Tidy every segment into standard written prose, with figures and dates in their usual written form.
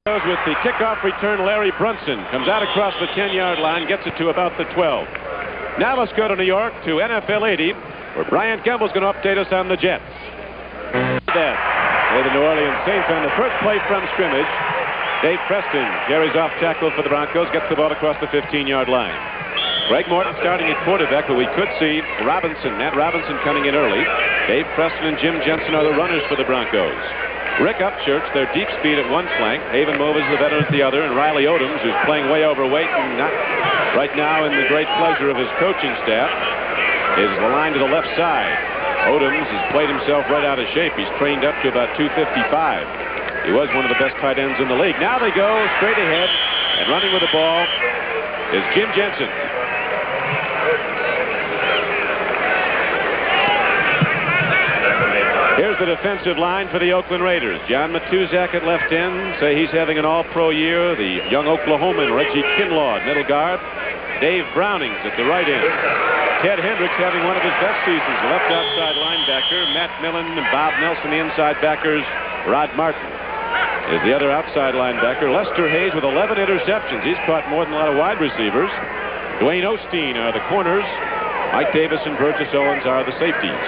With the kickoff return, Larry Brunson comes out across the 10-yard line, gets it to about the 12. Now let's go to New York to NFL 80, where Brian Gemble's going to update us on the Jets. The New Orleans Saints on the first play from scrimmage. Dave Preston carries off tackle for the Broncos, gets the ball across the 15-yard line. Greg Morton starting at quarterback, but we could see Matt Robinson coming in early. Dave Preston and Jim Jensen are the runners for the Broncos. Rick Upchurch, their deep speed at one flank. Haven Movers, the veteran, at the other. And Riley Odoms, who's playing way overweight and not right now in the great pleasure of his coaching staff, is the line to the left side. Odoms has played himself right out of shape. He's trained up to about 255. He was one of the best tight ends in the league. Now they go straight ahead, and running with the ball is Jim Jensen. Here's the defensive line for the Oakland Raiders. John Matuzak at left end. Say he's having an all-pro year. The young Oklahoman, Reggie Kinlaw at middle guard. Dave Brownings at the right end. Ted Hendricks having one of his best seasons. Left outside linebacker. Matt Millen and Bob Nelson, the inside backers. Rod Martin is the other outside linebacker. Lester Hayes with 11 interceptions. He's caught more than a lot of wide receivers. Dwayne Osteen are the corners. Mike Davis and Burgess Owens are the safeties.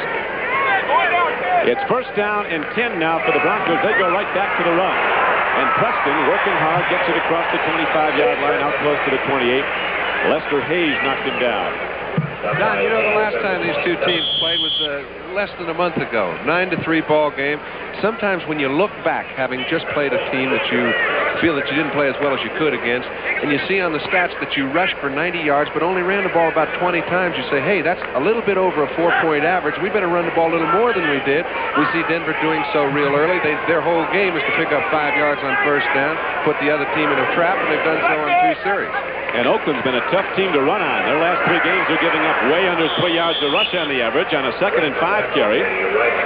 It's first down and 10 now for the Broncos. They go right back to the run. And Preston, working hard, gets it across the 25-yard line, out close to the 28. Lester Hayes knocked him down. Don, you know the last time these two teams played was less than a month ago. 9-3 ball game. Sometimes when you look back, having just played a team that you feel that you didn't play as well as you could against, and you see on the stats that you rushed for 90 yards but only ran the ball about 20 times, you say, hey, that's a little bit over a 4-point average. We better run the ball a little more than we did. We see Denver doing so real early. Their whole game is to pick up 5 yards on first down, put the other team in a trap, and they've done so on 2 series. And Oakland's been a tough team to run on. Their last 3 games are giving up way under 3 yards a rush on the average on a 2nd and 5 carry.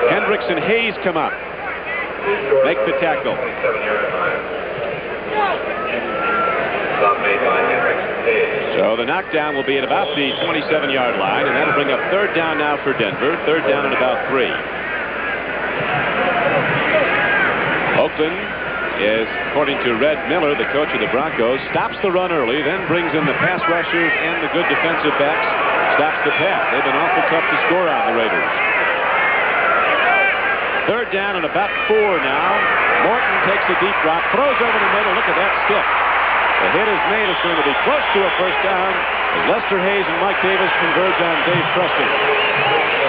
Hendricks and Hayes come up. Make the tackle. So the knockdown will be at about the 27-yard line, and that'll bring up 3rd down now for Denver. 3rd down and about 3. Oakland is, according to Red Miller, the coach of the Broncos, stops the run early, then brings in the pass rushers and the good defensive backs, stops the pass. They've been awful tough to score on, the Raiders. 3rd down and about 4 now. Morton takes a deep drop, throws over the middle. Look at that stick. The hit is made. It's going to be close to a first down as Lester Hayes and Mike Davis converge on Dave Preston.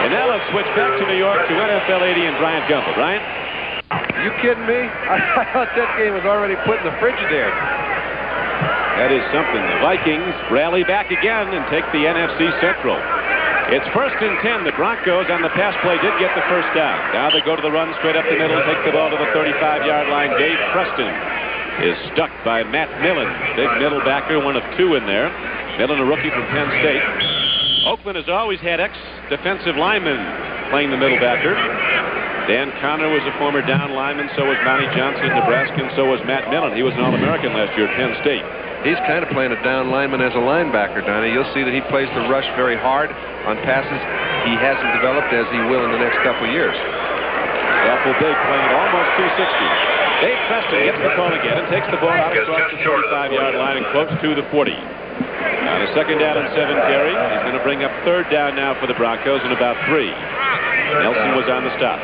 And now let's switch back to New York to NFL 80 and Brian Gumble. Brian? You kidding me? I thought that game was already put in the Frigidaire. That is something. The Vikings rally back again and take the NFC Central. It's 1st and 10. The Broncos on the pass play did get the first down. Now they go to the run straight up the middle, take the ball to the 35-yard line. Dave Preston is stuck by Matt Millen, big middle backer, one of 2 in there. Millen, a rookie from Penn State. Oakland has always had ex-defensive linemen playing the middle backer. Dan Connor was a former down lineman, so was Monty Johnson in Nebraska, and so was Matt Millen. He was an All-American last year at Penn State. He's kind of playing a down lineman as a linebacker, Donnie. You'll see that he plays the rush very hard on passes he hasn't developed as he will in the next couple of years. Awful big, playing at almost 260. Dave Preston gets the call again and takes the ball out across the 35-yard line and close to the 40. On a 2nd down and 7 carry, he's going to bring up 3rd down now for the Broncos in about 3. Nelson was on the stop.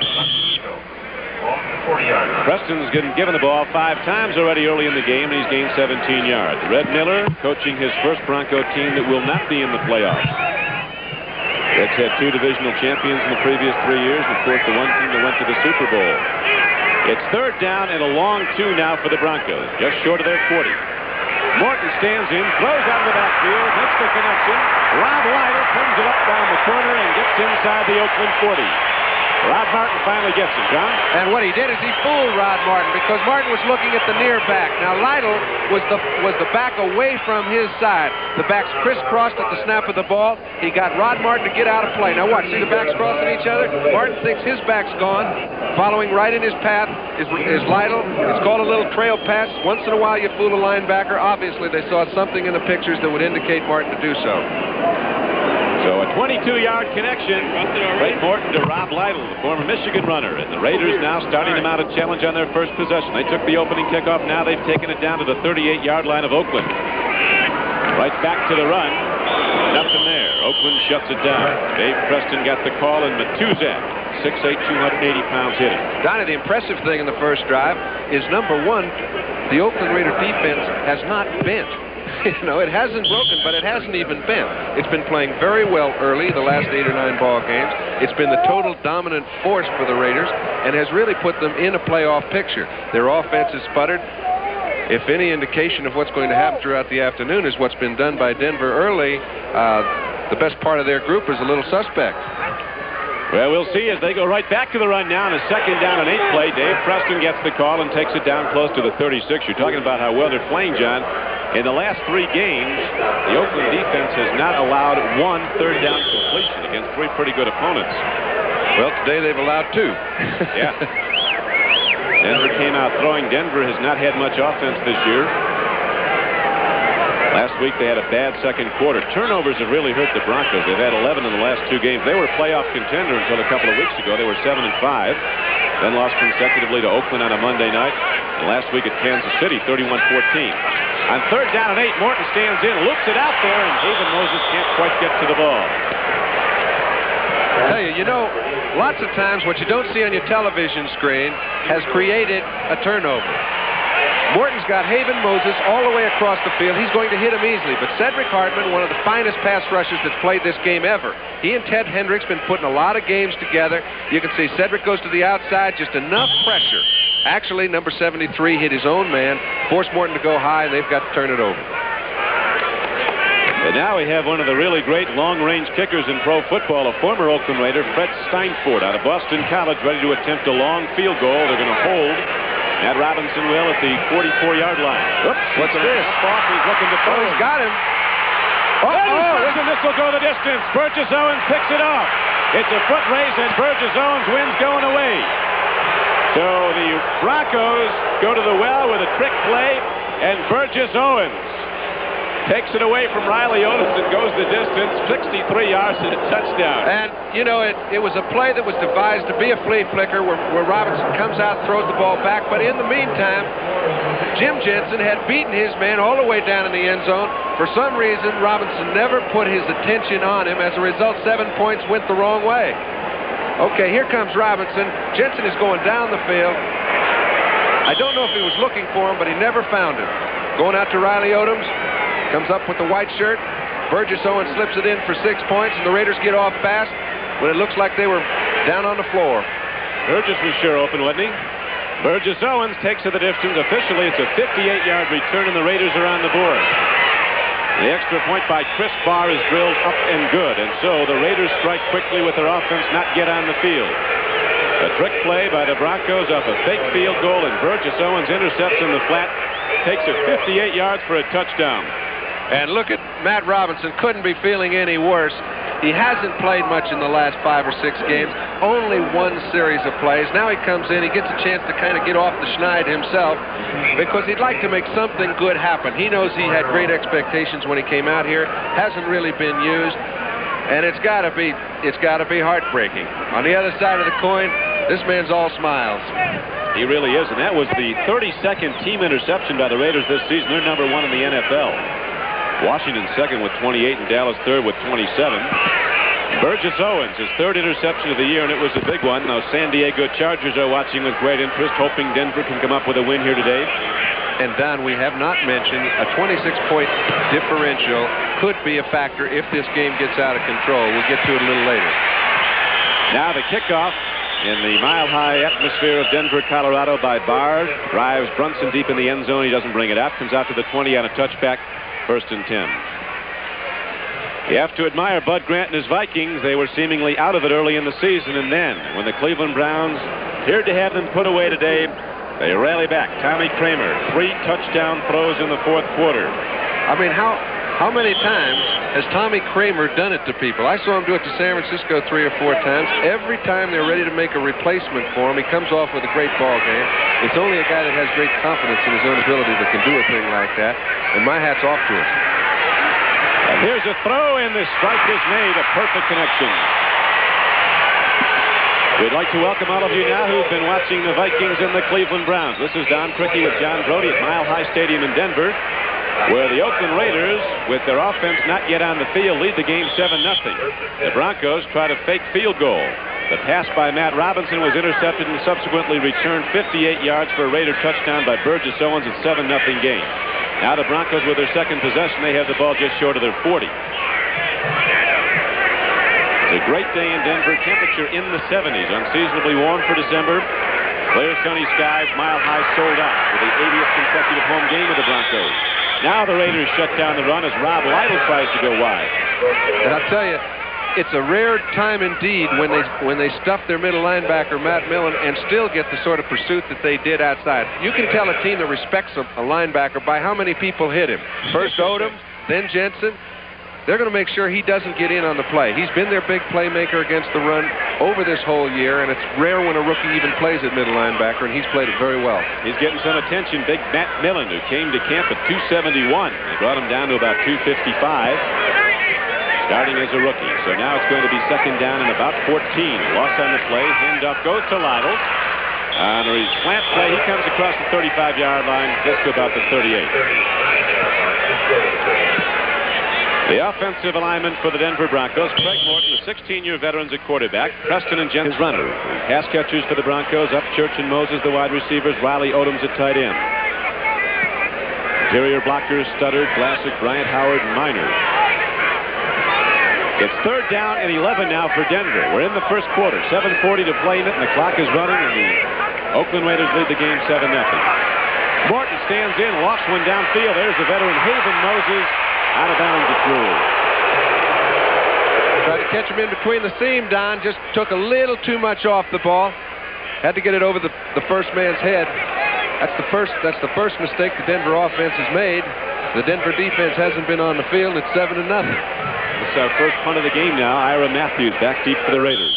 Preston's given the ball 5 times already early in the game, and he's gained 17 yards. Red Miller coaching his first Bronco team that will not be in the playoffs. Reds had 2 divisional champions in the previous 3 years, and of course the one team that went to the Super Bowl. It's 3rd down and a long 2 now for the Broncos, just short of their 40. Morton stands in, throws out of the backfield, makes the connection. Rob Lytle comes it up down the corner and gets inside the Oakland 40. Rod Martin finally gets it, John. And what he did is he fooled Rod Martin, because Martin was looking at the near back. Now Lytle was the back away from his side. The backs crisscrossed at the snap of the ball. He got Rod Martin to get out of play. Now watch, see the backs crossing each other? Martin thinks his back's gone. Following right in his path is Lytle. It's called a little trail pass. Once in a while you fool a linebacker. Obviously they saw something in the pictures that would indicate Martin to do so. So a 22-yard connection. Ray Morton to Rob Lytle, the former Michigan runner. And the Raiders now starting to mount a challenge on their first possession. They took the opening kickoff. Now they've taken it down to the 38-yard line of Oakland. Right back to the run. Nothing there. Oakland shuts it down. Dave Preston got the call, and Matuzak, 6'8", 280 pounds, hit him. Donnie, the impressive thing in the first drive is, number one, the Oakland Raider defense has not bent. You know, it hasn't broken, but it hasn't even bent. It's been playing very well early, the last 8 or 9 ball games. It's been the total dominant force for the Raiders and has really put them in a playoff picture. Their offense has sputtered. If any indication of what's going to happen throughout the afternoon is what's been done by Denver early, the best part of their group is a little suspect. Well, we'll see as they go right back to the run now. On a 2nd down and 8 play, Dave Preston gets the call and takes it down close to the 36. You're talking about how well they're playing, John. In the last 3 games, the Oakland defense has not allowed 1 third down completion against 3 pretty good opponents. Well, today they've allowed 2. Yeah. Denver came out throwing. Denver has not had much offense this year. Last week they had a bad second quarter. Turnovers have really hurt the Broncos. They've had 11 in the last 2 games. They were a playoff contender until a couple of weeks ago. They were 7-5. Then lost consecutively to Oakland on a Monday night. And last week at Kansas City, 31-14. On 3rd down and 8, Morton stands in, loops it out there, and David Moses can't quite get to the ball. I tell you, lots of times what you don't see on your television screen has created a turnover. Morton's got Haven Moses all the way across the field. He's going to hit him easily. But Cedric Hartman, one of the finest pass rushers that's played this game ever. He and Ted Hendricks been putting a lot of games together. You can see Cedric goes to the outside, just enough pressure. Actually, number 73 hit his own man, forced Morton to go high, and they've got to turn it over. And now we have one of the really great long-range kickers in pro football, a former Oakland Raider, Fred Steinfort, out of Boston College, ready to attempt a long field goal. They're going to hold. Matt Robinson will at the 44-yard line. Oops, what's this? He's looking to throw. He's got him. And this will go the distance. Burgess Owens picks it off. It's a foot race, and Burgess Owens wins going away. So the Broncos go to the well with a trick play, and Burgess Owens takes it away from Riley Otis and goes the distance, 63 yards and a touchdown. And, it was a play that was devised to be a flea flicker where Robinson comes out, throws the ball back. But in the meantime, Jim Jensen had beaten his man all the way down in the end zone. For some reason, Robinson never put his attention on him. As a result, 7 points went the wrong way. Okay, here comes Robinson. Jensen is going down the field. I don't know if he was looking for him, but he never found him. Going out to Riley Odoms. Comes up with the white shirt. Burgess Owens slips it in for 6 points, and the Raiders get off fast when it looks like they were down on the floor. Burgess was sure open, wasn't he? Burgess Owens takes it the distance. Officially, it's a 58-yard return, and the Raiders are on the board. The extra point by Chris Barr is drilled up and good, and so the Raiders strike quickly with their offense not get on the field. A trick play by the Broncos off a fake field goal, and Burgess Owens intercepts in the flat, takes it 58 yards for a touchdown. And look at Matt Robinson, couldn't be feeling any worse. He hasn't played much in the last 5 or 6 games, only 1 series of plays. Now he comes in, he gets a chance to kind of get off the schneid himself because he'd like to make something good happen. He knows he had great expectations when he came out here, hasn't really been used, and it's got to be heartbreaking. On the other side of the coin, this man's all smiles. He really is, and that was the 32nd team interception by the Raiders this season. They're number 1 in the NFL. Washington second with 28 and Dallas third with 27. Burgess Owens, his 3rd interception of the year, and it was a big one. Now San Diego Chargers are watching with great interest, hoping Denver can come up with a win here today. And Don, we have not mentioned a 26-point differential could be a factor if this game gets out of control. We'll get to it a little later. Now the kickoff in the mile-high atmosphere of Denver, Colorado by Barr. Drives Brunson deep in the end zone. He doesn't bring it out. Comes out to the 20 on a touchback. 1st and 10. You have to admire Bud Grant and his Vikings. They were seemingly out of it early in the season, and then when the Cleveland Browns appeared to have them put away today, they rally back. Tommy Kramer, 3 touchdown throws in the 4th quarter. I mean, how many times has Tommy Kramer done it to people? I saw him do it to San Francisco 3 or 4 times. Every time they're ready to make a replacement for him, he comes off with a great ball game. It's only a guy that has great confidence in his own ability that can do a thing like that, and my hat's off to him. A Here's a throw, and the strike is made. A perfect connection. We'd like to welcome all of you now who've been watching the Vikings and the Cleveland Browns. This is Don Criqui with John Brody at Mile High Stadium in Denver, where the Oakland Raiders, with their offense not yet on the field, lead the game 7-0. The Broncos try to fake field goal. The pass by Matt Robinson was intercepted and subsequently returned 58 yards for a Raider touchdown by Burgess Owens. At 7-0 game. Now the Broncos with their second possession, they have the ball just short of their 40. It's a great day in Denver. Temperature in the 70s. Unseasonably warm for December. Clear sunny skies, Mile High sold out for the 80th consecutive home game of the Broncos. Now the Raiders shut down the run as Rob Lytle tries to go wide. And I'll tell you, it's a rare time indeed when they stuff their middle linebacker, Matt Millen, and still get the sort of pursuit that they did outside. You can tell a team that respects a linebacker by how many people hit him. First Odom, then Jensen. They're going to make sure he doesn't get in on the play. He's been their big playmaker against the run over this whole year, and it's rare when a rookie even plays at middle linebacker, and he's played it very well. He's getting some attention. Big Matt Millen, who came to camp at 271. They brought him down to about 255, starting as a rookie. So now it's going to be second down and about 14. Loss on the play. Handoff goes to Lytle. On a slant play, he comes across the 35-yard line, gets to about the 38. The offensive alignment for the Denver Broncos, Craig Morton, a 16-year veteran at quarterback. Preston and Jensen, his runner. Pass catchers for the Broncos, Upchurch and Moses, the wide receivers. Riley Odoms at tight end. Interior blockers, Studdard, Vlasic, Bryant, Howard, and Minor. It's third down and 11 now for Denver. We're in the first quarter. 7:40 to play in it, and the clock is running, and the Oakland Raiders lead the game 7-0. Morton stands in, lofts one downfield. There's the veteran Haven Moses. Out of bounds at Drew. Tried to catch him in between the seam, Don. Just took a little too much off the ball. Had to get it over the first man's head. That's the first mistake the Denver offense has made. The Denver defense hasn't been on the field. It's 7-0. It's our first punt of the game now. Ira Matthews back deep for the Raiders.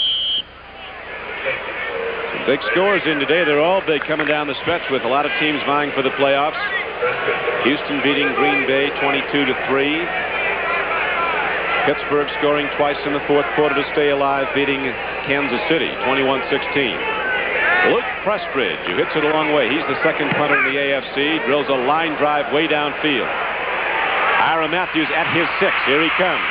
Some big scores in today. They're all big coming down the stretch with a lot of teams vying for the playoffs. Houston beating Green Bay 22-3. Pittsburgh scoring twice in the fourth quarter to stay alive, beating Kansas City 21-16. Luke Prestridge, who hits it a long way. He's the second punter in the AFC. Drills a line drive way downfield. Ira Matthews at his 6. Here he comes.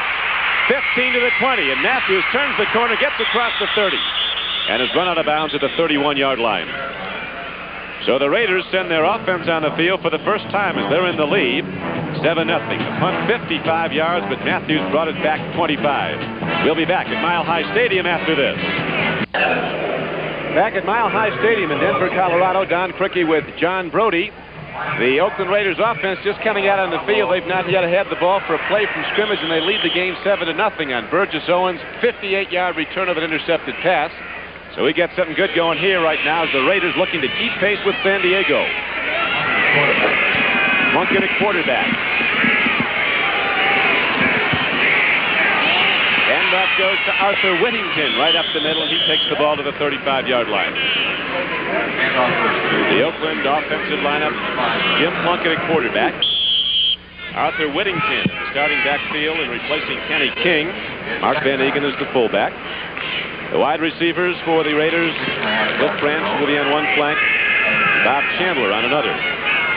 15 to the 20, and Matthews turns the corner, gets across the 30, and is run out of bounds at the 31-yard line. So the Raiders send their offense on the field for the first time as they're in the lead. 7-0. The punt 55 yards, but Matthews brought it back 25. We'll be back at Mile High Stadium after this. Back at Mile High Stadium in Denver, Colorado, Don Criqui with John Brody. The Oakland Raiders offense just coming out on the field. They've not yet had the ball for a play from scrimmage, and they lead the game 7-0 on Burgess Owens' 58-yard return of an intercepted pass. So we got something good going here right now as the Raiders looking to keep pace with San Diego. Monken at quarterback. Handoff goes to Arthur Whittington right up the middle, and he takes the ball to the 35-yard line. The Oakland offensive lineup, Jim Plunkett at quarterback. Arthur Whittington in the starting backfield and replacing Kenny King. Mark Van Eegen is the fullback. The wide receivers for the Raiders, Cliff Branch will be on one flank, Bob Chandler on another.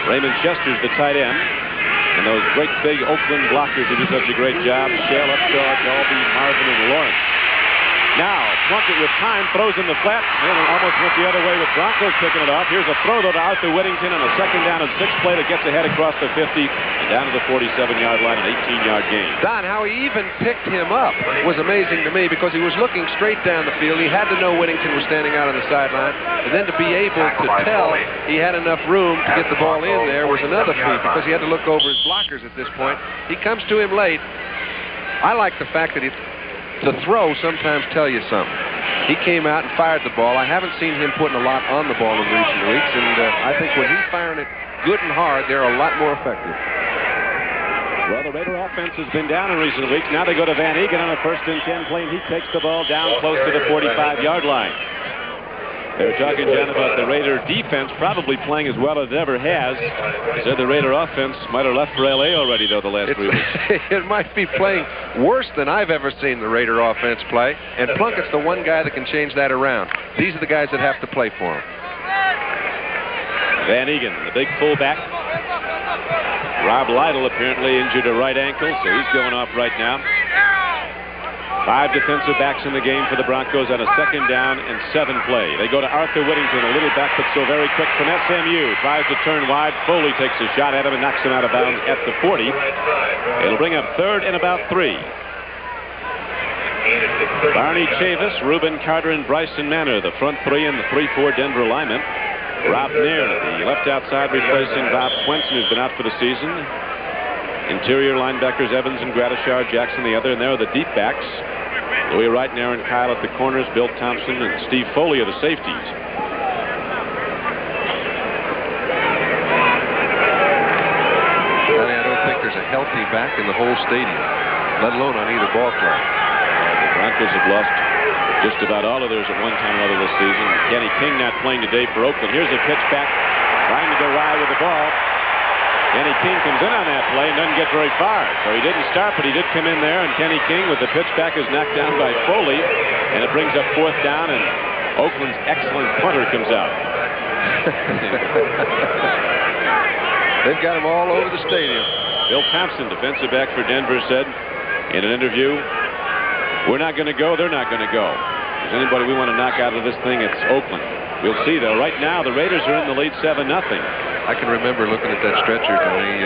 Raymond Chester's the tight end. And those great big Oakland blockers who do such a great job, Shell, Upshaw, Dalby, Marvin, and Lawrence. Now, Plunkett with time, throws in the flat, and it almost went the other way with Broncos picking it off. Here's a throw, though, to Arthur Whittington on a second down and 6 play that gets ahead across the 50 and down to the 47-yard line, an 18-yard gain. Don, how he even picked him up was amazing to me because he was looking straight down the field. He had to know Whittington was standing out on the sideline, and then to be able to tell he had enough room to get the ball in there was another feat because he had to look over his blockers at this point. He comes to him late. I like the fact that the throw sometimes tell you something. He came out and fired the ball. I haven't seen him putting a lot on the ball in recent weeks, and I think when he's firing it good and hard, they're a lot more effective. Well, the Raider offense has been down in recent weeks. Now they go to Van Eegen on a 1st and 10 play, and he takes the ball down close to the 45-yard line. They were talking, John, about the Raider defense probably playing as well as it ever has. They said the Raider offense might have left for L.A. already, though, the last 3 weeks. It might be playing worse than I've ever seen the Raider offense play, and Plunkett's the one guy that can change that around. These are the guys that have to play for him. Van Egan, the big fullback. Rob Lytle apparently injured a right ankle, so he's going off right now. 5 defensive backs in the game for the Broncos on a 2nd down and 7 play. They go to Arthur Whittington, a little back, but still very quick from SMU. Tries to turn wide. Foley takes a shot at him and knocks him out of bounds at the 40. It'll bring up 3rd and about 3. Barney Chavis, Reuben Carter, and Bryson Manor, the front 3 and the 3-4 Denver linemen. Rob Nairn, the left outside, replacing Bob Swenson, who's been out for the season. Interior linebackers Evans and Gradishar, Jackson the other, and there are the deep backs. Louis Wright and Aaron Kyle at the corners, Bill Thompson and Steve Foley are the safeties. I don't think there's a healthy back in the whole stadium, let alone on either ball club. The Broncos have lost just about all of theirs at one time or another this season. Kenny King not playing today for Oakland. Here's a pitch back, trying to go wide with the ball. Kenny King comes in on that play and doesn't get very far. So he didn't start, but he did come in there, and Kenny King with the pitch back is knocked down by Foley, and it brings up 4th down, and Oakland's excellent punter comes out. They've got him all over the stadium. Bill Thompson, defensive back for Denver, said in an interview, "We're not going to go, they're not going to go. If there's anybody we want to knock out of this thing, it's Oakland." We'll see, though. Right now, the Raiders are in the lead 7-0. I can remember looking at that stretcher, Tony.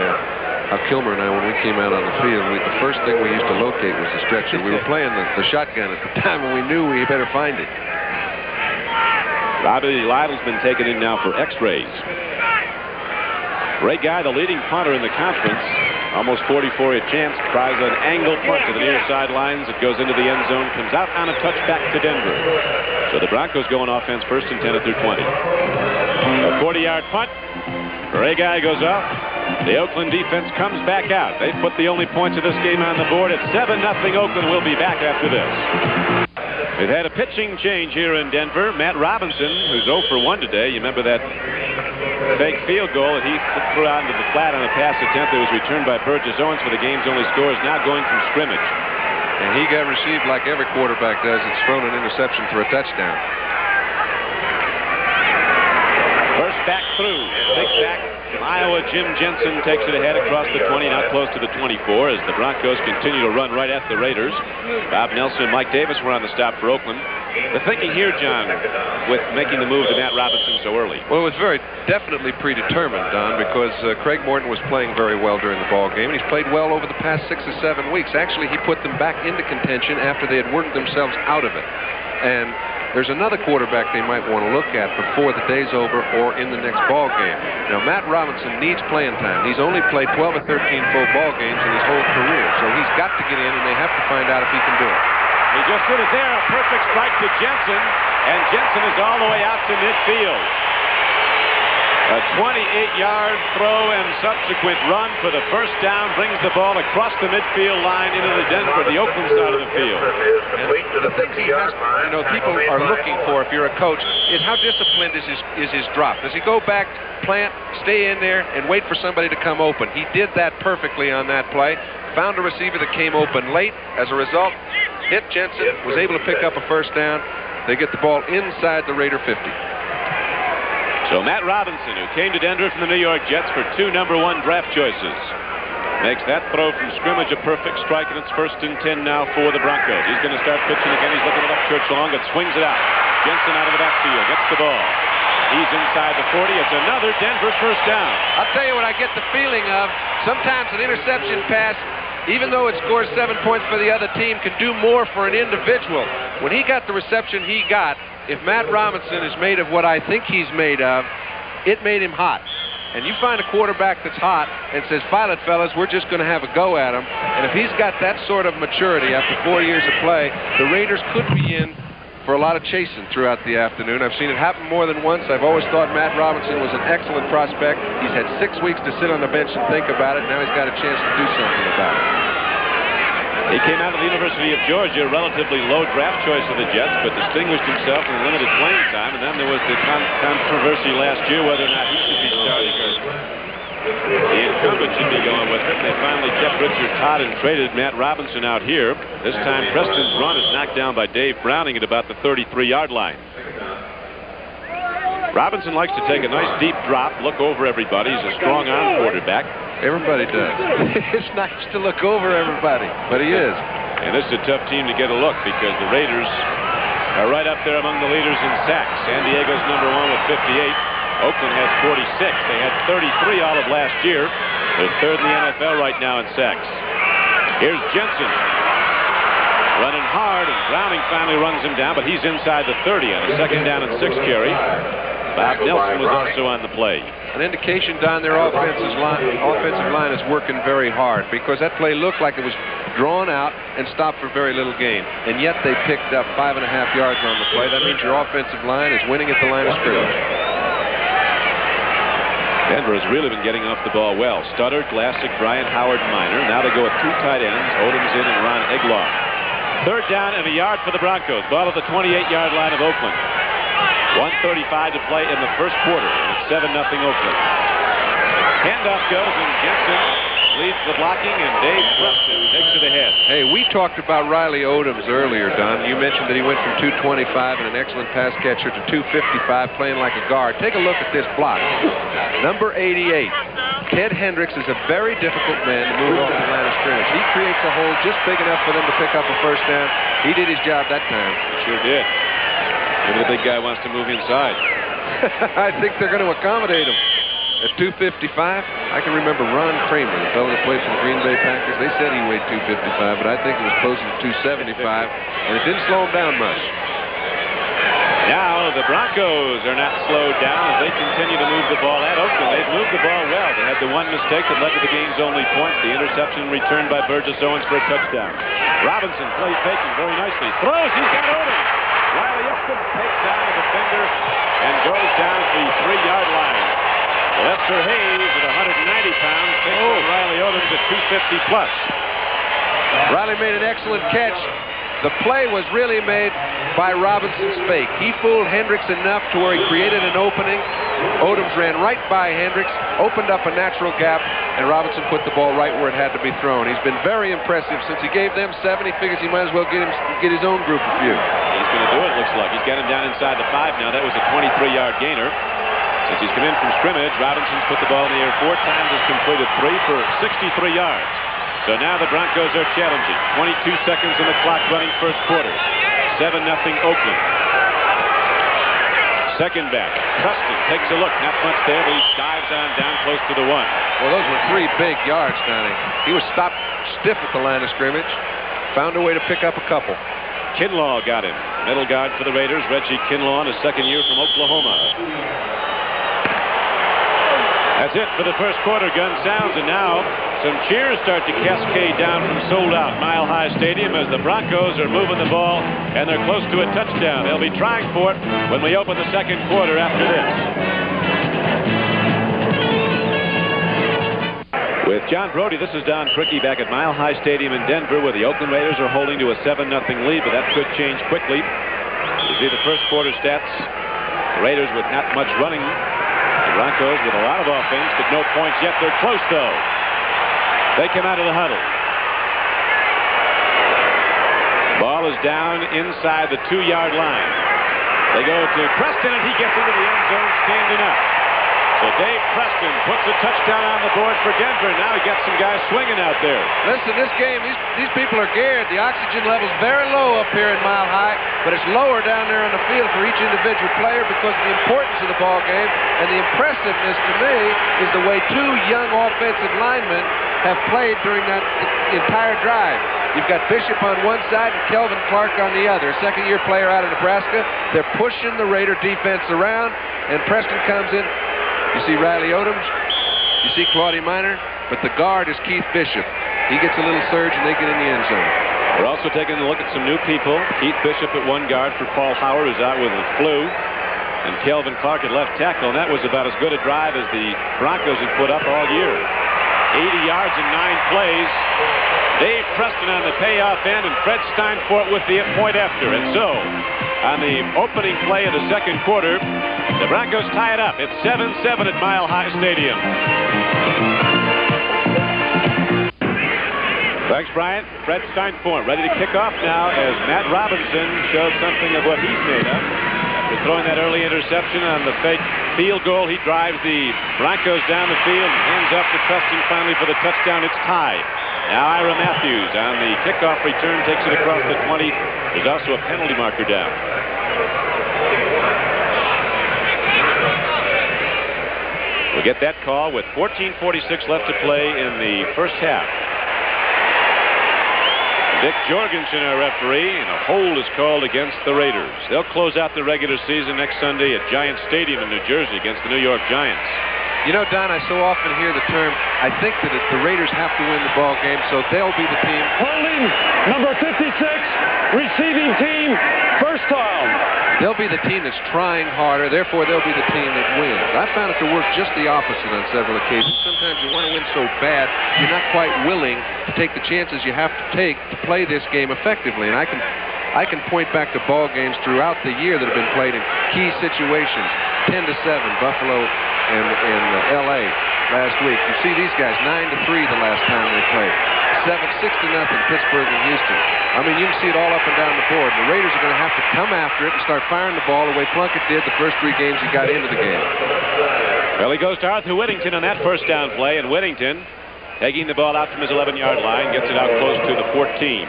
How Kilmer and I, when we came out on the field, the first thing we used to locate was the stretcher. We were playing the shotgun at the time, and we knew we better find it. Robbie Lytle's been taken in now for X-rays. Ray Guy, the leading punter in the conference, almost 40 for a chance, tries an angle punt to the near sidelines. It goes into the end zone, comes out on a touchback to Denver. So the Broncos go on offense 1st and 10 at their 20. A 40-yard punt. Ray Guy goes up. The Oakland defense comes back out. They've put the only points of this game on the board. It's 7-0. Oakland will be back after this. We've had a pitching change here in Denver. Matt Robinson, who's 0 for 1 today. You remember that fake field goal that he threw out into the flat on a pass attempt that was returned by Burgess Owens for the game's only score, is now going from scrimmage. And he got received like every quarterback does. It's thrown an interception for a touchdown. First back through. Big back from Iowa. Jim Jensen takes it ahead across the 20, not close to the 24, as the Broncos continue to run right at the Raiders. Bob Nelson and Mike Davis were on the stop for Oakland. The thinking here, John, with making the move to Matt Robinson so early. Well, it was very definitely predetermined, Don, because Craig Morton was playing very well during the ball game, and he's played well over the past 6 or 7 weeks. Actually, he put them back into contention after they had worked themselves out of it. And there's another quarterback they might want to look at before the day's over or in the next ball game. Now, Matt Robinson needs playing time. He's only played 12 or 13 full ball games in his whole career, so he's got to get in, and they have to find out if he can do it. He just did it there. A perfect strike to Jensen, and Jensen is all the way out to midfield. A 28-yard throw and subsequent run for the first down brings the ball across the midfield line into the Oakland side of the field. And the things he has, people are looking for if you're a coach is how disciplined is his drop. Does he go back, plant, stay in there, and wait for somebody to come open? He did that perfectly on that play. Found a receiver that came open late. As a result, hit Jensen, was able to pick up a first down. They get the ball inside the Raider 50. So Matt Robinson, who came to Denver from the New York Jets for 2 number 1 draft choices, makes that throw from scrimmage a perfect strike, and it's 1st and 10 now for the Broncos. He's going to start pitching again. He's looking it up Church long. It swings it out. Jensen out of the backfield, gets the ball. He's inside the 40. It's another Denver first down. I'll tell you what I get the feeling of. Sometimes an interception pass, even though it scores 7 points for the other team, can do more for an individual. When he got the reception he got, if Matt Robinson is made of what I think he's made of, it made him hot. And you find a quarterback that's hot and says, "File it, fellas, we're just going to have a go at him." And if he's got that sort of maturity after 4 years of play, the Raiders could be in for a lot of chasing throughout the afternoon. I've seen it happen more than once. I've always thought Matt Robinson was an excellent prospect. He's had 6 weeks to sit on the bench and think about it. Now he's got a chance to do something about it. He came out of the University of Georgia, a relatively low draft choice of the Jets, but distinguished himself in limited playing time. And then there was the controversy last year whether or not he should be starting or the incumbent should be going with it. They finally kept Richard Todd and traded Matt Robinson out here. This time Preston's run is knocked down by Dave Browning at about the 33-yard line. Robinson likes to take a nice deep drop, look over everybody. He's a strong arm quarterback. Everybody does. It's nice to look over everybody, but he is. And this is a tough team to get a look because the Raiders are right up there among the leaders in sacks. San Diego's number 1 with 58. Oakland has 46. They had 33 all of last year. They're third in the NFL right now in sacks. Here's Jensen running hard, and Browning finally runs him down, but he's inside the 30 on a 2nd down and 6 carry. Bob Nelson was also on the play. An indication, Don, their offensive line is working very hard because that play looked like it was drawn out and stopped for very little gain. And yet they picked up 5.5 yards on the play. That means your offensive line is winning at the line of scrimmage. Denver has really been getting off the ball well. Stutter, Glassick, Brian Howard, Minor. Now they go with 2 tight ends, Odom's in and Ron Egloff. 3rd down and a yard for the Broncos. Ball at the 28-yard line of Oakland. 1:35 to play in the first quarter. It's 7-0 Oakland. Handoff goes and Jensen leads the blocking and Dave Preston takes it ahead. Hey, we talked about Riley Odoms earlier, Don. You mentioned that he went from 225 and an excellent pass catcher to 255 playing like a guard. Take a look at this block. Number 88. Ted Hendricks is a very difficult man to move off the line of scrimmage. He creates a hole just big enough for them to pick up a 1st down. He did his job that time. He sure did. Maybe the big guy wants to move inside. I think they're going to accommodate him. At 255, I can remember Ron Kramer, the fellow that played for the Green Bay Packers. They said he weighed 255, but I think it was closer to 275, and it didn't slow him down much. Now the Broncos are not slowed down as they continue to move the ball at Oakland. They've moved the ball well. They had the one mistake that led to the game's only point. The interception returned by Burgess Owens for a touchdown. Robinson plays faking very nicely. Throws. He's got Odom. Riley Upton takes down the defender and goes down the 3-yard line. Lester Hayes at 190 pounds takes Riley Odom to 250 plus. Riley made an excellent catch. The play was really made by Robinson's fake. He fooled Hendricks enough to where he created an opening. Odoms ran right by Hendricks, opened up a natural gap, and Robinson put the ball right where it had to be thrown. He's been very impressive since he gave them 7. He figures he might as well get his own group a few. He's going to do it, looks like. He's got him down inside the 5 now. That was a 23-yard gainer. Since he's come in from scrimmage, Robinson's put the ball in the air 4 times, has completed 3 for 63 yards. So now the Broncos are challenging. 22 seconds on the clock running first quarter. 7-0 Oakland. Second back. Preston takes a look. Not much there, but he dives on down close to the 1. Well, those were 3 big yards, Donnie. He was stopped stiff at the line of scrimmage. Found a way to pick up a couple. Kinlaw got him. Middle guard for the Raiders. Reggie Kinlaw in his 2nd year from Oklahoma. That's it for the first quarter. Gun sounds, and now some cheers start to cascade down from sold-out Mile High Stadium as the Broncos are moving the ball, and they're close to a touchdown. They'll be trying for it when we open the second quarter after this. With John Brody, this is Don Criqui back at Mile High Stadium in Denver, where the Oakland Raiders are holding to a 7-0 lead, but that could change quickly. You see the first quarter stats. The Raiders with not much running. The Broncos with a lot of offense, but no points yet. They're close, though. They come out of the huddle. Ball is down inside the 2-yard line. They go to Preston, and he gets into the end zone standing up. So Dave Preston puts a touchdown on the board for Denver. Now he got some guys swinging out there. Listen, this game, these people are geared. The oxygen level's very low up here in Mile High, but it's lower down there on the field for each individual player because of the importance of the ball game. And the impressiveness to me is the way 2 young offensive linemen have played during that entire drive. You've got Bishop on one side and Kelvin Clark on the other. 2nd-year player out of Nebraska. They're pushing the Raider defense around, and Preston comes in. You see Riley Odoms, you see Claudie Minor, but the guard is Keith Bishop. He gets a little surge, and they get in the end zone. We're also taking a look at some new people. Keith Bishop at one guard for Paul Howard, who's out with the flu, and Kelvin Clark at left tackle, and that was about as good a drive as the Broncos had put up all year. 80 yards in 9 plays. Dave Preston on the payoff end, and Fred Steinfort with the point after. And so, on the opening play of the second quarter, the Broncos tie it up. It's 7-7 at Mile High Stadium. Thanks, Brian. Fred Steinfort ready to kick off now as Matt Robinson shows something of what he's made of. After throwing that early interception on the fake field goal, he drives the Broncos down the field and hands off to Preston finally for the touchdown. It's tied. Now Ira Matthews on the kickoff return takes it across the 20. There's also a penalty marker down. We'll get that call with 14:46 left to play in the first half. Dick Jorgensen, our referee, and a hold is called against the Raiders. They'll close out the regular season next Sunday at Giant Stadium in New Jersey against the New York Giants. You know, Don, I so often hear the term, I think that the Raiders have to win the ball game, so they'll be the team. Holding number 56, receiving team, first down. They'll be the team that's trying harder, therefore they'll be the team that wins. I found it to work just the opposite on several occasions. Sometimes you want to win so bad, you're not quite willing to take the chances you have to take to play this game effectively. And I can point back to ball games throughout the year that have been played in key situations. 10-7, Buffalo and L.A. last week. You see these guys 9-3 the last time they played. 6-0, Pittsburgh and Houston. I mean, you can see it all up and down the board. The Raiders are going to have to come after it and start firing the ball the way Plunkett did the first 3 games he got into the game. Well, he goes to Arthur Whittington on that first down play, and Whittington, taking the ball out from his 11-yard line, gets it out close to the 14.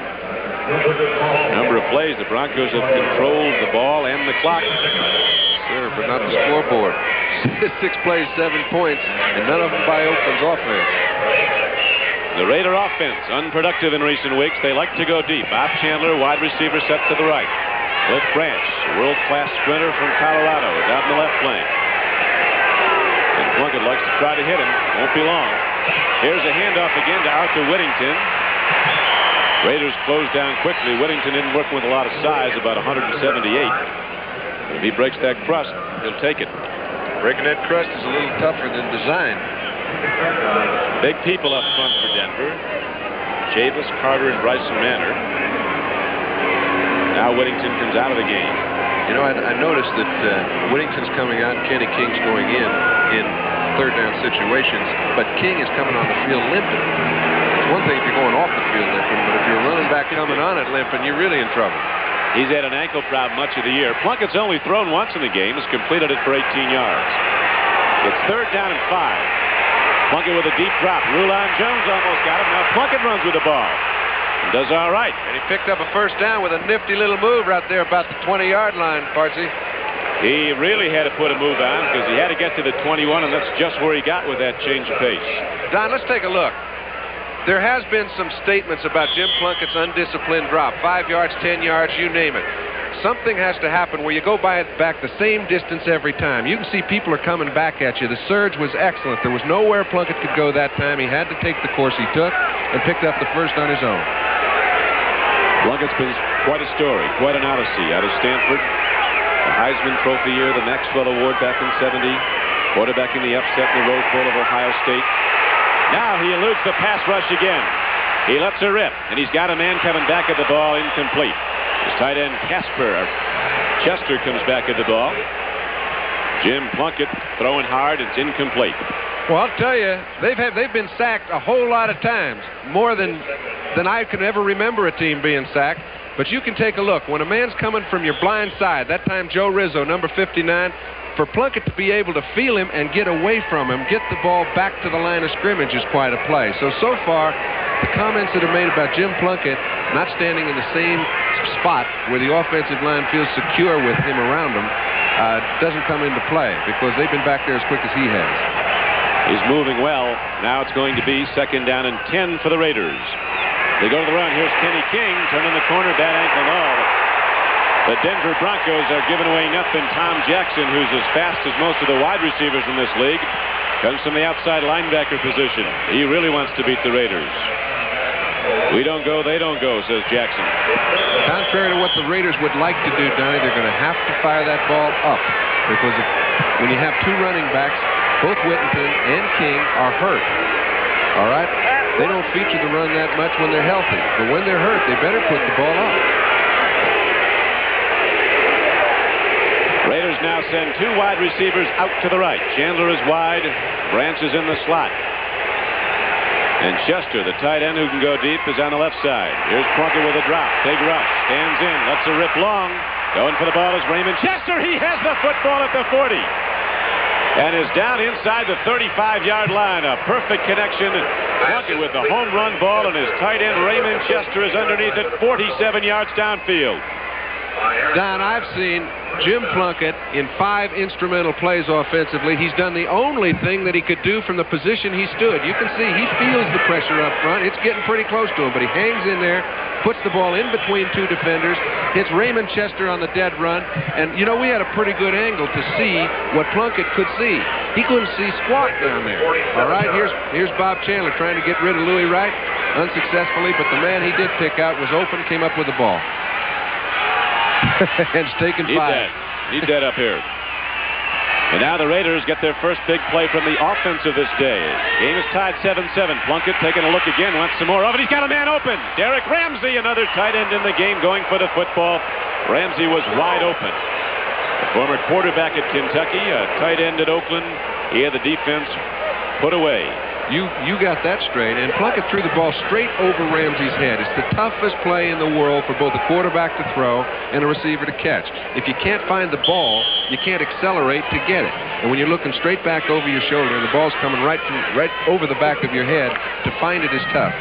Number of plays, the Broncos have controlled the ball and the clock. Sure, but not the scoreboard. 6 plays, 7 points, and none of them by Oakland's offense. The Raider offense, unproductive in recent weeks. They like to go deep. Bob Chandler, wide receiver, set to the right. Cliff Branch, world-class sprinter from Colorado, is out in the left flank. And Plunkett likes to try to hit him. Won't be long. Here's a handoff again to Arthur Whittington. Raiders closed down quickly. Whittington didn't work with a lot of size, about 178. If he breaks that crust, he'll take it. Breaking that crust is a little tougher than design. Big people up front for Denver. Chavis, Carter, and Bryson Manor. Now Whittington comes out of the game. You know, I noticed that Whittington's coming out and Kenny King's going in third down situations, but King is coming on the field limping. It's one thing if you're going off the field limping, but if you're running back coming on it limping, you're really in trouble. He's had an ankle problem much of the year. Plunkett's only thrown once in the game. Has completed it for 18 yards. It's third down and 5. Plunkett with a deep drop. Rulon Jones almost got him. Now Plunkett runs with the ball and does all right. And he picked up a first down with a nifty little move right there about the 20-yard line, Partsy. He really had to put a move on because he had to get to the 21, and that's just where he got with that change of pace. Don, let's take a look. There has been some statements about Jim Plunkett's undisciplined drop. 5 yards, 10 yards, you name it. Something has to happen where you go back the same distance every time. You can see people are coming back at you. The surge was excellent. There was nowhere Plunkett could go that time. He had to take the course he took and picked up the first on his own. Plunkett's been quite a story, quite an odyssey out of Stanford. The Heisman Trophy year, the Maxwell Award back in 70, quarterbacking the upset in the Rose Bowl of Ohio State. Now he eludes the pass rush again. He lets her rip, and he's got a man coming back at the ball, incomplete. His tight end Chester comes back at the ball. Jim Plunkett throwing hard. It's incomplete. Well, I'll tell you, they've been sacked a whole lot of times, more than I can ever remember a team being sacked. But you can take a look. When a man's coming from your blind side, that time Joe Rizzo, number 59, for Plunkett to be able to feel him and get away from him, get the ball back to the line of scrimmage is quite a play. So far, the comments that are made about Jim Plunkett not standing in the same spot where the offensive line feels secure with him around him doesn't come into play because they've been back there as quick as he has. He's moving well. Now it's going to be second down and 10 for the Raiders. They go to the run. Here's Kenny King turning the corner, bad ankle and all. The Denver Broncos are giving away nothing. Tom Jackson, who's as fast as most of the wide receivers in this league, comes from the outside linebacker position. He really wants to beat the Raiders. We don't go, they don't go, says Jackson. Contrary to what the Raiders would like to do, Donnie, they're going to have to fire that ball up because when you have two running backs, both Whittington and King are hurt. All right? They don't feature the run that much when they're healthy. But when they're hurt, they better put the ball up. Raiders now send 2 wide receivers out to the right. Chandler is wide. Branch is in the slot. And Chester, the tight end who can go deep, is on the left side. Here's Plunkett with a drop. Big rush. Stands in. Lets a rip long. Going for the ball is Raymond Chester. He has the football at the 40. And is down inside the 35-yard line. A perfect connection. Plunkett with the home run ball, and his tight end Raymond Chester is underneath it 47 yards downfield. Don, I've seen Jim Plunkett in 5 instrumental plays offensively. He's done the only thing that he could do from the position he stood. You can see he feels the pressure up front. It's getting pretty close to him, but he hangs in there, puts the ball in between 2 defenders, hits Raymond Chester on the dead run, and, you know, we had a pretty good angle to see what Plunkett could see. He couldn't see squat down there. All right, here's Bob Chandler trying to get rid of Louis Wright, unsuccessfully, but the man he did pick out was open, came up with the ball. And it's taken 5. Need that up here. And now the Raiders get their first big play from the offense of this day. Game is tied 7-7. Plunkett taking a look again, wants some more of it. He's got a man open. Derek Ramsey, another tight end in the game, going for the football. Ramsey was wide open. The former quarterback at Kentucky, a tight end at Oakland. He had the defense put away. You got that straight, and Plunkett threw the ball straight over Ramsey's head. It's the toughest play in the world for both a quarterback to throw and a receiver to catch. If you can't find the ball, you can't accelerate to get it. And when you're looking straight back over your shoulder and the ball's coming right over the back of your head, to find it is tough.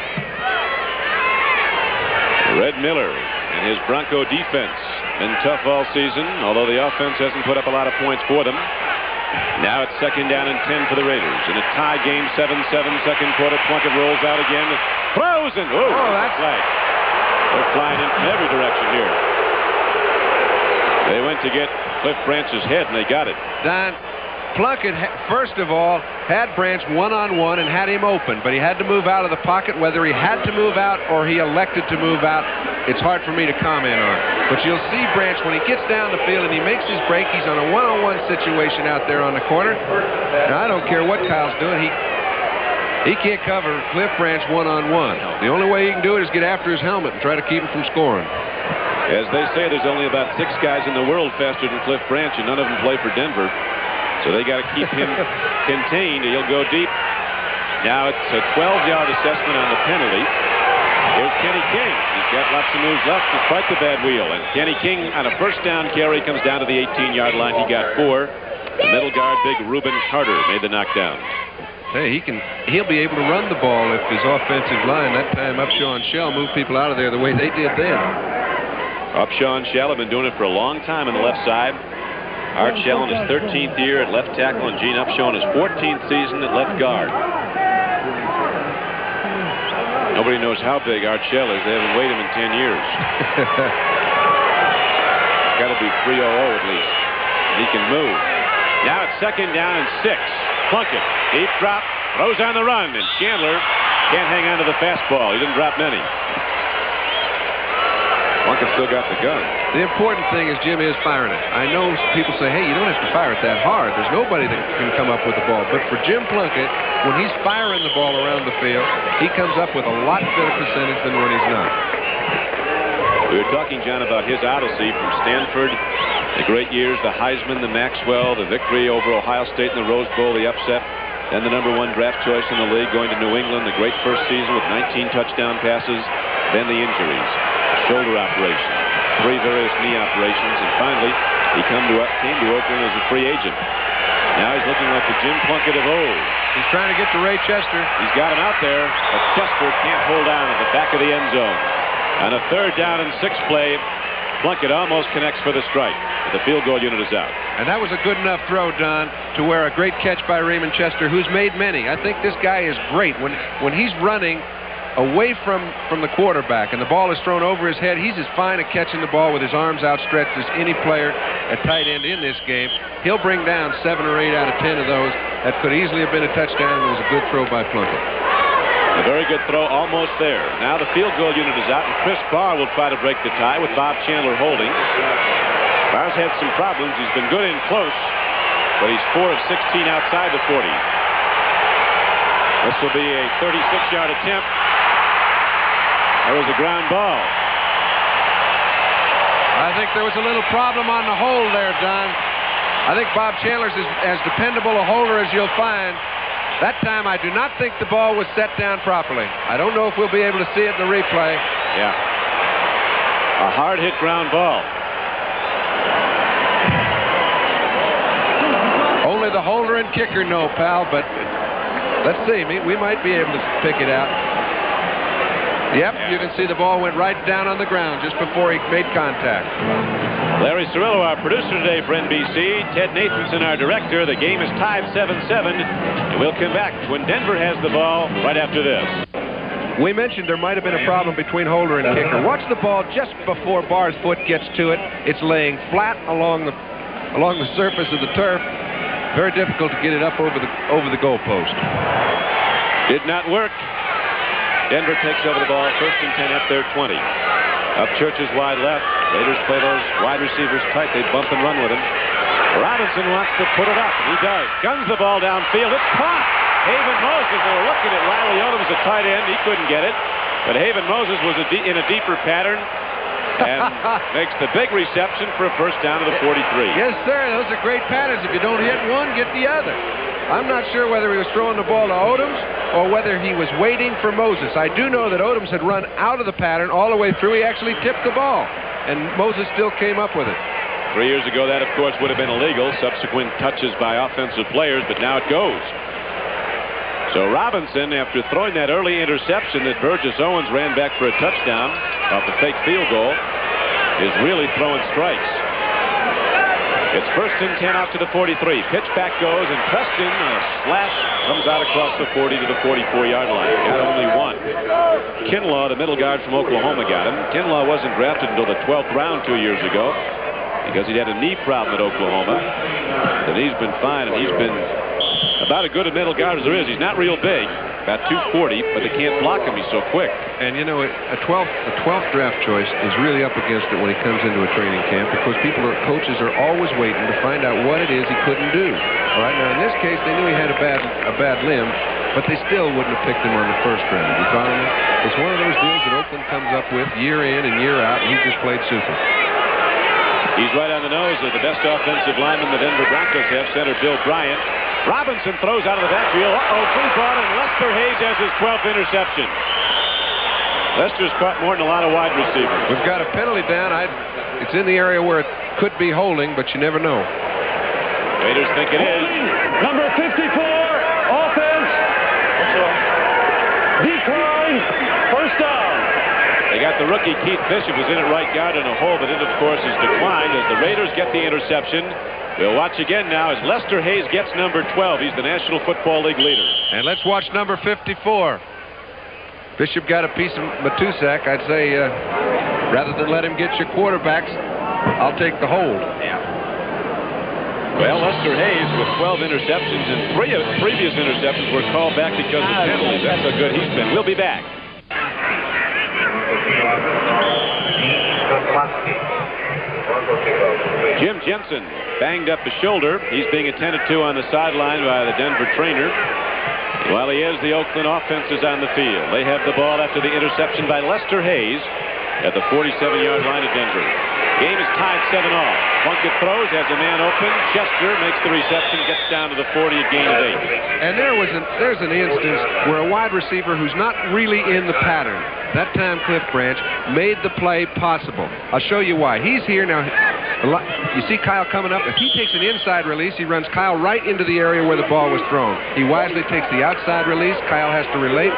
Red Miller and his Bronco defense been tough all season, although the offense hasn't put up a lot of points for them. Now it's 2nd down and 10 for the Raiders. In a tie game, 7-7, second quarter. Plunkett rolls out again. Throws and that's flag. They're flying in from every direction here. They went to get Cliff Branch's head, and they got it. Don, Plunkett, first of all, had Branch one-on-one and had him open, but he had to move out of the pocket. Whether he had to move out or he elected to move out, it's hard for me to comment on. But you'll see Branch, when he gets down the field and he makes his break, he's on a one-on-one situation out there on the corner. Now, I don't care what Kyle's doing. He can't cover Cliff Branch one-on-one. The only way he can do it is get after his helmet and try to keep him from scoring. As they say, there's only about 6 guys in the world faster than Cliff Branch, and none of them play for Denver. So they got to keep him contained. He'll go deep. Now it's a 12-yard assessment on the penalty. Here's Kenny King. He's got lots of moves left despite the bad wheel. And Kenny King on a first down carry comes down to the 18-yard line. He got 4. The middle guard, big Reuben Carter, made the knockdown. Hey, he'll be able to run the ball if his offensive line, that time Upshaw and Shell, move people out of there the way they did then. Upshaw and Shell have been doing it for a long time on the left side. Art Shell in his 13th year at left tackle, and Gene Upshaw in his 14th season at left guard. Nobody knows how big Art Shell is. They haven't weighed him in 10 years. Got to be 300 at least. He can move. Now it's 2nd down and 6. Plunkett, deep drop, throws on the run, and Chandler can't hang on to the fastball. He didn't drop many. Plunkett still got the gun. The important thing is Jim is firing it. I know people say, hey, you don't have to fire it that hard. There's nobody that can come up with the ball. But for Jim Plunkett, when he's firing the ball around the field, he comes up with a lot better percentage than when he's not. We were talking, John, about his odyssey from Stanford, the great years, the Heisman, the Maxwell, the victory over Ohio State in the Rose Bowl, the upset, then the #1 draft choice in the league, going to New England, the great first season with 19 touchdown passes, then the injuries, shoulder operation, 3 various knee operations, and finally he came to Oakland as a free agent. Now he's looking like the Jim Plunkett of old. He's trying to get to Ray Chester. He's got him out there, but Chester can't hold on at the back of the end zone. On a 3rd down and 6 play, Plunkett almost connects for the strike. The field goal unit is out. And that was a good enough throw, Don, to where a great catch by Raymond Chester, who's made many. I think this guy is great. When he's running away from the quarterback and the ball is thrown over his head, he's as fine at catching the ball with his arms outstretched as any player at tight end in this game. He'll bring down 7 or 8 out of 10 of those. That could easily have been a touchdown, and it was a good throw by Plunkett. A very good throw, almost there. Now the field goal unit is out, and Chris Barr will try to break the tie with Bob Chandler holding. Barr's had some problems. He's been good in close, but he's 4 of 16 outside the 40. This will be a 36-yard attempt. There was a ground ball. I think there was a little problem on the hold there, Don. I think Bob Chandler's as dependable a holder as you'll find. That time, I do not think the ball was set down properly. I don't know if we'll be able to see it in the replay. Yeah. A hard-hit ground ball. Only the holder and kicker know, pal, but let's see. We might be able to pick it out. Yep, you can see the ball went right down on the ground just before he made contact. Larry Cirillo, our producer today for NBC. Ted Nathanson, our director. The game is tied 7-7, and we'll come back when Denver has the ball right after this. We mentioned there might have been a problem between holder and kicker. Watch the ball just before Barr's foot gets to it. It's laying flat along the surface of the turf. Very difficult to get it up over the goalpost. Did not work. Denver takes over the ball, 1st and 10 at their 20. Up Church's wide left. Raiders play those wide receivers tight. They bump and run with him. Robinson wants to put it up, and he does. Guns the ball downfield. It's caught. Haven Moses, they were looking at Riley Odom as a tight end. He couldn't get it. But Haven Moses was in a deeper pattern and makes the big reception for a first down to the 43. Yes, sir. Those are great patterns. If you don't hit one, get the other. I'm not sure whether he was throwing the ball to Odoms or whether he was waiting for Moses. I do know that Odoms had run out of the pattern all the way through. He actually tipped the ball, and Moses still came up with it. 3 years ago, that, of course, would have been illegal. Subsequent touches by offensive players, but now it goes. So Robinson, after throwing that early interception that Burgess Owens ran back for a touchdown off the fake field goal, is really throwing strikes. It's 1st and 10 out to the 43. Pitch back goes, and Preston, a slash, comes out across the 40 to the 44-yard line. Got only one. Kinlaw, the middle guard from Oklahoma, got him. Kinlaw wasn't drafted until the 12th round 2 years ago because he'd had a knee problem at Oklahoma. The knee's been fine, and he's been about as good a middle guard as there is. He's not real big, about 240, but they can't block him. He's so quick. And you know, a 12th draft choice is really up against it when he comes into a training camp because coaches are always waiting to find out what it is he couldn't do. All right, now in this case, they knew he had a bad limb, but they still wouldn't have picked him on the first round. You follow me? It's one of those deals that Oakland comes up with year in and year out, and he just played super. He's right on the nose of the best offensive lineman the Denver Broncos have, center Bill Bryant. Robinson throws out of the backfield. Free ball, and Lester Hayes has his 12th interception. Lester's caught more than a lot of wide receivers. We've got a penalty down. It's in the area where it could be holding, but you never know. Raiders think it is. Number 54, offense. Decline, first down. They got the rookie Keith Bishop was in at right guard in a hole, but it, of course, is declined as the Raiders get the interception. We'll watch again now as Lester Hayes gets number 12. He's the National Football League leader. And let's watch number 54. Bishop got a piece of Matusak. I'd say rather than let him get your quarterbacks, I'll take the hold. Yeah. Well, Lester Hayes with 12 interceptions, and 3 of previous interceptions were called back because of penalties. That's how good he's been. We'll be back. Jim Jensen banged up the shoulder. He's being attended to on the sideline by the Denver trainer. While he is, the Oakland offense is on the field. They have the ball after the interception by Lester Hayes at the 47-yard line of Denver. Game is tied 7-all. Plunkett throws, has a man open. Chester makes the reception, gets down to the 40, a gain of 8. And there's an instance where a wide receiver who's not really in the pattern, that time Cliff Branch, made the play possible. I'll show you why. He's here now. You see Kyle coming up. If he takes an inside release, he runs Kyle right into the area where the ball was thrown. He wisely takes the outside release. Kyle has to relate,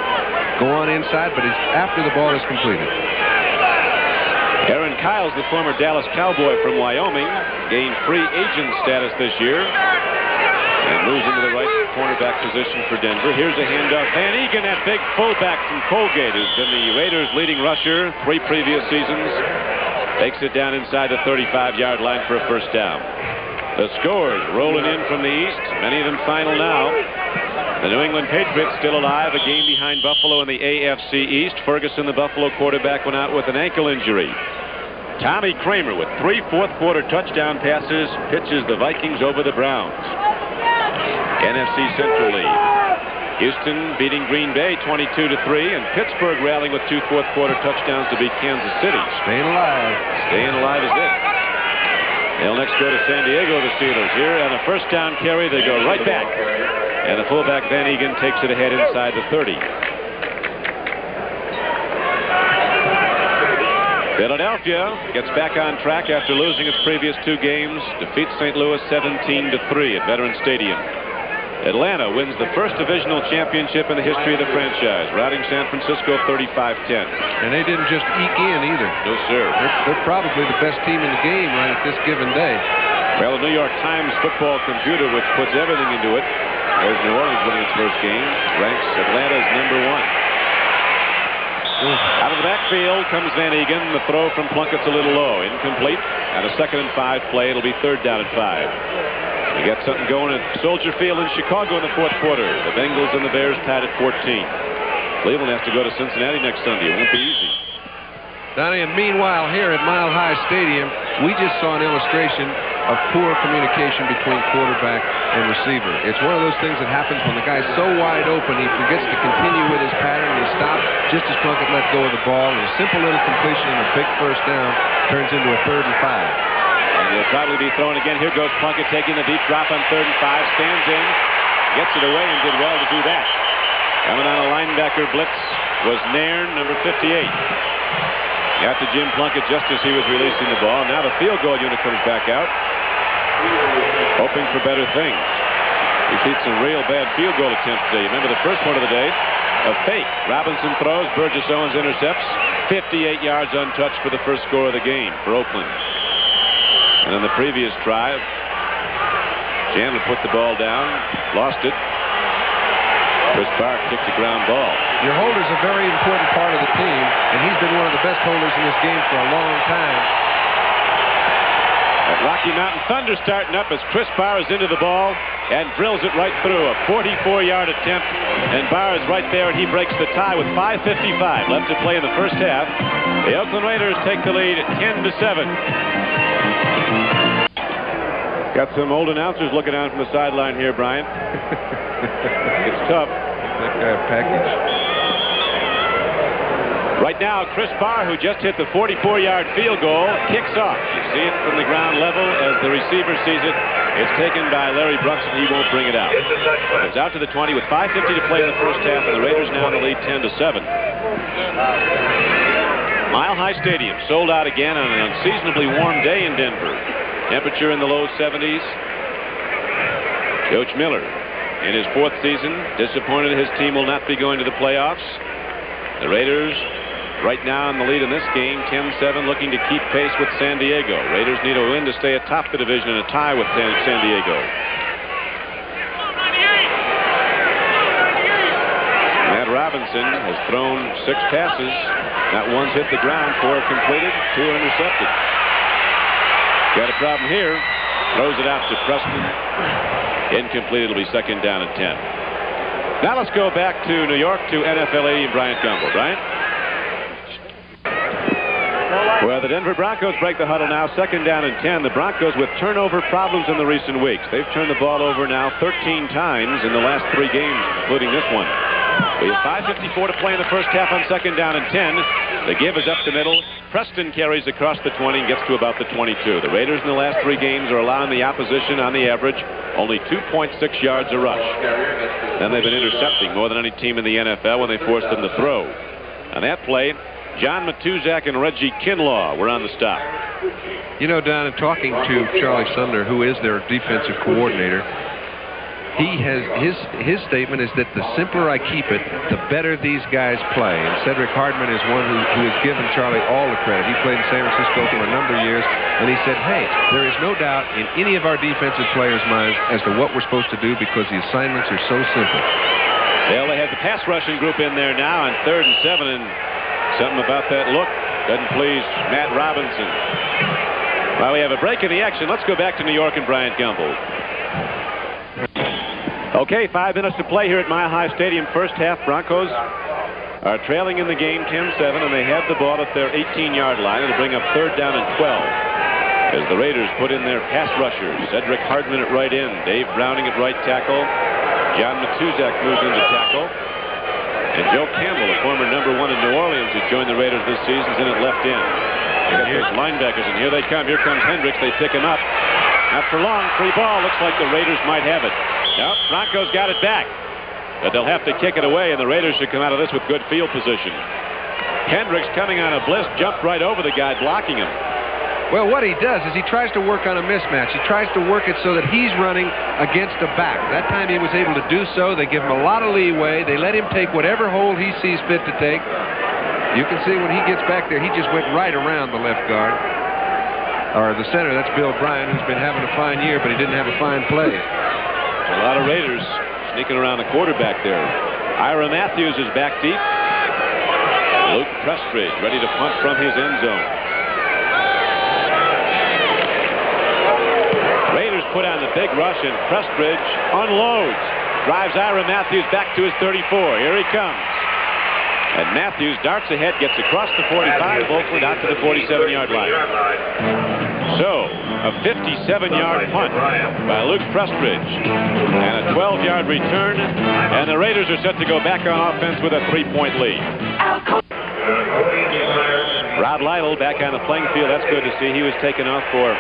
go on inside, but it's after the ball is completed. Aaron Kyle's the former Dallas Cowboy from Wyoming, gained free agent status this year, and moves into the right cornerback position for Denver. Here's a handoff. Van Egan, that big fullback from Colgate, who's been the Raiders' leading rusher 3 previous seasons, takes it down inside the 35-yard line for a first down. The scores rolling in from the east, many of them final now. The New England Patriots still alive, a game behind Buffalo in the AFC East. Ferguson, the Buffalo quarterback, went out with an ankle injury. Tommy Kramer with 3 fourth-quarter touchdown passes pitches the Vikings over the Browns. NFC Central lead. Houston beating Green Bay 22-3, and Pittsburgh rallying with 2 fourth-quarter touchdowns to beat Kansas City. Staying alive. Staying alive is it. They'll next go to San Diego, the Steelers. Here on a first down carry, they go right back. And the fullback Van Egan takes it ahead inside the 30. Philadelphia gets back on track after losing its previous 2 games. Defeats St. Louis 17-3 at Veterans Stadium. Atlanta wins the first divisional championship in the history of the franchise, routing San Francisco 35-10. And they didn't just eke in either. No, sir. They're probably the best team in the game right at this given day. Well, the New York Times football computer, which puts everything into it, as New Orleans winning its first game, ranks Atlanta as number 1. Out of the backfield comes Van Egan. The throw from Plunkett's a little low. Incomplete. At a 2nd and 5 play, it'll be 3rd down and 5. We got something going at Soldier Field in Chicago in the 4th quarter. The Bengals and the Bears tied at 14. Cleveland has to go to Cincinnati next Sunday. It won't be easy. Donnie, and meanwhile here at Mile High Stadium, we just saw an illustration of poor communication between quarterback and receiver. It's one of those things that happens when the guy's so wide open, he forgets to continue with his pattern, and he stops just as Plunkett let go of the ball, and a simple little completion and a big first down turns into a 3rd and 5. And he'll probably be thrown again. Here goes Plunkett taking the deep drop on 3rd and 5, stands in, gets it away, and did well to do that. Coming on a linebacker blitz was Nairn, number 58. Got to Jim Plunkett just as he was releasing the ball. Now the field goal unit comes back out, hoping for better things. He's hit some real bad field goal attempts today. Remember the first one of the day? A fake. Robinson throws, Burgess Owens intercepts. 58 yards untouched for the first score of the game for Oakland. And on the previous drive, Chandler put the ball down, lost it. Chris Barr kicked a ground ball. Your holder's a very important part of the team, and he's been one of the best holders in this game for a long time. That Rocky Mountain Thunder starting up as Chris Barr is into the ball and drills it right through. A 44-yard attempt, and Barr is right there, and he breaks the tie with 5:55 left to play in the first half. The Oakland Raiders take the lead 10-7. Got some old announcers looking out from the sideline here, Brian. It's tough. That guy a package. Right now, Chris Barr, who just hit the 44-yard field goal, kicks off. You see it from the ground level as the receiver sees it. It's taken by Larry Brunson. He won't bring it out. It's out to the 20 with 5:50 to play in the first half, and the Raiders now in the lead 10-7. Mile High Stadium sold out again on an unseasonably warm day in Denver. Temperature in the low 70s. Coach Miller, in his 4th season, disappointed his team will not be going to the playoffs. The Raiders right now in the lead in this game, 10-7, looking to keep pace with San Diego. Raiders need a win to stay atop the division and a tie with San Diego. Matt Robinson has thrown 6 passes. Not one's hit the ground, 4 completed, 2 intercepted. Got a problem here. Throws it out to Preston. Incomplete. It'll be 2nd down and 10. Now let's go back to New York to NFLA and Bryant Gumbel. Bryant? Well, the Denver Broncos break the huddle now. 2nd down and 10. The Broncos with turnover problems in the recent weeks. They've turned the ball over now 13 times in the last 3 games, including this one. We have 5:54 to play in the first half on 2nd down and 10. The give is up the middle. Preston carries across the 20 and gets to about the 22. The Raiders in the last 3 games are allowing the opposition on the average only 2.6 yards a rush. Then they've been intercepting more than any team in the NFL when they force them to throw. On that play, John Matuzak and Reggie Kinlaw were on the stop. You know, Don, in talking to Charlie Sumner, who is their defensive coordinator, his statement is that the simpler I keep it, the better these guys play. And Cedric Hardman is one who has given Charlie all the credit. He played in San Francisco for a number of years, and he said, hey, there is no doubt in any of our defensive players' minds as to what we're supposed to do because the assignments are so simple. Well, they have the pass rushing group in there now on 3rd and 7, and something about that look doesn't please Matt Robinson. While we have a break in the action, let's go back to New York and Bryant Gumbel. Okay, 5 minutes to play here at Mile High Stadium. First half, Broncos are trailing in the game 10-7, and they have the ball at their 18-yard line. It'll bring up 3rd down and 12 as the Raiders put in their pass rushers. Cedric Hardman at right end, Dave Browning at right tackle, John Matuzak moves into tackle. And Joe Campbell, a former #1 in New Orleans, who joined the Raiders this season, is in at left end. They got those linebackers, and here they come. Here comes Hendricks. They pick him up. Not for long. Free ball. Looks like the Raiders might have it. Nope, Broncos got it back. But they'll have to kick it away, and the Raiders should come out of this with good field position. Hendricks coming on a blitz, jumped right over the guy blocking him. Well, what he does is he tries to work on a mismatch. He tries to work it so that he's running against a back. That time he was able to do so. They give him a lot of leeway. They let him take whatever hold he sees fit to take. You can see when he gets back there, he just went right around the left guard. Or the center, that's Bill Bryan, who's been having a fine year, but he didn't have a fine play. A lot of Raiders sneaking around the quarterback there. Ira Matthews is back deep. Luke Prestridge ready to punt from his end zone. Raiders put on the big rush, and Prestridge unloads. Drives Ira Matthews back to his 34. Here he comes. And Matthews darts ahead, gets across the 45, Oakland out to the 47-yard line. So, a 57-yard punt by Luke Prestridge and a 12-yard return, and the Raiders are set to go back on offense with a 3-point lead. Rod Lytle back on the playing field. That's good to see. He was taken off for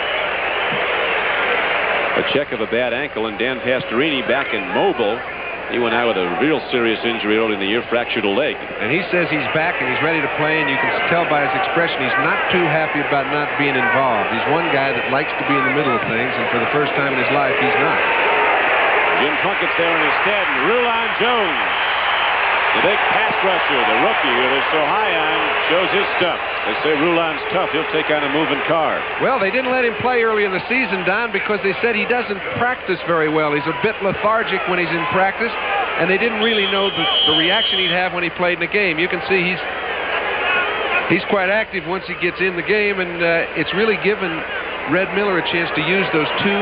a check of a bad ankle, and Dan Pastorini back in mobile. He went out with a real serious injury early in the year, fractured a leg. And he says he's back and he's ready to play, and you can tell by his expression he's not too happy about not being involved. He's one guy that likes to be in the middle of things, and for the first time in his life, he's not. Jim Plunkett's there in his stead, and Rulon Jones, the big pass rusher, the rookie who they're so high on, shows his stuff. They say Rulon's tough. He'll take on a moving car. Well, they didn't let him play early in the season, Don, because they said he doesn't practice very well. He's a bit lethargic when he's in practice, and they didn't really know the reaction he'd have when he played in the game. You can see he's quite active once he gets in the game, and it's really given Red Miller a chance to use those two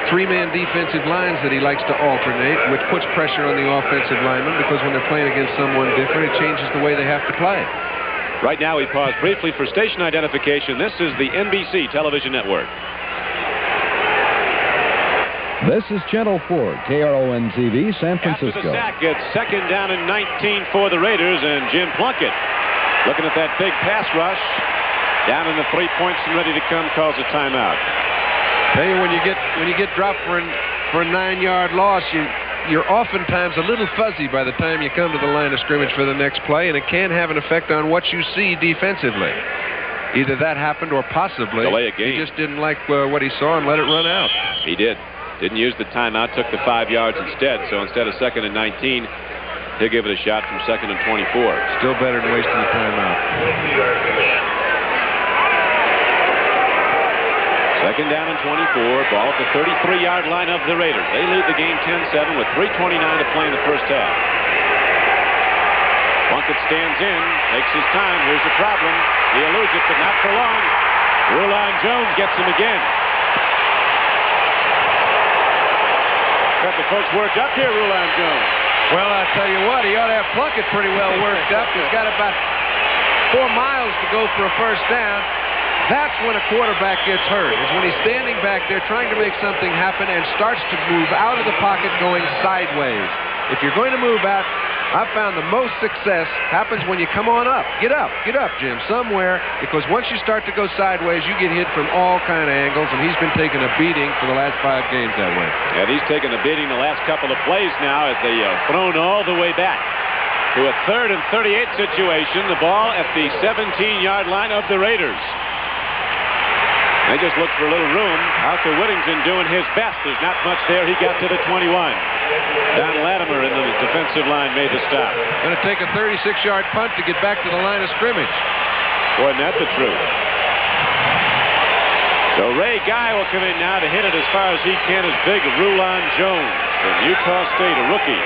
three-man defensive lines that he likes to alternate, which puts pressure on the offensive linemen, because when they're playing against someone different, it changes the way they have to play. Right now, we pause briefly for station identification. This is the NBC television network. This is Channel 4, KRON-TV, San Francisco. After the sack, it's 2nd down and 19 for the Raiders, and Jim Plunkett, looking at that big pass rush, down in the 3 points and ready to come, calls a timeout. Tell you, when you get dropped for a 9-yard loss, you're oftentimes a little fuzzy by the time you come to the line of scrimmage for the next play, and it can have an effect on what you see defensively. Either that happened or possibly delay a game. He just didn't like what he saw and let it run out. He did. Didn't use the timeout, took the 5 yards instead. So instead of 2nd and 19, he'll give it a shot from 2nd and 24. Still better than wasting the timeout. 2nd down and 24. Ball at the 33-yard line of the Raiders. They lead the game 10-7 with 3:29 to play in the first half. Plunkett stands in, takes his time. Here's the problem. He eludes it, but not for long. Rulon Jones gets him again. Got the folks worked up here, Rulon Jones. Well, I tell you what, he ought to have Plunkett pretty well worked up. He's got about 4 miles to go for a first down. That's when a quarterback gets hurt, is when he's standing back there trying to make something happen and starts to move out of the pocket going sideways. If you're going to move out, I've found the most success happens when you come on up. Get up, Jim, somewhere, because once you start to go sideways, you get hit from all kind of angles, and he's been taking a beating for the last 5 games that way. Yeah, he's taken a beating the last couple of plays now as they thrown all the way back to a 3rd and 38 situation. The ball at the 17-yard line of the Raiders. They just look for a little room. Arthur Whittington doing his best. There's not much there. He got to the 21. Don Latimer in the defensive line made the stop. Going to take a 36-yard punt to get back to the line of scrimmage. Boy, isn't that the truth? So Ray Guy will come in now to hit it as far as he can. As big Rulon Jones from Utah State, a rookie.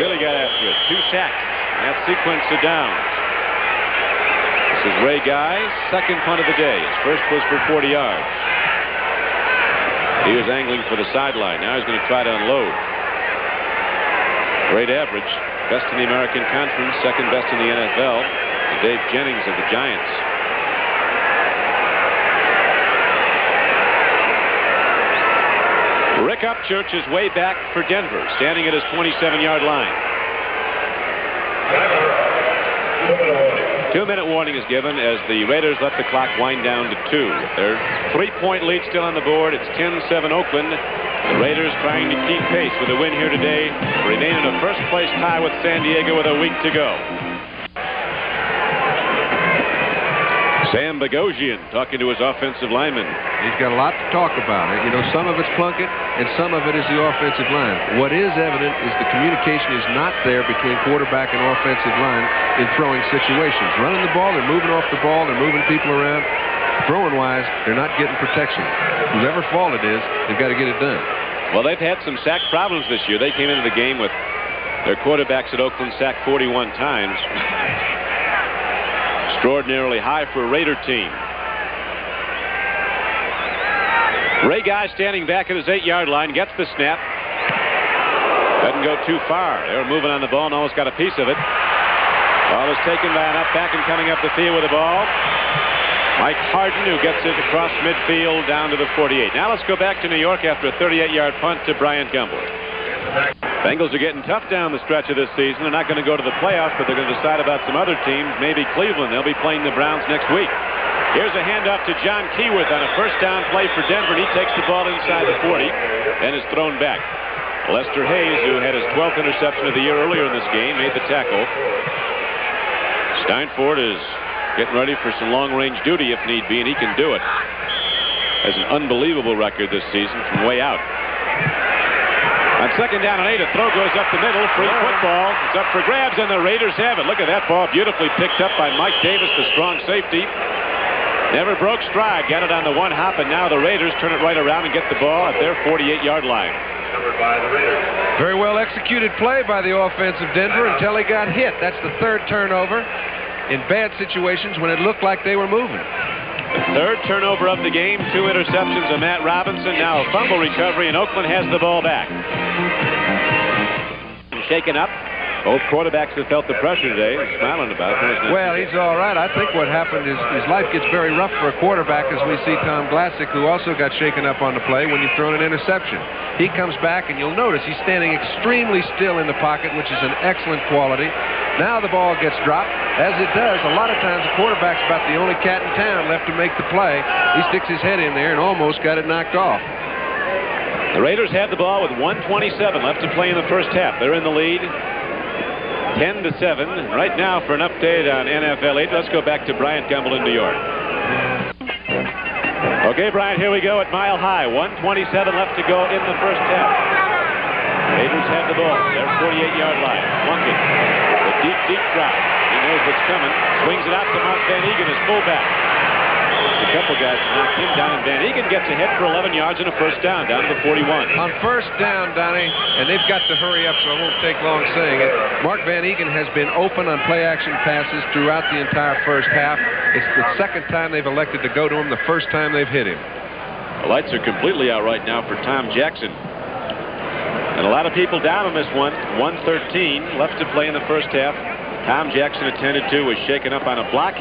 Really got after it. 2 sacks. And that sequence of downs. This is Ray Guy's 2nd punt of the day. His first was for 40 yards. He was angling for the sideline. Now he's going to try to unload. Great average. Best in the American Conference. 2nd best in the NFL. And Dave Jennings of the Giants. Rick Upchurch is way back for Denver, standing at his 27-yard line. 2-minute warning is given as the Raiders let the clock wind down to 2. Their 3-point lead still on the board. It's 10-7 Oakland. The Raiders trying to keep pace with a win here today, remain in a first-place tie with San Diego with a week to go. Sam Bogosian talking to his offensive lineman. He's got a lot to talk about. You know, some of it's Plunkett and some of it is the offensive line. What is evident is the communication is not there between quarterback and offensive line in throwing situations. Running the ball, they're moving off the ball, they're moving people around. Throwing-wise, they're not getting protection. Whoever fault it is, they've got to get it done. Well, they've had some sack problems this year. They came into the game with their quarterbacks at Oakland sacked 41 times. Extraordinarily high for a Raider team. Ray Guy standing back at his 8-yard line, gets the snap. Doesn't go too far. They were moving on the ball and almost got a piece of it. Ball is taken by an up back and coming up the field with the ball. Mike Harden, who gets it across midfield down to the 48. Now let's go back to New York after a 38-yard punt to Bryant Gumbel. Bengals are getting tough down the stretch of this season. They're not going to go to the playoffs, but they're going to decide about some other teams, maybe Cleveland. They'll be playing the Browns next week. Here's a handoff to John Keyworth on a first down play for Denver, and he takes the ball inside the 40 and is thrown back. Lester Hayes, who had his 12th interception of the year earlier in this game, made the tackle. Steinfort is getting ready for some long-range duty if need be, and he can do it. Has an unbelievable record this season from way out. On second down and 8, a throw goes up the middle. Free football. It's up for grabs, and the Raiders have it. Look at that ball, beautifully picked up by Mike Davis, the strong safety. Never broke stride. Got it on the one hop, and now the Raiders turn it right around and get the ball at their 48-yard line. Very well executed play by the offense of Denver until he got hit. That's the third turnover in bad situations when it looked like they were moving. The third turnover of the game, 2 interceptions of Matt Robinson. Now a fumble recovery, and Oakland has the ball back. Shaken up. Both quarterbacks have felt the pressure today. They're smiling about it. Well, he's all right. I think what happened is his life gets very rough for a quarterback, as we see Tom Glassick, who also got shaken up on the play when you've thrown an interception. He comes back, and you'll notice he's standing extremely still in the pocket, which is an excellent quality. Now the ball gets dropped. As it does, a lot of times the quarterback's about the only cat in town left to make the play. He sticks his head in there and almost got it knocked off. The Raiders had the ball with 1:27 left to play in the first half. They're in the lead. 10-7. Right now, for an update on NFL 8, let's go back to Bryant Gumbel in New York. Okay, Bryant, here we go at Mile High. 1:27 left to go in the first half. Raiders have the ball. Their 48-yard line. Plunkett. The deep drop. He knows what's coming. Swings it out to Mark Van Eegen as fullback. A couple guys knocked him down, and Van Eegen gets ahead for 11 yards and a first down, down to the 41. On first down, Donnie, and they've got to hurry up, so I won't take long saying it. Mark Van Eegen has been open on play-action passes throughout the entire first half. It's the second time they've elected to go to him, the first time they've hit him. The lights are completely out right now for Tom Jackson. And a lot of people down on this one. 1:13 left to play in the first half. Tom Jackson attended to was shaken up on a block.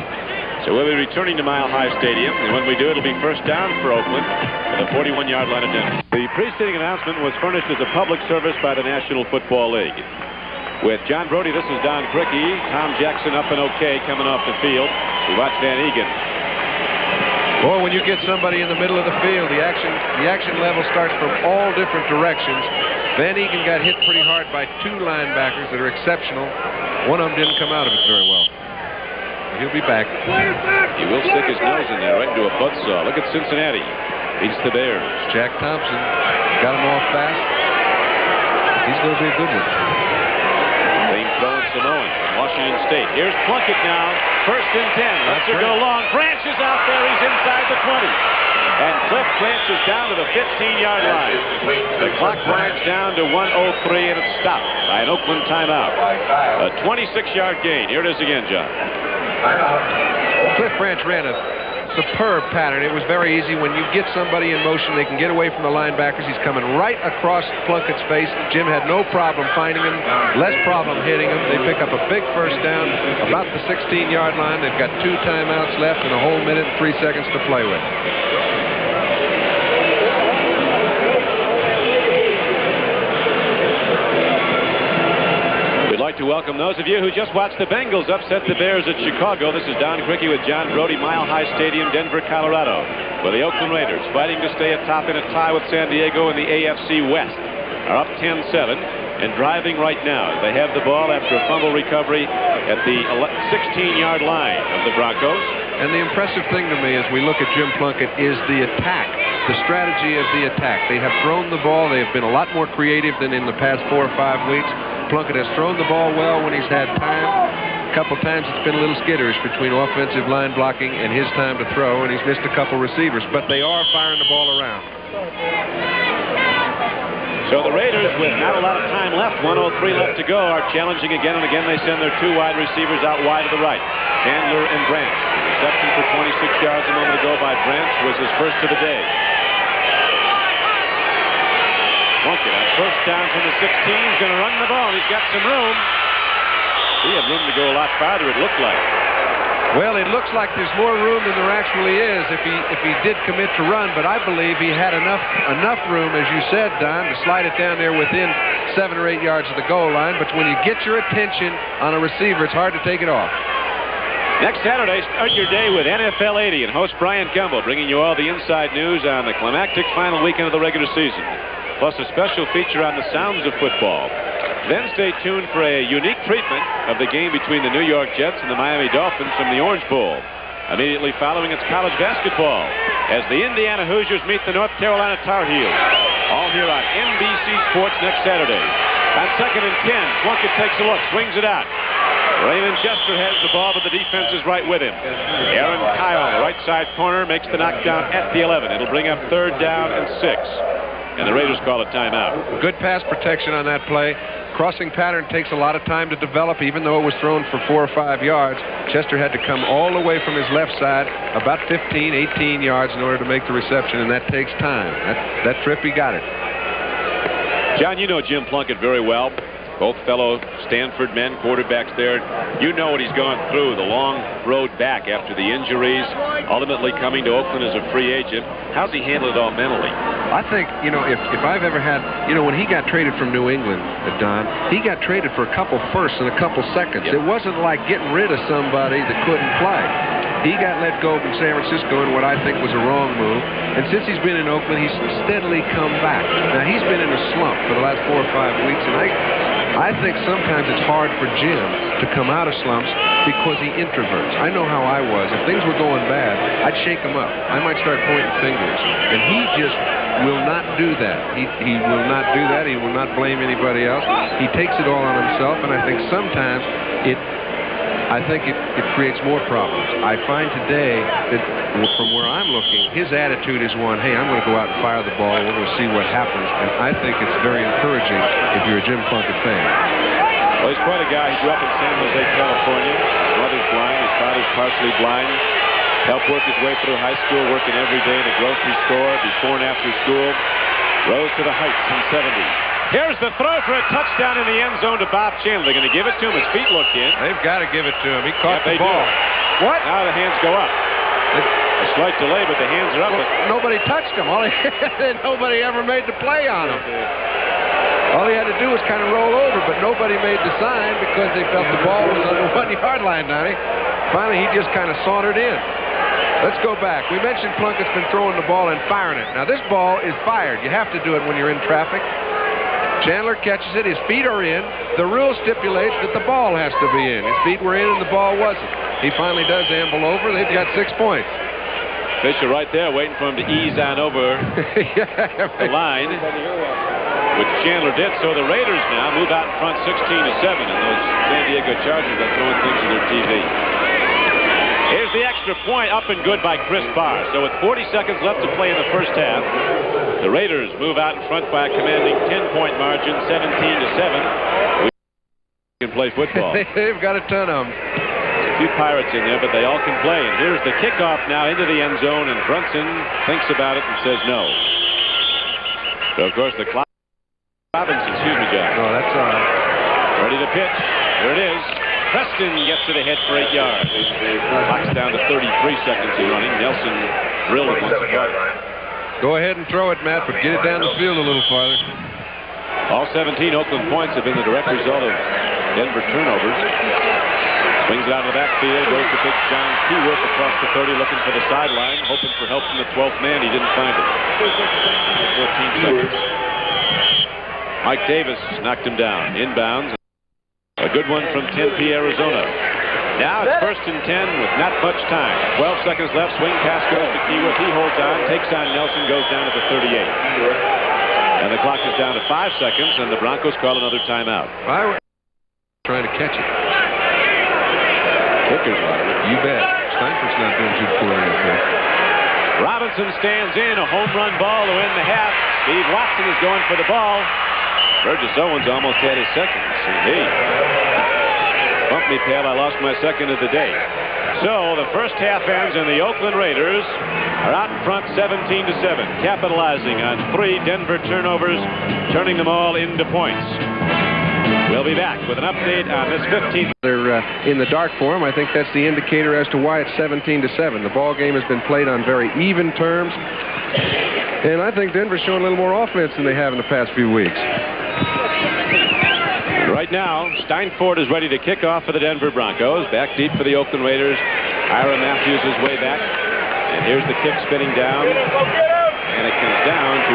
So we'll be returning to Mile High Stadium, and when we do, it'll be first down for Oakland at the 41-yard line of Denver. The preceding announcement was furnished as a public service by the National Football League. With John Brody, this is Don Crickey. Tom Jackson up and okay coming off the field. We watch Van Eegen. Boy, when you get somebody in the middle of the field, the action level starts from all different directions. Van Eegen got hit pretty hard by 2 linebackers that are exceptional. One of them didn't come out of it very well. He'll be back. He will stick his nose in there right into a buzzsaw. Look at Cincinnati. Beats the Bears. Jack Thompson got him off fast. He's going to be a good one. Lane throwing Samoan from Washington State. Here's Plunkett now. First and 10. Lets her go long. Branch is out there. He's inside the 20. And Cliff Branch is down to the 15-yard line. The clock winds down to 1:03, and it's stopped by an Oakland timeout. A 26-yard gain. Here it is again, John. Cliff Branch ran a superb pattern. It was very easy. When you get somebody in motion, they can get away from the linebackers. He's coming right across Plunkett's face. Jim had no problem finding him, less problem hitting him. They pick up a big first down about the 16-yard line. They've got 2 timeouts left and a whole minute and 3 seconds to play with. like to welcome those of you who just watched the Bengals upset the Bears at Chicago. This is Don Criqui with John Brody, Mile High Stadium, Denver, Colorado, where the Oakland Raiders, fighting to stay atop in a tie with San Diego in the AFC West, are up 10-7 and driving right now. They have the ball after a fumble recovery at the 16-yard line of the Broncos. And the impressive thing to me as we look at Jim Plunkett is the attack, the strategy of the attack. They have thrown the ball. They have been a lot more creative than in the past 4 or 5 weeks. Plunkett has thrown the ball well when he's had time. A couple times it's been a little skitterish between offensive line blocking and his time to throw, and he's missed a couple receivers. But they are firing the ball around. So the Raiders, with not a lot of time left, 1:03 left to go, are challenging again and again. They send their 2 wide receivers out wide to the right, Chandler and Branch. Reception for 26 yards a moment ago by Branch was his first of the day. Plunkett on first down from the 16. He's going to run the ball. He's got some room. He had room to go a lot farther, it looked like. Well, it looks like there's more room than there actually is if he did commit to run, but I believe he had enough room, as you said, Don, to slide it down there within 7 or 8 yards of the goal line. But when you get your attention on a receiver, it's hard to take it off. Next Saturday, start your day with NFL 80 and host Brian Gumbel, bringing you all the inside news on the climactic final weekend of the regular season, plus a special feature on the sounds of football. Then stay tuned for a unique treatment of the game between the New York Jets and the Miami Dolphins from the Orange Bowl. Immediately following, it's college basketball as the Indiana Hoosiers meet the North Carolina Tar Heels. All here on NBC Sports next Saturday. On 2nd and 10, Plunkett takes a look, swings it out. Raymond Chester has the ball, but the defense is right with him. Aaron Kyle, right side corner, makes the knockdown at the 11. It'll bring up 3rd down and 6. And the Raiders call a timeout. Good pass protection on that play. Crossing pattern takes a lot of time to develop, even though it was thrown for 4 or 5 yards. Chester had to come all the way from his left side, about 15, 18 yards in order to make the reception, and that takes time. That trip, he got it. John, you know Jim Plunkett very well. Both fellow Stanford men, quarterbacks there. You know what he's gone through, the long road back after the injuries, ultimately coming to Oakland as a free agent. How's he handled it all mentally? I think, if I've ever had, when he got traded from New England, Don, he got traded for a couple firsts and a couple seconds. Yep. It wasn't like getting rid of somebody that couldn't play. He got let go from San Francisco in what I think was a wrong move. And since he's been in Oakland, he's steadily come back. Now, he's been in a slump for the last 4 or 5 weeks, and I think sometimes it's hard for Jim to come out of slumps because he introverts. I know how I was. If things were going bad, I'd shake him up. I might start pointing fingers. And he just will not do that. He will not do that. He will not blame anybody else. He takes it all on himself, and I think sometimes it creates more problems. I find today that from where I'm looking, his attitude is one, hey, I'm going to go out and fire the ball. We're going to see what happens. And I think it's very encouraging if you're a Jim Plunkett fan. Well, he's quite a guy. He grew up in San Jose, California. His mother's blind. His father's partially blind. Helped work his way through high school, working every day in a grocery store before and after school. Rose to the heights in 70. Here's the throw for a touchdown in the end zone to Bob Chandler. They're going to give it to him. His feet looked in. They've got to give it to him. He caught the ball. Do. What? Now the hands go up. A slight delay, but the hands are up. Well, nobody touched him. Nobody ever made the play on him. All he had to do was kind of roll over, but nobody made the sign because they felt the ball was on the 1-yard line, Donnie. Finally, he just kind of sauntered in. Let's go back. We mentioned Plunkett's been throwing the ball and firing it. Now, this ball is fired. You have to do it when you're in traffic. Chandler catches it. His feet are in. The rule stipulates that the ball has to be in. His feet were in and the ball wasn't. He finally does amble over. They've got 6 points. Fisher right there waiting for him to ease on over the line, which Chandler did. So the Raiders now move out in front 16-7, and those San Diego Chargers are throwing things to their TV. Here's the extra point, up and good by Chris Barr. So with 40 seconds left to play in the first half, the Raiders move out in front by a commanding 10-point margin, 17-7. We can play football. They've got a ton of them. A few Pirates in there, but they all can play. And here's the kickoff now into the end zone, and Brunson thinks about it and says no. So, of course, the clock. Robinson, excuse me, John. No, that's all right. Ready to pitch. Here it is. Preston gets it ahead for 8 yards. Clock's down to 33 seconds in running. Nelson drilled it once again. Go ahead and throw it, Matt, but get it down the field a little farther. All 17 Oakland points have been the direct result of Denver turnovers. Swings it out of the backfield, goes to Big John Keyworth across the 30, looking for the sideline, hoping for help from the 12th man. He didn't find it. 14 seconds. Mike Davis knocked him down. Inbounds. A good one from Tempe, Arizona. Now it's 1st and 10 with not much time. 12 seconds left. Swing pass goes to Keyworth. He holds on, takes on Nelson, goes down at the 38. And the clock is down to 5 seconds, and the Broncos call another timeout. Trying to catch it. Kickers are. You bet. Steinford's not doing too poorly up there. Robinson stands in, a home run ball to end the half. Steve Watson is going for the ball. Burgess Owens almost had his second. Hey, bump me, pal. I lost my second of the day. So the first half ends, and the Oakland Raiders are out in front 17-7, capitalizing on 3 Denver turnovers, turning them all into points. We'll be back with an update on this 15th. They're in the dark for them. I think that's the indicator as to why it's 17-7. The ball game has been played on very even terms, and I think Denver's showing a little more offense than they have in the past few weeks. Right now, Steinford is ready to kick off for the Denver Broncos. Back deep for the Oakland Raiders. Ira Matthews is way back, and here's the kick spinning down, and it comes down to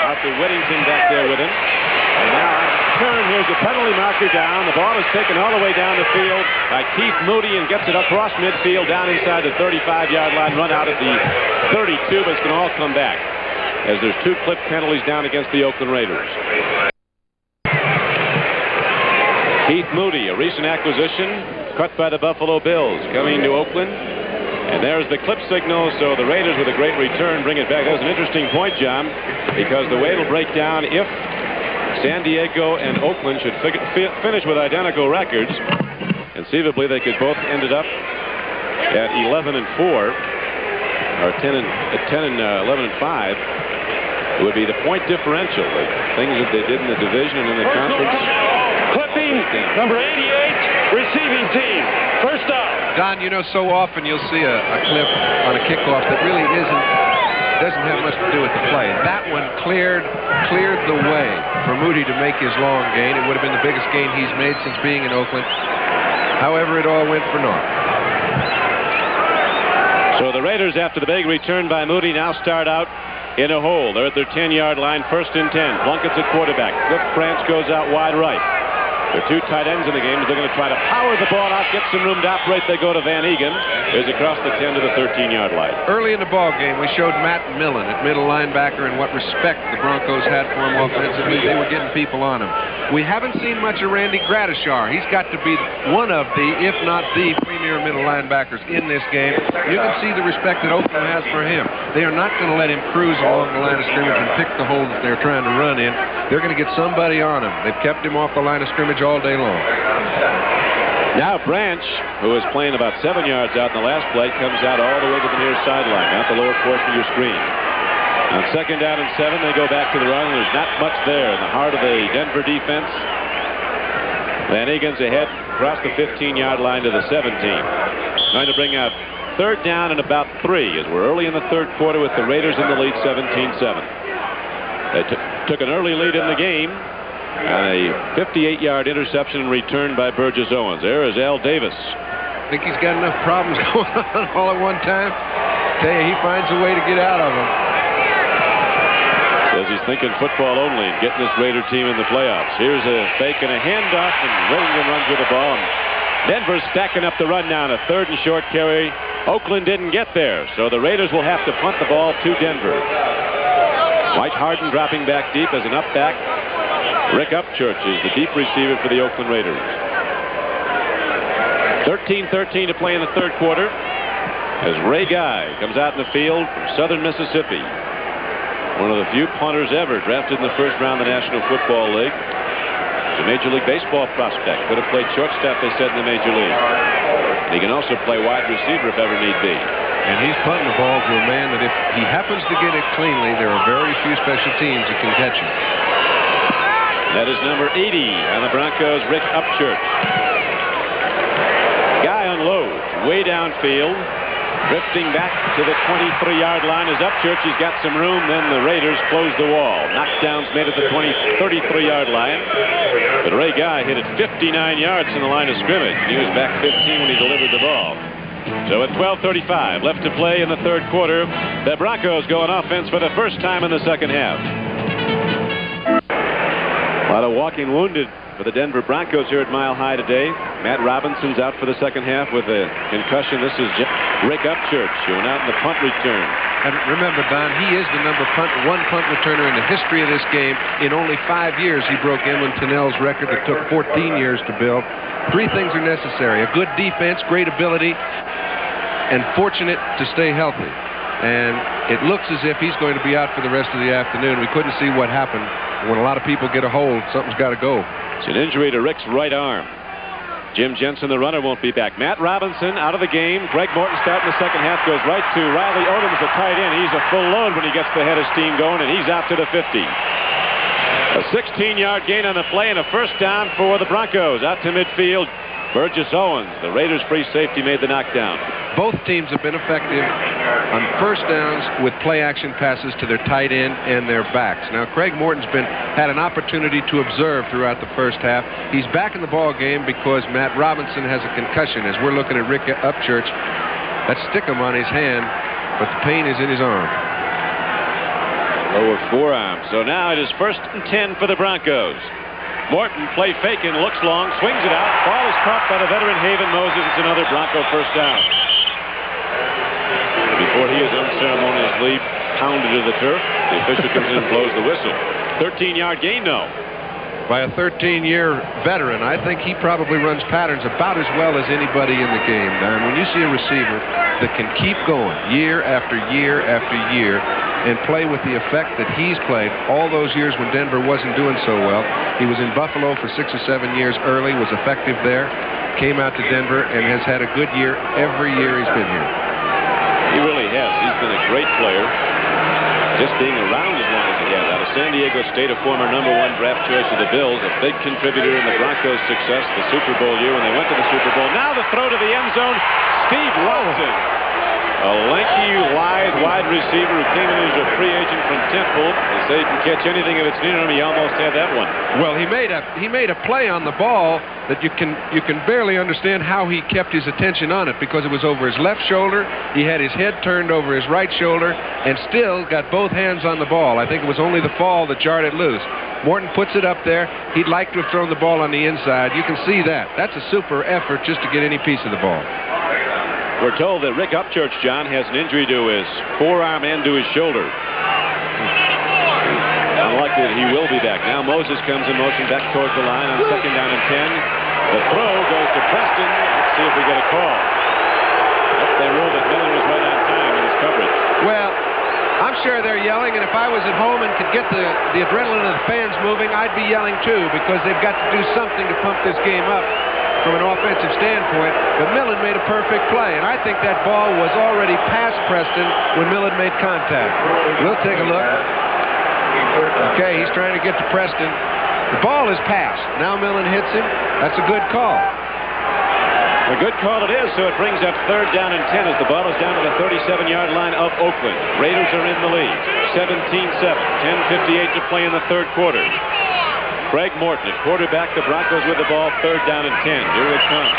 Arthur Whittington back there with him. And now turn, here's the penalty marker down. The ball is taken all the way down the field by Keith Moody and gets it across midfield down inside the 35-yard line, run out at the 32, but it's going to all come back as there's 2 clip penalties down against the Oakland Raiders. Keith Moody, a recent acquisition, cut by the Buffalo Bills, coming to Oakland. And there's the clip signal, so the Raiders with a great return bring it back. That was an interesting point, John, because the way it'll break down, if San Diego and Oakland should finish with identical records, conceivably they could both end it up at 11-4 or 10 and 11-5. It would be the point differential, the things that they did in the division and in the conference. Clipping number 88, receiving team. First down. Don, you know, so often you'll see a clip on a kickoff that really doesn't have much to do with the play. That one cleared the way for Moody to make his long gain. It would have been the biggest gain he's made since being in Oakland. However, it all went for naught. So the Raiders, after the big return by Moody, now start out in a hole. They're at their 10-yard line, 1st and 10. Plunkett's at quarterback. Cliff Branch goes out wide right. There are 2 tight ends in the game. They're going to try to power the ball out, get some room to operate. They go to Van Egan. Is across the 10 to the 13-yard line. Early in the ball game, we showed Matt Millen at middle linebacker and what respect the Broncos had for him offensively. They were getting people on him. We haven't seen much of Randy Gradishar. He's got to be one of the, if not the premier middle linebackers in this game. You can see the respect that Oakland has for him. They are not going to let him cruise along the line of scrimmage and pick the hole that they're trying to run in. They're going to get somebody on him. They've kept him off the line of scrimmage all day long. Now Branch, who was playing about 7 yards out in the last play, comes out all the way to the near sideline, not the lower portion of your screen. On 2nd down and 7, they go back to the run. There's not much there in the heart of the Denver defense. Van Egan's ahead across the 15-yard line to the 17. Trying to bring out 3rd down and about 3 as we're early in the 3rd quarter with the Raiders in the lead 17-7. They took an early lead in the game on a 58-yard interception and return by Burgess Owens. There is Al Davis. I think he's got enough problems going on all at one time. Tell you, he finds a way to get out of them. Says he's thinking football only and getting this Raider team in the playoffs. Here's a fake and a handoff, and Whittington runs with the ball. Denver's stacking up the run now on a 3rd and short carry. Oakland didn't get there, so the Raiders will have to punt the ball to Denver. White Harden dropping back deep as an up back. Rick Upchurch is the deep receiver for the Oakland Raiders. 13-13 to play in the 3rd quarter as Ray Guy comes out in the field from Southern Mississippi. One of the few punters ever drafted in the 1st round of the National Football League. He's a Major League Baseball prospect. Could have played shortstop, they said, in the Major League. And he can also play wide receiver if ever need be. And he's punting the ball to a man that if he happens to get it cleanly, there are very few special teams that can catch him. That is number 80 on the Broncos, Rick Upchurch. Guy unloads way downfield. Drifting back to the 23-yard line is Upchurch. He's got some room. Then the Raiders close the wall. Knockdowns made at the 33-yard line. But Ray Guy hit it 59 yards in the line of scrimmage. He was back 15 when he delivered the ball. So at 12:35 left to play in the third quarter, the Broncos go on offense for the first time in the second half. A lot of walking wounded for the Denver Broncos here at Mile High today. Matt Robinson's out for the second half with a concussion. This is Rick Upchurch, who went out in the punt return. And remember, Don, he is the one punt returner in the history of this game. In only 5 years, he broke Edwin Tennell's record that took 14 years to build. 3 things are necessary: a good defense, great ability, and fortunate to stay healthy. And it looks as if he's going to be out for the rest of the afternoon. We couldn't see what happened. When a lot of people get a hold, something's got to go. It's an injury to Rick's right arm. Jim Jensen, the runner, won't be back. Matt Robinson out of the game. Greg Morton starting the second half, goes right to Riley Odom as a tight end. He's a full load when he gets the head of steam going, and he's out to the 50. A 16-yard gain on the play and a first down for the Broncos. Out to midfield, Burgess Owens, the Raiders' free safety, made the knockdown. Both teams have been effective on first downs with play-action passes to their tight end and their backs. Now, Craig Morton's had an opportunity to observe throughout the first half. He's back in the ball game because Matt Robinson has a concussion. As we're looking at Rick Upchurch, that stickum on his hand, but the pain is in his arm. Lower forearm. So now it is 1st and 10 for the Broncos. Morton, play faking, looks long, swings it out. Ball is caught by the veteran Haven Moses. It's another Bronco first down. Before he is unceremoniously pounded to the turf, the official comes in and blows the whistle. 13-yard gain, though. By a 13-year veteran, I think he probably runs patterns about as well as anybody in the game, Don. When you see a receiver that can keep going year after year after year and play with the effect that he's played all those years when Denver wasn't doing so well. He was in Buffalo for 6 or 7 years early, was effective there, came out to Denver, and has had a good year every year he's been here. He really has. He's been a great player, just being around as long as he has. Out of San Diego State, a former #1 draft choice of the Bills, a big contributor in the Broncos' success the Super Bowl year when they went to the Super Bowl. Now the throw to the end zone, Steve Watson. A lanky, wide receiver who came in as a free agent from Temple. They say he can catch anything if it's near him. He almost had that one. Well, he made a play on the ball that you can barely understand how he kept his attention on it, because it was over his left shoulder. He had his head turned over his right shoulder and still got both hands on the ball. I think it was only the fall that jarred it loose. Morton puts it up there. He'd like to have thrown the ball on the inside. You can see that. That's a super effort just to get any piece of the ball. We're told that Rick Upchurch, John, has an injury to his forearm and to his shoulder. Unlikely that he will be back. Now Moses comes in motion back towards the line on 2nd down and 10. The throw goes to Preston. Let's see if we get a call. They ruled that Miller was right on time in his coverage. Well, I'm sure they're yelling, and if I was at home and could get the adrenaline of the fans moving, I'd be yelling too, because they've got to do something to pump this game up from an offensive standpoint. But Millen made a perfect play, and I think that ball was already past Preston when Millen made contact. We'll take a look. Okay, he's trying to get to Preston. The ball is passed. Now Millen hits him. That's a good call. A good call it is, so it brings up 3rd down and 10 as the ball is down to the 37-yard line of Oakland. Raiders are in the lead, 17-7, 10:58 to play in the third quarter. Craig Morton at quarterback. The Broncos with the ball, 3rd down and 10. Here it comes.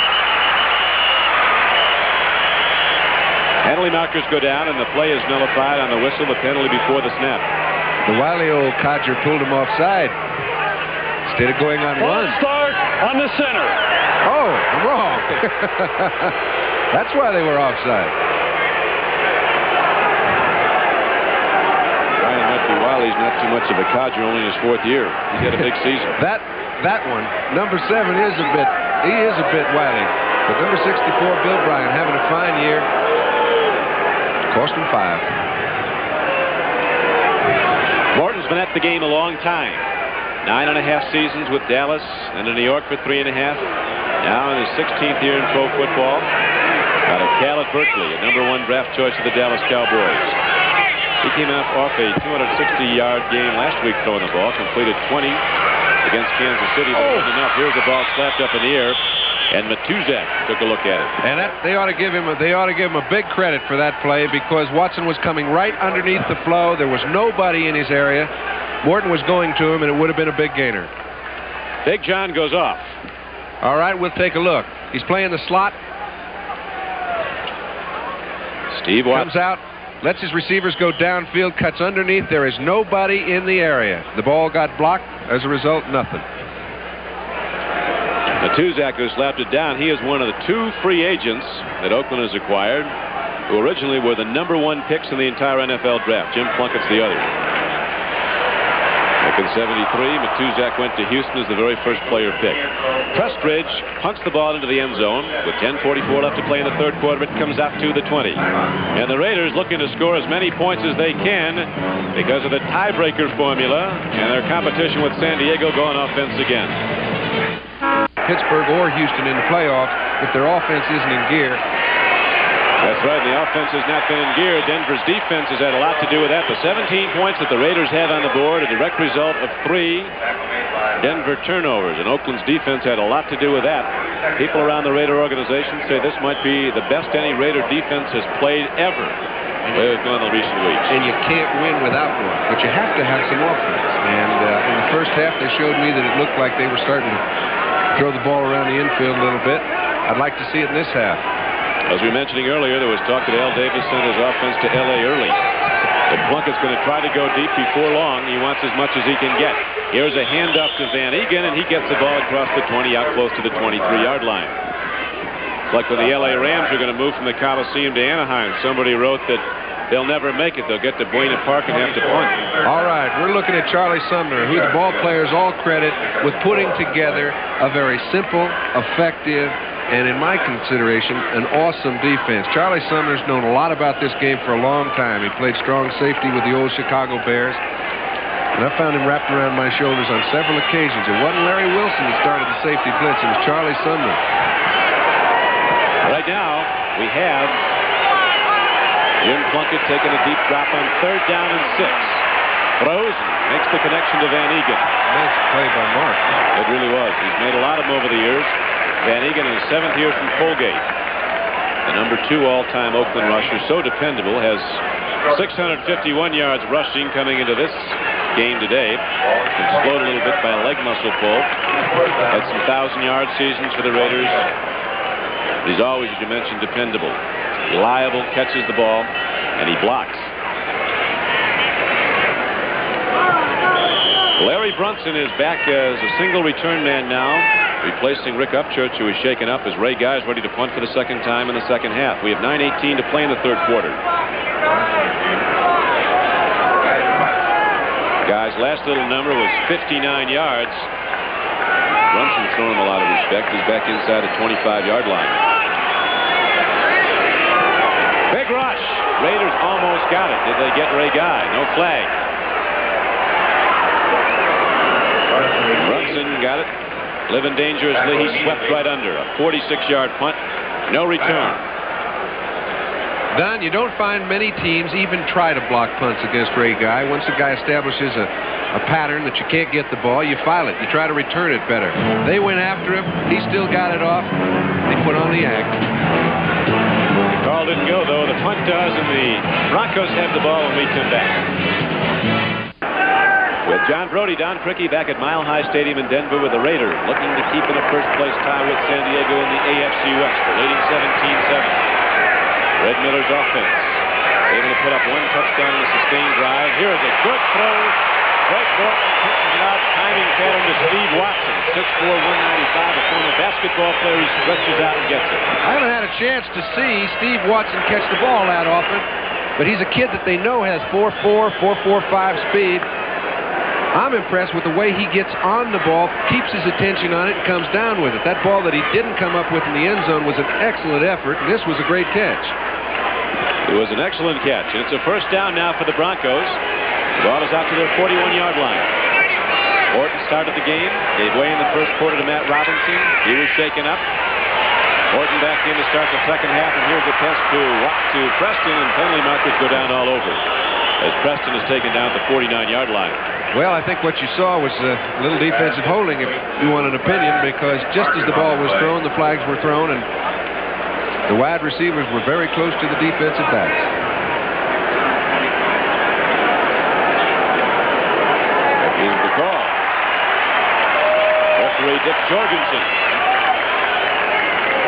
Penalty markers go down, and the play is nullified on the whistle. The penalty before the snap. The wily old codger pulled him offside instead of going on one. Start on the center. Oh, I'm wrong. That's why they were offside. Ryan might be Wiley's not too much of a codger, only in his 4th year. He's had a big season. That one, number 7 is a bit wily. But number 64, Bill Bryant, having a fine year. Cost him 5. Morton's been at the game a long time. 9.5 seasons with Dallas and in New York for 3.5. Now in his 16th year in pro football. Out of Cal at Berkeley, a #1 draft choice of the Dallas Cowboys. He came out off a 260-yard game last week throwing the ball, completed 20 against Kansas City, but wasn't enough. Here's the ball slapped up in the air. And Matuzak took a look at it. And they ought to give him a big credit for that play, because Watson was coming right underneath the flow. There was nobody in his area. Morton was going to him, and it would have been a big gainer. Big John goes off. All right, we'll take a look. He's playing the slot. Steve Watson comes out, lets his receivers go downfield, cuts underneath. There is nobody in the area. The ball got blocked. As a result, nothing. Matuzak, who slapped it down, he is one of the 2 free agents that Oakland has acquired, who originally were the #1 picks in the entire NFL draft. Jim Plunkett's the other. Back in '73, Matuzak went to Houston as the very first player picked. Prestridge punts the ball into the end zone. With 10:44 left to play in the third quarter, it comes out to the 20. And the Raiders looking to score as many points as they can because of the tiebreaker formula and their competition with San Diego going offense again. Pittsburgh or Houston in the playoffs if their offense isn't in gear. That's right. The offense has not been in gear. Denver's defense has had a lot to do with that. The 17 points that the Raiders had on the board, a direct result of 3 Denver turnovers. And Oakland's defense had a lot to do with that. People around the Raider organization say this might be the best any Raider defense has played ever. They've gone the recent weeks. And you can't win without one. But you have to have some offense. And in the first half, they showed me that it looked like they were starting to throw the ball around the infield a little bit. I'd like to see it in this half. As we were mentioning earlier, there was talk that Al Davis sent his offense to L.A. early. But Plunkett's going to try to go deep before long. He wants as much as he can get. Here's a handoff to Van Egan, and he gets the ball across the 20 out close to the 23-yard line. It's like when the L.A. Rams are going to move from the Coliseum to Anaheim. Somebody wrote that they'll never make it. They'll get to Buena Park and have to punt. All right, we're looking at Charlie Sumner, who the ball players all credit with putting together a very simple, effective, and in my consideration, an awesome defense. Charlie Sumner's known a lot about this game for a long time. He played strong safety with the old Chicago Bears. And I found him wrapped around my shoulders on several occasions. It wasn't Larry Wilson that started the safety blitz. It was Charlie Sumner. Right now, we have Jim Plunkett taking a deep drop on 3rd down and 6. Rosen makes the connection to Van Egan. Nice play by Mark. It really was. He's made a lot of them over the years. Van Egan in his 7th year from Colgate. The #2 all-time Oakland rusher, so dependable, has 651 yards rushing coming into this game today. Been slowed a little bit by a leg muscle pull. Had some 1,000-yard seasons for the Raiders. He's always, as you mentioned, dependable. Reliable, catches the ball, and he blocks. Larry Brunson is back as a single return man now, replacing Rick Upchurch, who is shaken up as Ray Guy is ready to punt for the 2nd time in the 2nd half. We have 9:18 to play in the 3rd quarter. Guy's last little number was 59 yards. Brunson's thrown him a lot of respect. He's back inside the 25-yard line. Big rush. Raiders almost got it. Did they get Ray Guy? No flag. Brunson got it. Living dangerously. He swept right under. A 46-yard punt. No return. Don, you don't find many teams even try to block punts against Ray Guy. Once a guy establishes a pattern that you can't get the ball, you file it. You try to return it better. They went after him. He still got it off. They put on the act. The call didn't go, though. The punt does, and the Broncos have the ball when we come back. With John Brody, Don Criqui back at Mile High Stadium in Denver with the Raiders, looking to keep in a first-place tie with San Diego in the AFC West. They're leading 17-7. Red Miller's offense able to put up 1 touchdown in a sustained drive. Here is a good throw. Greg Morton pitches it out, timing pattern to Steve Watson, 6'4", 195, a former basketball player. He stretches out and gets it. I haven't had a chance to see Steve Watson catch the ball that often, but he's a kid that they know has 4'4", 4'45" speed. I'm impressed with the way he gets on the ball, keeps his attention on it, and comes down with it. That ball that he didn't come up with in the end zone was an excellent effort, and this was a great catch. It was an excellent catch, and it's a first down now for the Broncos. The ball is out to their 41-yard line. Morton started the game, gave way in the first quarter to Matt Robinson. He was shaken up. Morton back in to start the 2nd half, and here's a test to Preston, and penalty markers go down all over as Preston is taken down at the 49-yard line. Well, I think what you saw was a little defensive holding, if you want an opinion, because just as the ball was thrown, the flags were thrown, and the wide receivers were very close to the defensive backs. Here's the call. Referee Dick Jorgensen.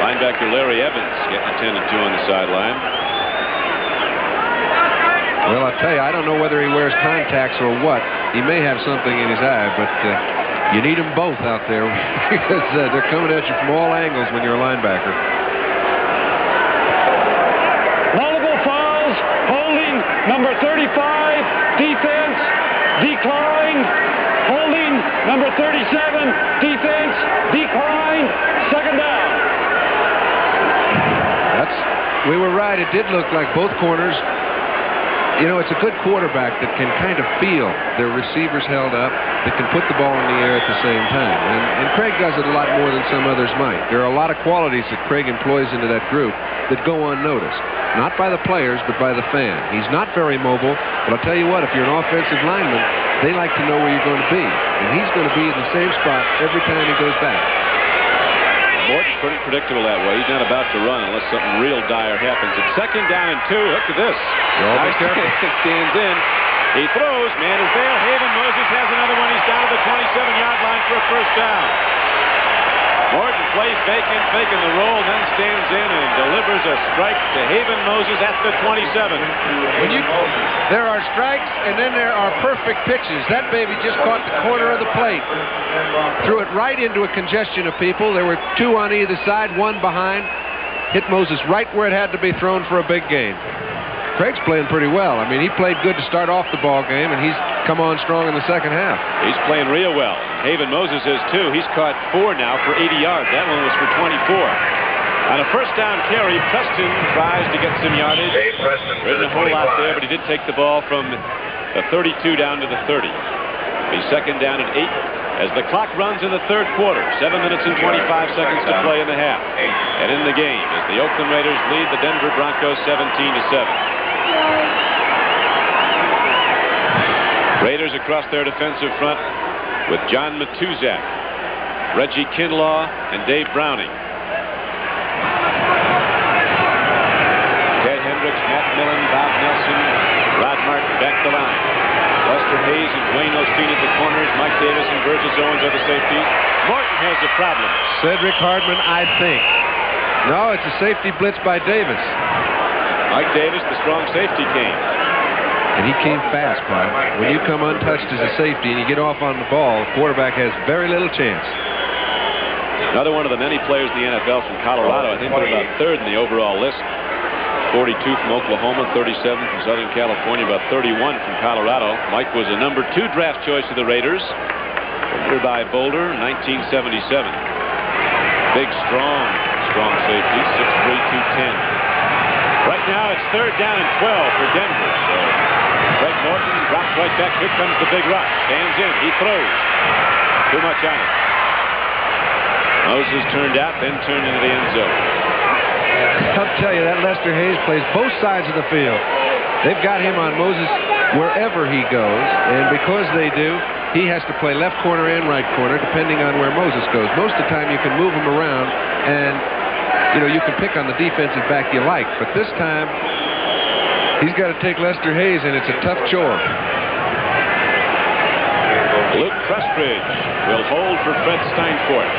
Linebacker Larry Evans getting attended to on the sideline. Well, I'll tell you, I don't know whether he wears contacts or what. He may have something in his eye, but you need them both out there because they're coming at you from all angles when you're a linebacker. Multiple fouls, holding number 35, defense, declined. Holding number 37, defense, declined. Second down. We were right. It did look like both corners. You know, it's a good quarterback that can kind of feel their receivers held up, that can put the ball in the air at the same time. And Craig does it a lot more than some others might. There are a lot of qualities that Craig employs into that group that go unnoticed. Not by the players, but by the fan. He's not very mobile, but I'll tell you what, if you're an offensive lineman, they like to know where you're going to be. And he's going to be in the same spot every time he goes back. Morton's pretty predictable that way. He's not about to run unless something real dire happens. It's 2nd down and 2. Look at this. Now he stands in. He throws. Man is there. Haven Moses has another one. He's down to the 27-yard line for a first down. Morton plays vacant, faking the roll, then stands in and delivers a strike to Haven Moses at the 27. There are strikes, and then there are perfect pitches. That baby just caught the corner of the plate. Threw it right into a congestion of people. There were 2 on either side, 1 behind. Hit Moses right where it had to be thrown for a big gain. Craig's playing pretty well. I mean, he played good to start off the ball game, and he's come on strong in the second half. He's playing real well. Haven Moses is too. He's caught 4 now for 80 yards. That one was for 24. On a first down carry, Preston tries to get some yardage. There isn't a whole lot there, but he did take the ball from the 32 down to the 30. He's 2nd down and 8 as the clock runs in the 3rd quarter. 7 minutes and 25 seconds to play in the half. And in the game as the Oakland Raiders lead the Denver Broncos 17-7. Raiders across their defensive front with John Matuzak, Reggie Kinlaw, and Dave Browning. Ted Hendricks, Matt Millen, Bob Nelson, Rod Martin back the line. Lester Hayes and Dwayne Osteen at the corners. Mike Davis and Burgess Owens are the safeties. Morton has a problem. Cedric Hardman, I think. No, it's a safety blitz by Davis. Mike Davis, the strong safety, came. And he came fast, Bob. When you come untouched as a safety and you get off on the ball, the quarterback has very little chance. Another one of the many players in the NFL from Colorado. I think they're about 3rd in the overall list. 42 from Oklahoma, 37 from Southern California, about 31 from Colorado. Mike was a number 2 draft choice of the Raiders. By Boulder, 1977. Big, strong safety, 6'3", 210. Right now it's 3rd down and 12 for Denver. So Craig Morton drops right back. Here comes the big rush. Stands in. He throws. Too much on it. Moses turned out, then turned into the end zone. I'll tell you, that Lester Hayes plays both sides of the field. They've got him on Moses wherever he goes, and because they do, he has to play left corner and right corner depending on where Moses goes. Most of the time you can move him around, and you can pick on the defensive back you like, but this time he's got to take Lester Hayes, and it's a tough chore. Luke Prestridge will hold for Fred Steinfort.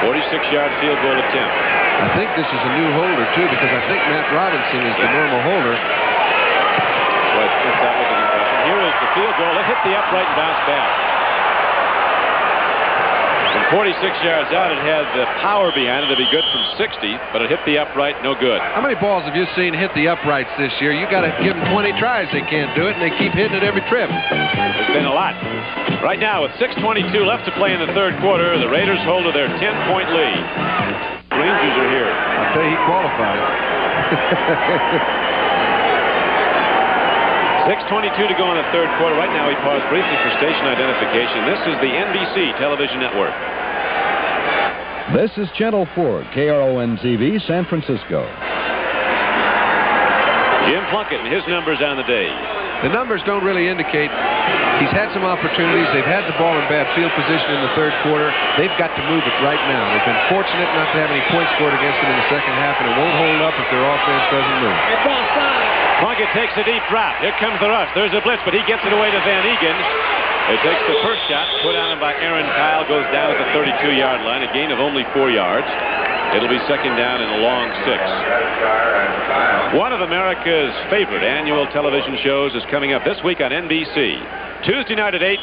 46-yard field goal attempt. I think this is a new holder, too, because I think Matt Robinson is the normal holder. Well, it's that was an impression. Here is the field goal. It hit the upright and bounced back. From 46 yards out, it had the power behind it to be good from 60, but it hit the upright, no good. How many balls have you seen hit the uprights this year? You got to give them 20 tries. They can't do it, and they keep hitting it every trip. There's been a lot. Right now, with 6:22 left to play in the 3rd quarter, the Raiders hold to their 10-point lead. Rangers are here. I'll tell you, he qualified. 6:22 to go in the 3rd quarter. Right now, we pause briefly for station identification. This is the NBC television network. This is Channel 4, KRON-TV, San Francisco. Jim Plunkett and his numbers on the day. The numbers don't really indicate He's had some opportunities. They've had the ball in bad field position in the third quarter. They've got to move it right now. They've been fortunate not to have any points scored against them in the second half, and it won't hold up if their offense doesn't move. Plunkett takes a deep drop. Here comes the rush. There's a blitz, but he gets it away to Van Egan. He takes the first shot, put on him by Aaron Kyle, goes down at the 32-yard line, a gain of only 4 yards. It'll be second down and a long 6. One of America's favorite annual television shows is coming up this week on NBC. Tuesday night at 8,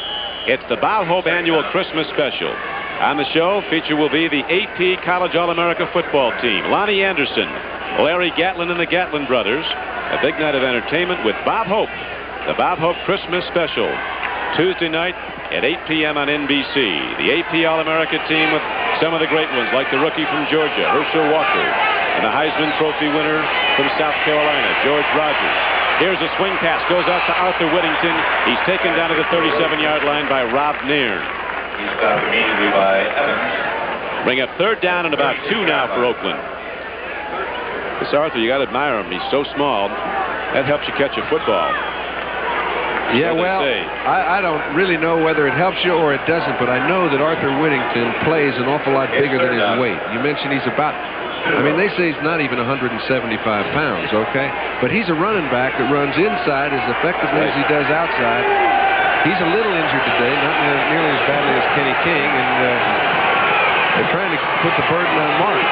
it's the Bob Hope Annual Christmas Special. On the show, feature will be the AP College All-America football team, Lonnie Anderson, Larry Gatlin and the Gatlin brothers. A big night of entertainment with Bob Hope. The Bob Hope Christmas Special. Tuesday night at 8 p.m. on NBC. The AP All-America team with some of the great ones like the rookie from Georgia, Herschel Walker, and the Heisman Trophy winner from South Carolina, George Rogers. Here's a swing pass, goes out to Arthur Whittington. He's taken down to the 37-yard line by Rob Nairn. He's stopped immediately by Evans. Bring up third down and about 2 now for Oakland. This Arthur, you got to admire him. He's so small. That helps you catch a football. Yeah, well, I don't really know whether it helps you or it doesn't, but I know that Arthur Whittington plays an awful lot bigger than his weight. You mentioned he's about, I mean, they say he's not even 175 pounds, okay? But he's a running back that runs inside as effectively as he does outside. He's a little injured today, not nearly as badly as Kenny King, and they're trying to put the burden on Mark.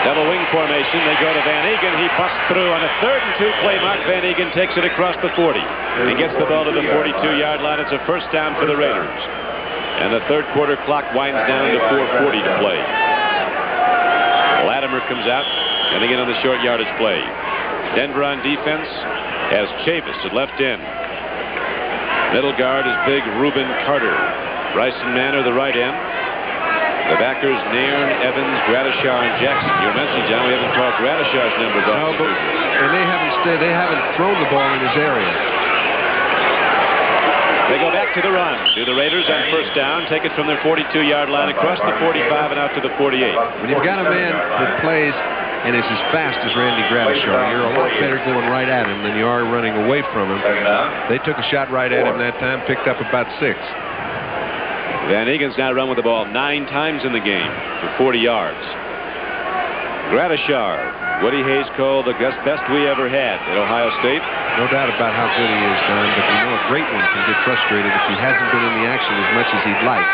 Double wing formation. They go to Van Egan. He busts through on a 3rd and 2 play mark. Van Egan takes it across the 40 and gets the ball to the 42-yard line. It's a first down for the Raiders. And the third quarter clock winds down to 4:40 to play. Latimer comes out, and again on the short yardage play. Denver on defense has Chavis at left end. Middle guard is big Reuben Carter. Bryson Manor, the right end. The backers, Nairn, Evans, Gradishar, and Jackson. You mentioned, John, we haven't talked Gradishar's numbers off. No, and they haven't thrown the ball in his area. They go back to the run. Do the Raiders on first down, take it from their 42-yard line across the 45 and out to the 48. When you've got a man that plays and is as fast as Randy Gradishar, you're a lot better going right at him than you are running away from him. They took a shot right at him that time, picked up about 6. Van Egan's now run with the ball 9 times in the game for 40 yards. Gradishar, Woody Hayes called the best we ever had at Ohio State. No doubt about how good he is, Don, but you know a great one can get frustrated if he hasn't been in the action as much as he'd like.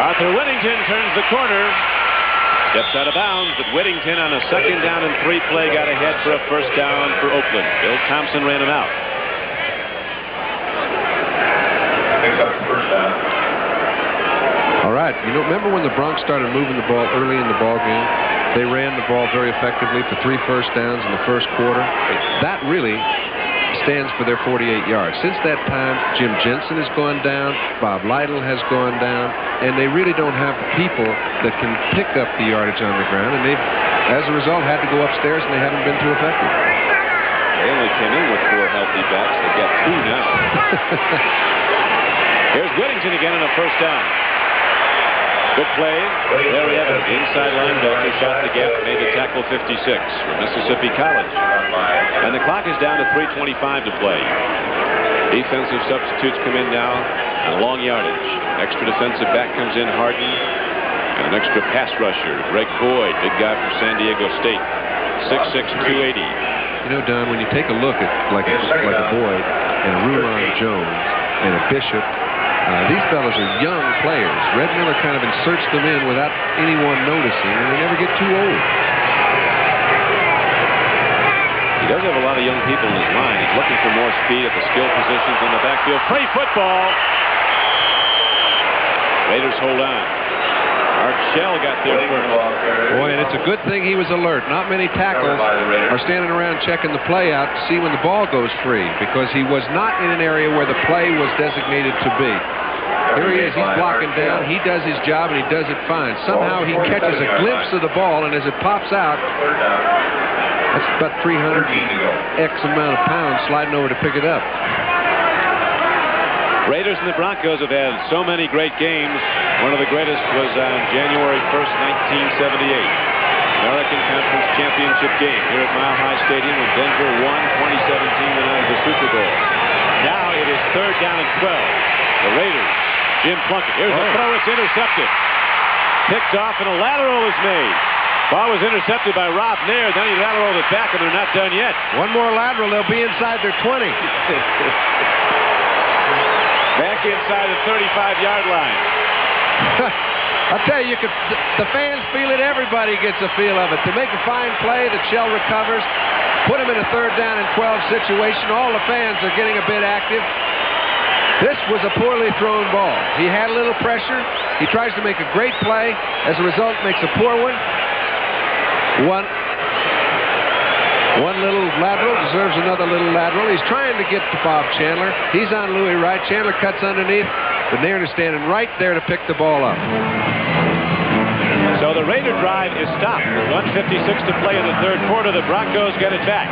Arthur Whittington turns the corner. Steps out of bounds, but Whittington on a second down and 3 play got ahead for a first down for Oakland. Bill Thompson ran him out. All right, you know, remember when the Bronx started moving the ball early in the ball game? They ran the ball very effectively for 3 first downs in the first quarter. That really stands for their 48 yards. Since that time, Jim Jensen has gone down, Bob Lytle has gone down, and they really don't have people that can pick up the yardage on the ground, and they've, as a result, had to go upstairs, and they haven't been too effective. They only came in with 4 healthy backs. They got 2 now. Here's Whittington again on a first down. Good play. Larry Evans, inside linebacker, shot the gap, made the tackle 56 for Mississippi College. And the clock is down to 3:25 to play. Defensive substitutes come in now on long yardage. Extra defensive back comes in, Harden. And an extra pass rusher, Greg Boyd, big guy from San Diego State. 6'6", 280. You know, Don, when you take a look at like a Boyd and a Rulon Jones and a Bishop, these fellas are young players. Red Miller kind of inserts them in without anyone noticing, and they never get too old. He does have a lot of young people in his mind. He's looking for more speed at the skill positions in the backfield. Free football. Raiders hold on. Art Shell got there first. Boy, and it's a good thing he was alert. Not many tackles are standing around checking the play out to see when the ball goes free, because he was not in an area where the play was designated to be. Here he is. He's blocking down. He does his job, and he does it fine. Somehow he catches a glimpse of the ball, and as it pops out, that's about 300 X amount of pounds sliding over to pick it up. Raiders and the Broncos have had so many great games. One of the greatest was on January 1st, 1978. American Conference Championship game here at Mile High Stadium when Denver won 2017 and on to the Super Bowl. Now it is 3rd down and 12. The Raiders. Jim Plunkett. Here's the throw. It's intercepted. Picked off and a lateral is made. Ball was intercepted by Rob Nair. Then he lateraled it back and they're not done yet. One more lateral. They'll be inside their 20. Back inside the 35-yard line. I'll tell you, the fans feel it. Everybody gets a feel of it. To make a fine play that Shell recovers, put him in a 3rd down and 12 situation. All the fans are getting a bit active. This was a poorly thrown ball. He had a little pressure. He tries to make a great play. As a result, makes a poor one. One little lateral deserves another little lateral. He's trying to get to Bob Chandler. He's on Louis Wright. Chandler cuts underneath. But Nairn is standing right there to pick the ball up. So the Raider drive is stopped. 1:56 to play in the 3rd quarter. The Broncos get it back.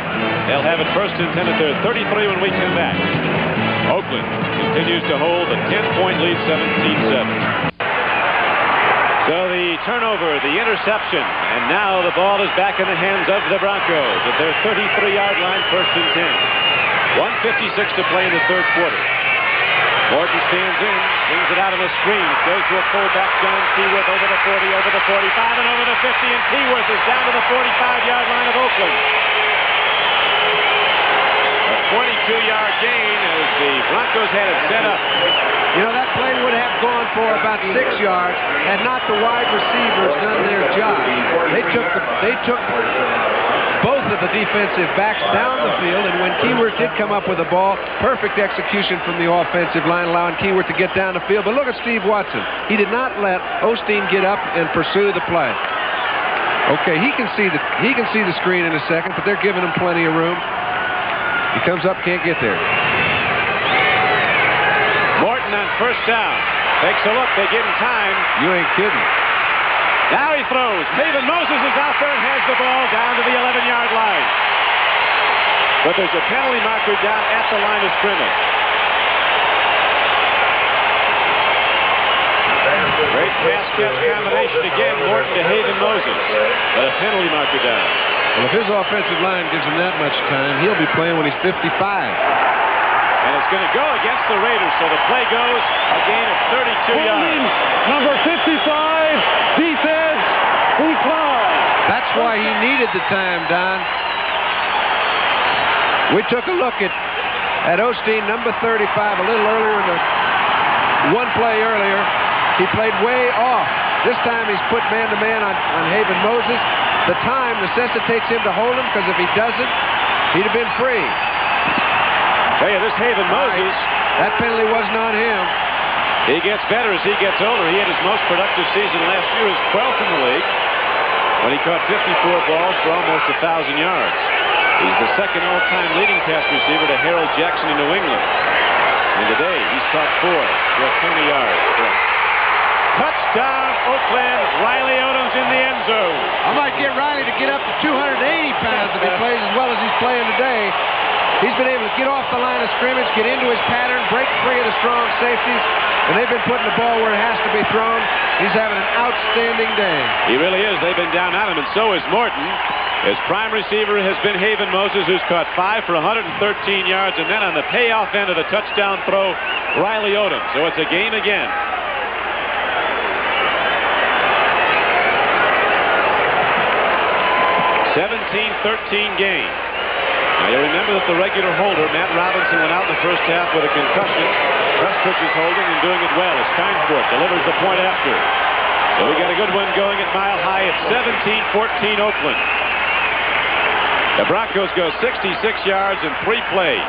They'll have it 1st and 10 at their 33 when we come back. Oakland continues to hold a 10-point lead, 17-7. So the turnover, the interception, and now the ball is back in the hands of the Broncos at their 33-yard line, 1st and 10. 1:56 to play in the 3rd quarter. Morton stands in, brings it out on the screen, goes to a fullback, John Keyworth over the 40, over the 45, and over the 50, and Keyworth is down to the 45-yard line of Oakland. A 22-yard gain as the Broncos had it set up. You know, that play would have gone for about 6 yards had not the wide receivers done their job. They took both of the defensive backs down the field, and when Keyworth did come up with the ball, perfect execution from the offensive line, allowing Keyworth to get down the field. But look at Steve Watson. He did not let Osteen get up and pursue the play. Okay, he can see the screen in a second, but they're giving him plenty of room. He comes up, can't get there. Morton on 1st down. Takes a look. They give him time. You ain't kidding. Now he throws. Haven Moses is out there and has the ball down to the 11-yard line. But there's a penalty marker down at the line of scrimmage. Great pass-catch combination again. Morton to Haven Moses. But a penalty marker down. Well, if his offensive line gives him that much time, he'll be playing when he's 55. And it's going to go against the Raiders, so the play goes a gain of 32 yards. Number 55, defense, decline. That's why he needed the time, Don. We took a look at Osteen, number 35, a little earlier in the one play earlier. He played way off. This time he's put man-to-man on Haven Moses. The time necessitates him to hold him, because if he doesn't, he'd have been free. Tell you, this Haven Moses, that penalty wasn't on him. He gets better as he gets older. He had his most productive season last year, his 12th in the league, when he caught 54 balls for almost 1,000 yards. He's the 2nd all-time leading pass receiver to Harold Jackson in New England. And today, he's caught 4 for 20 yards. Touchdown, Oakland. Riley Odoms in the end zone. I might get Riley to get up to 280 pounds if he plays as well as he's playing today. He's been able to get off the line of scrimmage, get into his pattern, break free of the strong safeties, and they've been putting the ball where it has to be thrown. He's having an outstanding day. He really is. They've been down at him, and so is Morton. His prime receiver has been Haven Moses, who's caught 5 for 113 yards, and then on the payoff end of the touchdown throw, Riley Odoms. So it's a game again. 17-13 game. Now you remember that the regular holder, Matt Robinson, went out in the first half with a concussion. Prestwich is holding and doing it well as Steinfort delivers the point after. So we got a good one going at Mile High at 17-14 Oakland. The Broncos go 66 yards in 3 plays,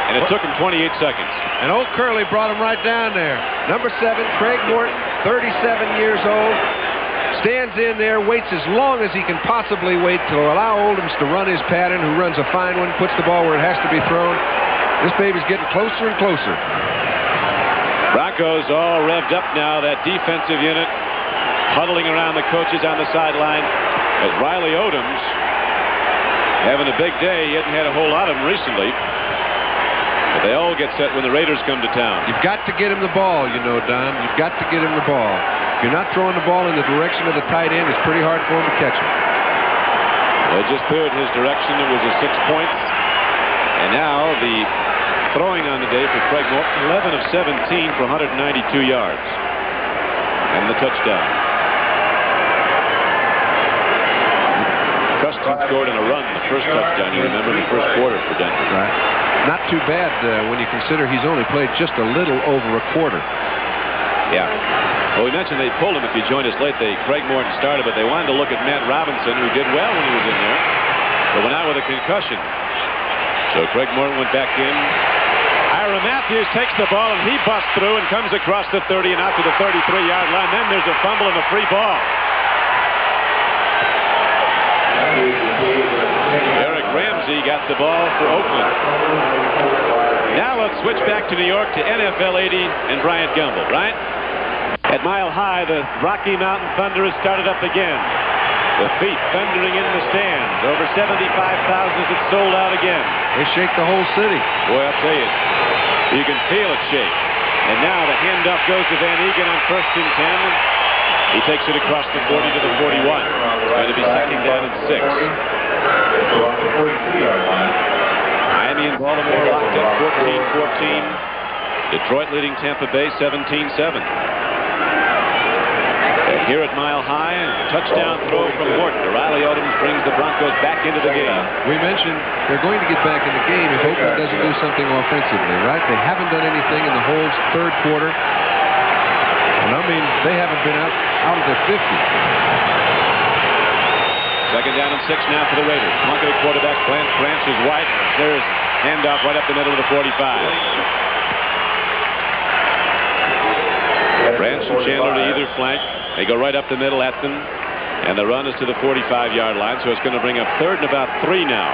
and it took them 28 seconds. And old Curley brought him right down there. Number 7, Craig Morton, 37 years old. Stands in there, waits as long as he can possibly wait to allow Oldhams to run his pattern, who runs a fine one, puts the ball where it has to be thrown. This baby's getting closer and closer. Broncos all revved up now, that defensive unit huddling around the coaches on the sideline as Riley Odoms having a big day. He hasn't had a whole lot of them recently. But they all get set when the Raiders come to town. You've got to get him the ball, you know, Don. You've got to get him the ball. If you're not throwing the ball in the direction of the tight end, it's pretty hard for him to catch it. They just threw it his direction. It was a 6 points. And now the throwing on the day for Craig Morton, 11 of 17 for 192 yards. And the touchdown. Custon scored in a run the first touchdown, you remember, in the first quarter for Denver. Right. Not too bad when you consider he's only played just a little over a quarter. Yeah. Well, we mentioned they pulled him. If you joined us late, Craig Morton started, but they wanted to look at Matt Robinson, who did well when he was in there, but went out with a concussion. So Craig Morton went back in. Ira Matthews takes the ball, and he busts through and comes across the 30 and out to the 33-yard line. Then there's a fumble and a free ball. Eric Ramsey got the ball for Oakland. Now let's switch back to New York to NFL 80 and Bryant Gumbel, right? At Mile High, the Rocky Mountain Thunder has started up again. The feet thundering in the stands. Over 75,000 as it's sold out again. They shake the whole city. Boy, I'll tell you, you can feel it shake. And now the handoff goes to Van Egan on 1st and 10. He takes it across the 40 to the 41. It's going to be 2nd down and 6. Miami and Baltimore locked up 14-14. Detroit leading Tampa Bay 17-7. Here at Mile High, touchdown throw from Morton. Riley Odoms brings the Broncos back into the game. We mentioned they're going to get back in the game if Oakland doesn't do something offensively, right? They haven't done anything in the whole third quarter. And I mean, they haven't been out of their 50. 2nd down and 6 now for the Raiders. Plunkett at quarterback. Branch is wide. There's handoff right up the middle of the 45. Branch and Chandler to either flank. They go right up the middle at them. And the run is to the 45-yard line, so it's going to bring up 3rd and about 3 now.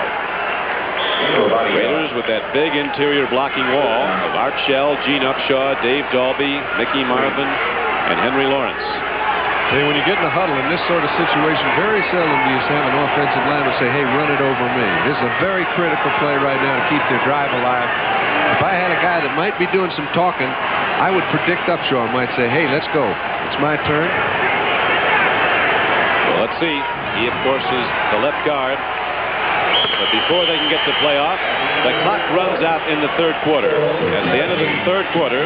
Raiders with that big interior blocking wall of Art Shell, Gene Upshaw, Dave Dalby, Mickey Marvin, and Henry Lawrence. Hey, when you get in a huddle in this sort of situation, very seldom do you have an offensive lineman say, hey, run it over me. This is a very critical play right now to keep their drive alive. If I had a guy that might be doing some talking, I would predict Upshaw might say, hey, let's go. It's my turn. Well, let's see. He, of course, is the left guard. But before they can get the play off, the clock runs out in the 3rd quarter. At the end of the 3rd quarter,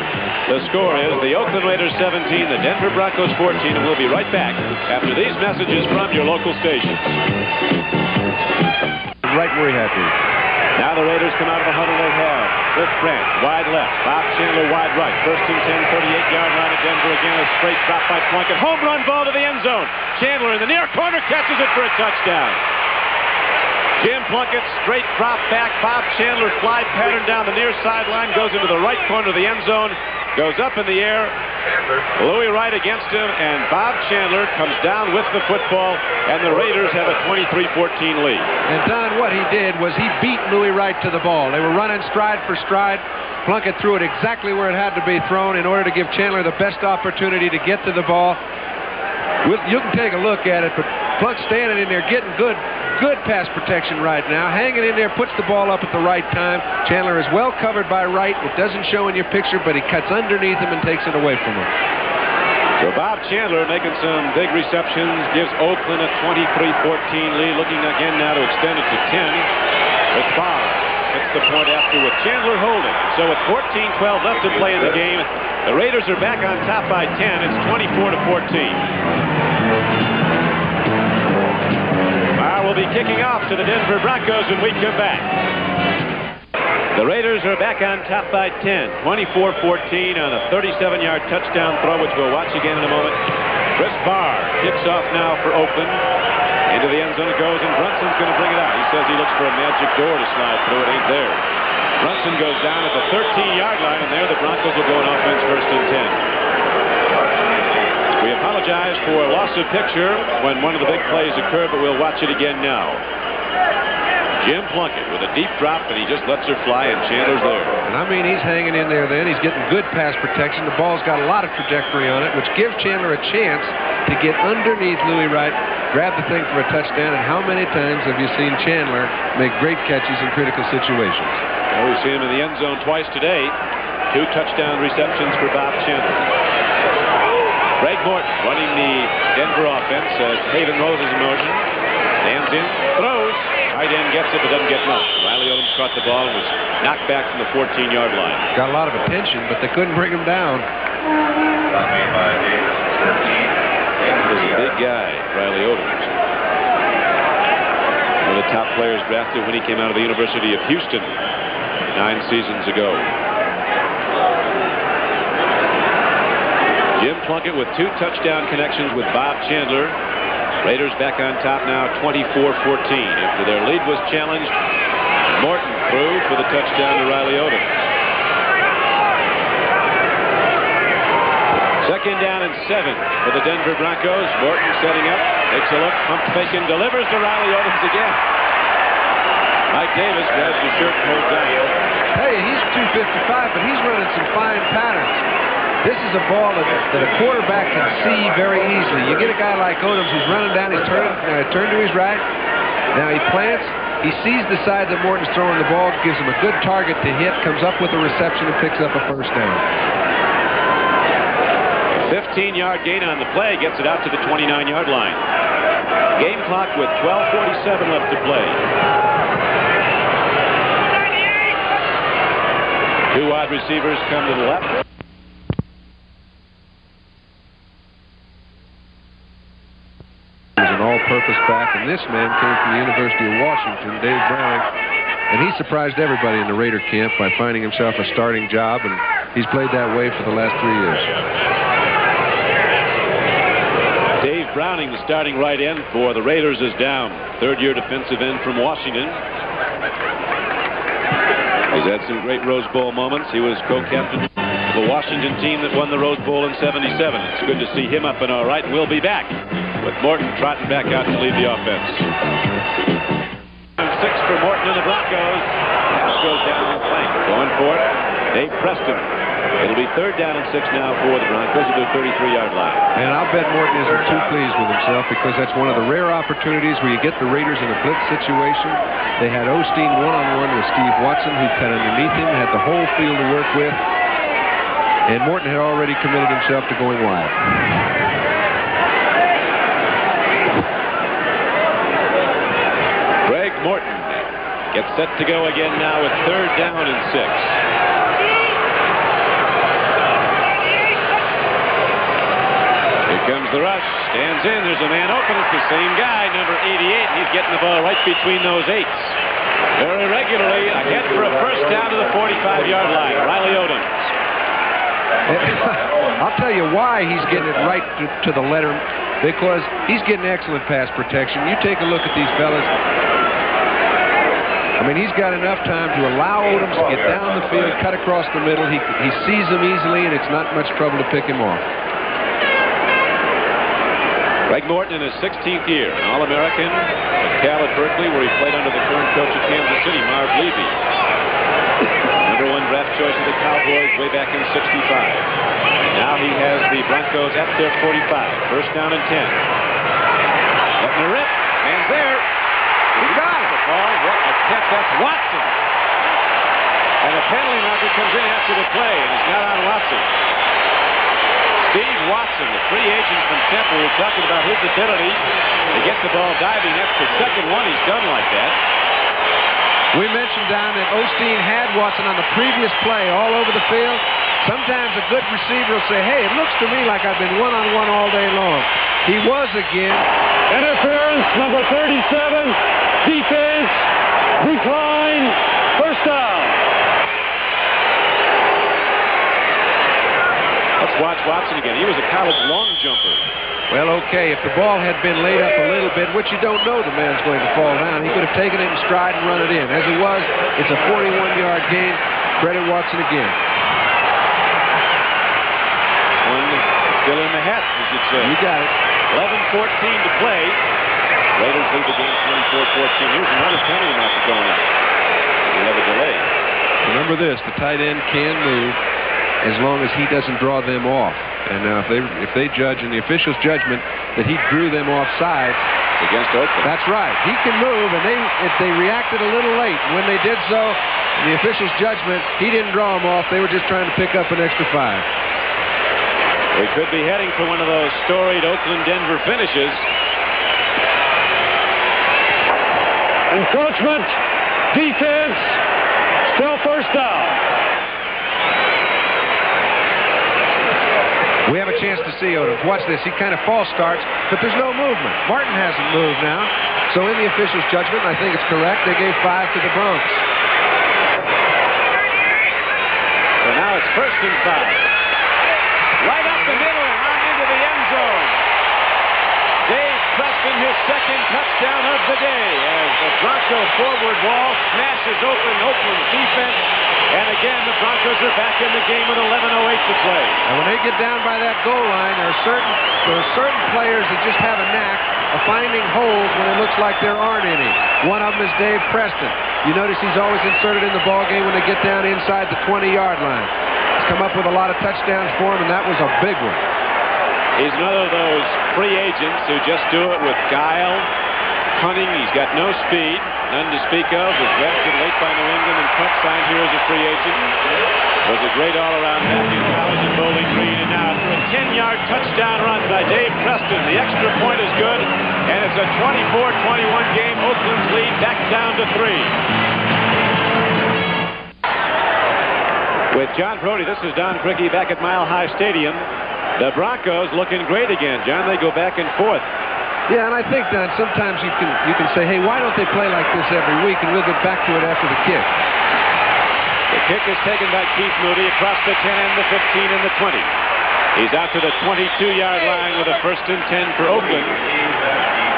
the score is the Oakland Raiders 17, the Denver Broncos 14, and we'll be right back after these messages from your local stations. Right where he had to. Now the Raiders come out of the huddle they have. Cliff Branch, wide left. Bob Chandler, wide right. 1st and 10, 38-yard line of Denver again. A straight drop by Plunkett. Home run ball to the end zone. Chandler in the near corner catches it for a touchdown. Jim Plunkett, straight drop back. Bob Chandler, fly pattern down the near sideline, goes into the right corner of the end zone, goes up in the air. Louis Wright against him, and Bob Chandler comes down with the football, and the Raiders have a 23-14 lead. And Don, what he did was he beat Louis Wright to the ball. They were running stride for stride. Plunkett threw it exactly where it had to be thrown in order to give Chandler the best opportunity to get to the ball. You can take a look at it, but Plunkett standing in there getting good pass protection right now, hanging in there, puts the ball up at the right time. Chandler is well covered by Wright. It doesn't show in your picture, but he cuts underneath him and takes it away from him. So Bob Chandler making some big receptions, gives Oakland a 23-14 lead, looking again now to extend it to 10. It's Bob. It's the point after with Chandler holding. So with 14-12 left to play in the game, the Raiders are back on top by 10. It's 24-14. Will be kicking off to the Denver Broncos when we come back. The Raiders are back on top by 10, 24-14 on a 37-yard touchdown throw, which we'll watch again in a moment. Chris Barr kicks off now for Oakland. Into the end zone it goes, and Brunson's going to bring it out. He says he looks for a magic door to slide through. It ain't there. Brunson goes down at the 13-yard line, and there the Broncos will go on offense 1st and 10. We apologize for a loss of picture when one of the big plays occurred, but we'll watch it again now. Jim Plunkett with a deep drop, and he just lets her fly, and Chandler's there. And I mean, he's hanging in there then. He's getting good pass protection. The ball's got a lot of trajectory on it, which gives Chandler a chance to get underneath Louis Wright, grab the thing for a touchdown. And how many times have you seen Chandler make great catches in critical situations? Well, we've seen him in the end zone twice today. 2 touchdown receptions for Bob Chandler. Greg Morton running the Denver offense as Haven Moses in motion. Stands in, throws. Tight end gets it, but doesn't get much. Riley Odoms caught the ball and was knocked back from the 14-yard line. Got a lot of attention, but they couldn't bring him down. Made by Davis, 15. He was a big guy, Riley Odoms. One of the top players drafted when he came out of the University of Houston 9 seasons ago. Jim Plunkett with 2 touchdown connections with Bob Chandler. Raiders back on top now, 24-14. After their lead was challenged, Morton threw for the touchdown to Riley Odoms. Second down and 7 for the Denver Broncos. Morton setting up, takes a look, pump fake and delivers to Riley Odoms again. Mike Davis grabs the shirt and holds down. Hey, he's 255, but he's running some fine patterns. This is a ball that a quarterback can see very easily. You get a guy like Odoms who's running down, he's turned to his right. Now he plants. He sees the side that Morton's throwing the ball, gives him a good target to hit, comes up with a reception, and picks up a first down. 15-yard gain on the play, gets it out to the 29-yard line. Game clock with 12:47 left to play. 2 wide receivers come to the left. All-purpose back, and this man came from the University of Washington, Dave Browning, and he surprised everybody in the Raider camp by finding himself a starting job, and he's played that way for the last 3 years. Dave Browning, the starting right end for the Raiders, is down. Third-year defensive end from Washington. He's had some great Rose Bowl moments. He was co-captain of the Washington team that won the Rose Bowl in '77. It's good to see him up and all right, and we'll be back with Morton trotting back out to lead the offense. 6 for Morton and the Broncos. Pass goes down the flank. Going for it, Dave Preston. It'll be 3rd down and 6 now for the Broncos at their 33-yard line. And I'll bet Morton isn't too pleased with himself, because that's one of the rare opportunities where you get the Raiders in a blitz situation. They had Osteen one-on-one with Steve Watson, who cut underneath him, had the whole field to work with. And Morton had already committed himself to going wide. Greg Morton gets set to go again now with 3rd down and 6. Here comes the rush. Stands in. There's a man open. It's the same guy, number 88. He's getting the ball right between those 8s. Very regularly ahead for a first down to the 45-yard line. Riley Odoms. I'll tell you why he's getting it right to the letter, because he's getting excellent pass protection. You take a look at these fellas. I mean, he's got enough time to allow Odoms to get down the field, cut across the middle. He sees them easily, and it's not much trouble to pick him off. Greg Morton in his 16th year, an All-American at Cal at Berkeley, where he played under the current coach at Kansas City, Marv Levy. Number 1 draft choice of the Cowboys way back in '65. Now he has the Broncos at their 45. First down and 10. Letting the rip. Man's there. He got it. The ball. What a catch. That's Watson. And a penalty marker comes in after the play, and it's not on Watson. Steve Watson, the free agent from Temple, we're talking about his ability to get the ball diving. That's the second one he's done like that. We mentioned, Don, that Osteen had Watson on the previous play all over the field. Sometimes a good receiver will say, hey, it looks to me like I've been one-on-one all day long. He was again. Interference, number 37. Defense, decline, first down. Let's watch Watson again. He was a college long jumper. Well, okay, if the ball had been laid up a little bit, which you don't know the man's going to fall down, he could have taken it in stride and run it in. As it was, it's a 41-yard gain. Credit Watson again. One still in the hat, as you'd say. You got it. 11:14 to play. Raiders lead the game 24-14. Here's another penalty marker going up. We have a delay. Remember this, the tight end can move as long as he doesn't draw them off. And now if they judge in the official's judgment that he drew them offside against Oakland. That's right. He can move, and if they reacted a little late. When they did so, in the official's judgment, he didn't draw them off. They were just trying to pick up an extra 5. We could be heading for one of those storied Oakland-Denver finishes. Encroachment. Defense. Still first down. We have a chance to see Odom. Watch this. He kind of false starts, but there's no movement. Martin hasn't moved now. So in the official's judgment, I think it's correct. They gave 5 to the Broncos. So now it's 1st and 5. Right up the middle and on into the end zone. Dave Preston, his second touchdown of the day, as the Bronco forward wall smashes open Oakland's defense. And again, the Broncos are back in the game with 11:08 to play. And when they get down by that goal line, there are certain players that just have a knack of finding holes when it looks like there aren't any. One of them is Dave Preston. You notice he's always inserted in the ball game when they get down inside the 20-yard line. He's come up with a lot of touchdowns for him, and that was a big one. He's another of those free agents who just do it with guile, cunning. He's got no speed, none to speak of. Was drafted late by New England and cut, signed here as a free agent. Was a great all-around back in college at Bowling Green, and now after a 10-yard touchdown run by Dave Preston, the extra point is good, and it's a 24-21 game. Oakland's lead back down to 3. With John Brody, this is Don Criqui back at Mile High Stadium. The Broncos looking great again, John. They go back and forth. Yeah, and I think, Don, sometimes you can say, hey, why don't they play like this every week, and we'll get back to it after the kick. The kick is taken by Keith Moody across the 10 and the 15 and the 20. He's out to the 22-yard line with a 1st and 10 for Oakland.